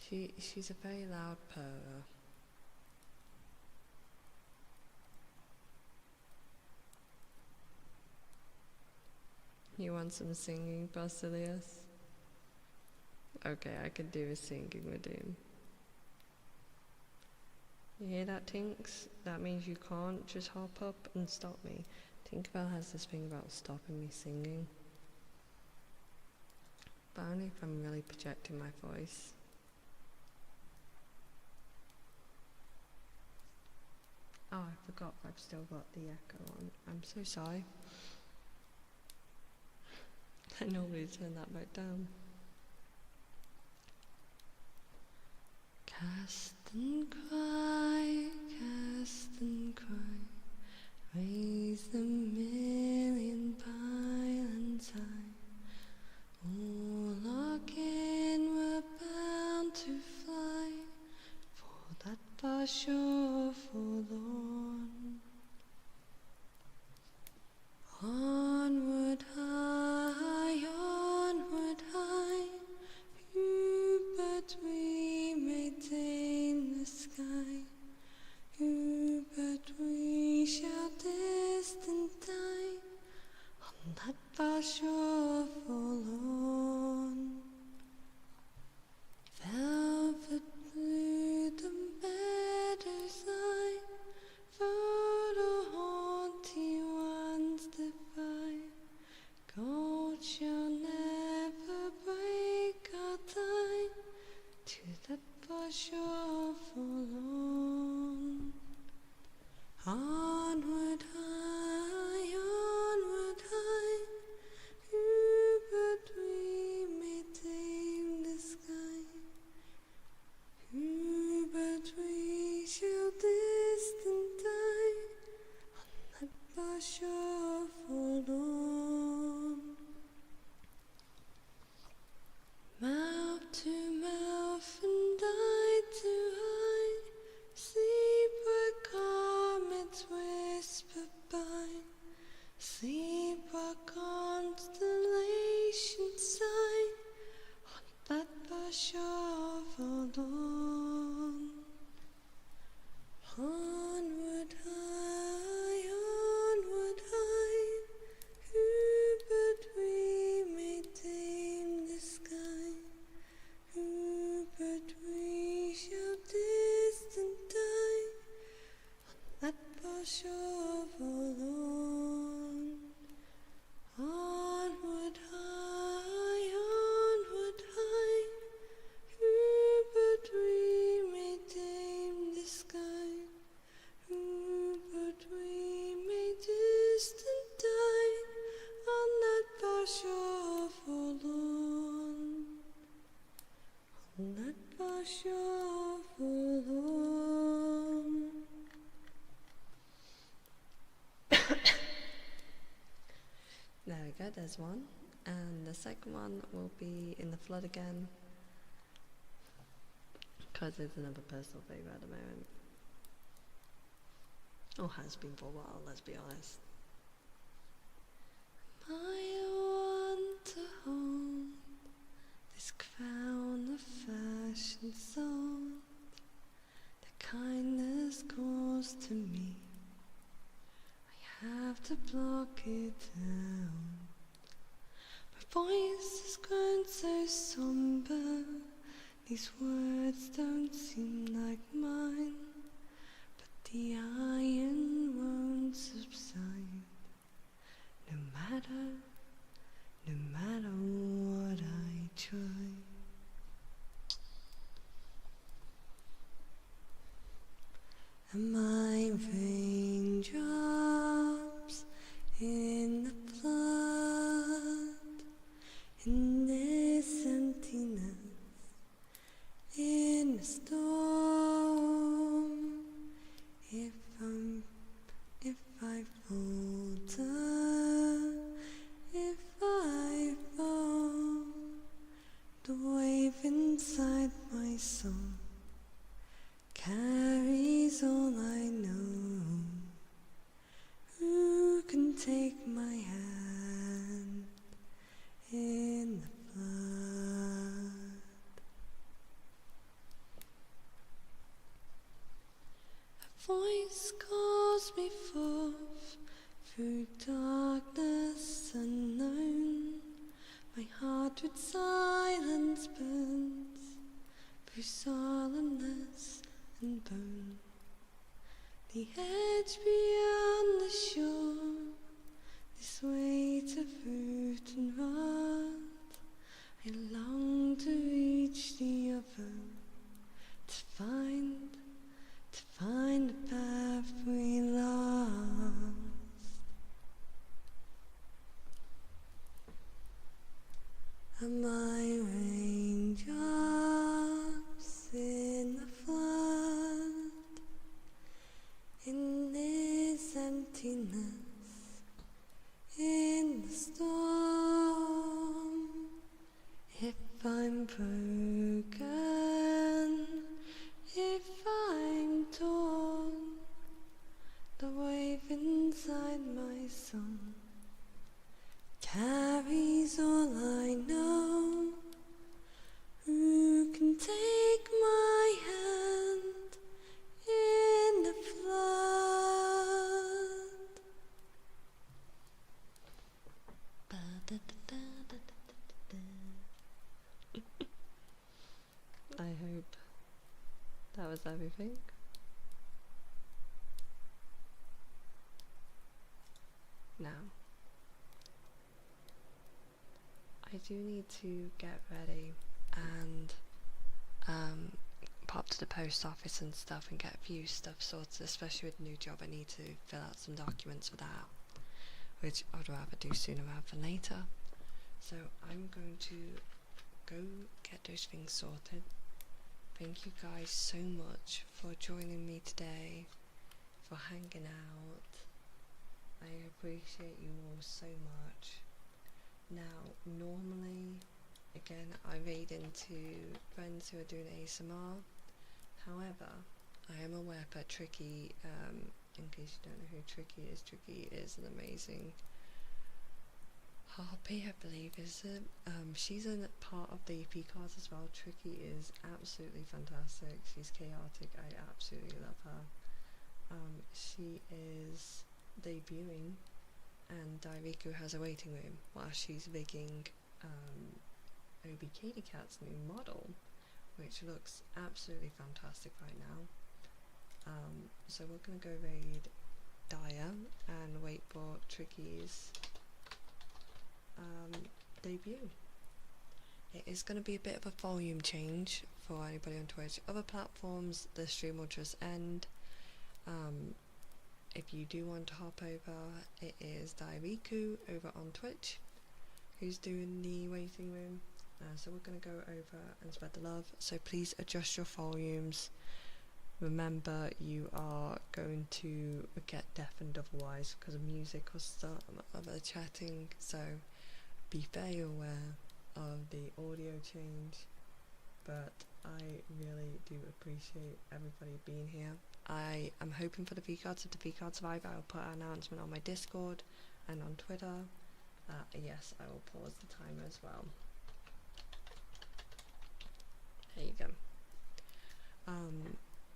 She's a very loud purrer. You want some singing, Basilius? Okay, I could do a singing with him. You hear that, Tinks? That means you can't just hop up and stop me. Tinkerbell has this thing about stopping me singing. But only if I'm really projecting my voice. Oh, I forgot I've still got the echo on. I'm so sorry. I normally turn that back down. Cast and cry, raise the million pylons high. All our kin were bound to fly, for that far shore forlorn. Onward high, who but we may tame the sky, who but we shall distant die, on that far shore forlorn. Velvet blue the meadows lie, photo haunty ones defy. Gold shall never break our tie to that far shore forlorn. Onward high, who but we may tame the sky, who but we shall distant die, on that far shore forlorn. Mouth to mouth and eye to eye, sleep where comets whisper by, sleep where constellations sigh, on that far shore forlorn. Onward high, who but we may tame the sky, who but we shall distant die, on that far shore forlorn. Onward high, who but we may tame the sky, who but we may distant die, on that far shore forlorn, on that far shore forlorn. There we go, there's one. And the second one will be In the Flood again, because it's another personal favourite at the moment. Or has been for a while, let's be honest. I want to hold this crown of fashion sold, the kindness calls to me, I have to block it down. My voice has grown so somber, these words don't seem like mine, but the iron won't subside, no matter what I try. And my raindrops in the flood, in this emptiness, in a storm. If I falter, if I fall, the wave inside my soul carries all I know. Who can take my hand in the flood? Through darkness unknown, my heart with silence burns. Through solemnness and bone, the edge beyond the shore, this weight of root and rod, I long to reach the other, to find the path we lost. Am I raindrops in the flood, in this emptiness, in the storm? If I'm broken, if I'm torn, the wave inside my soul carries all I know. Who can take my hand in the flood? I hope that was everything. Now, I do need to get ready and pop to the post office and stuff and get a few stuff sorted, especially with the new job. I need to fill out some documents for that, which I'd rather do sooner rather than later. So I'm going to go get those things sorted. Thank you guys so much for joining me today, for hanging out. I appreciate you all so much. Now, normally, again, I read into friends who are doing ASMR. However, I am aware that Tricky, in case you don't know who Tricky is an amazing harpy, I believe, is it? She's a part of the EP cards as well. Tricky is absolutely fantastic. She's chaotic. I absolutely love her. She is debuting, and Dairiku has a waiting room while she's rigging Obi Katie Cat's new model, which looks absolutely fantastic right now. So we're gonna go raid Daya and wait for Tricky's debut. It is going to be a bit of a volume change for anybody on Twitch. Other platforms, the stream will just end. If you do want to hop over, it is Dairiku over on Twitch who's doing the waiting room. So we're going to go over and spread the love. So please adjust your volumes. Remember, you are going to get deafened otherwise because of music or stuff, other chatting. So be very aware of the audio change, but I really do appreciate everybody being here. I am hoping for the V-Card. If the V-Card survive, I will put an announcement on my Discord and on Twitter. Yes, I will pause the timer as well. There you go.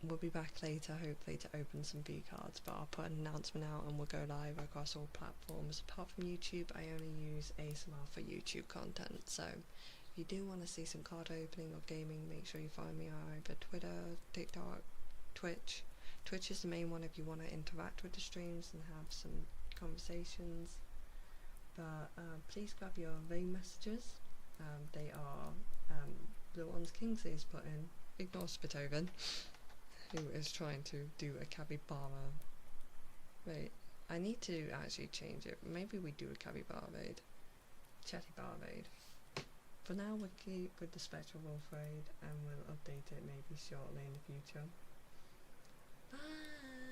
We'll be back later, hopefully, to open some V-Cards, but I'll put an announcement out and we'll go live across all platforms. Apart from YouTube, I only use ASMR for YouTube content, so if you do want to see some card opening or gaming, make sure you follow me on either Twitter, TikTok, Twitch. Twitch is the main one if you want to interact with the streams and have some conversations, but please grab your rain messages. They are the ones Kingsley's put in. Ignore Spitoven, who is trying to do a capybara. Wait, I need to actually change it. Maybe we do a capybara raid. Chatty bar raid. For now, we'll keep with the Spectral Wolf raid and we'll update it maybe shortly in the future. Bye!